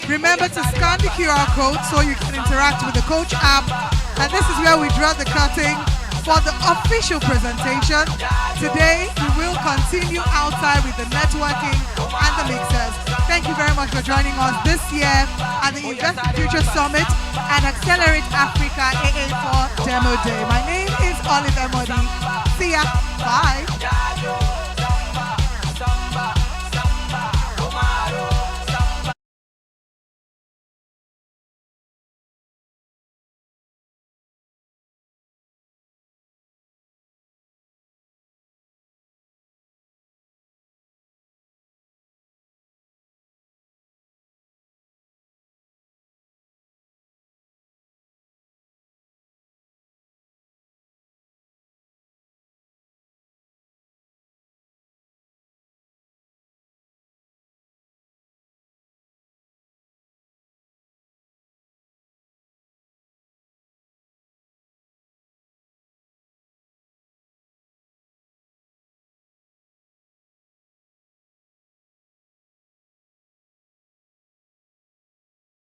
Remember to scan the QR code so you can interact with the coach app. And this is where we draw the curtain for the official presentation. Today, we will continue outside with the networking and the mixers. Thank you very much for joining us this year at the Invest in Future Summit and Accelerate Africa AA4 Demo Day. My name is Olive Emodi. See ya. Bye.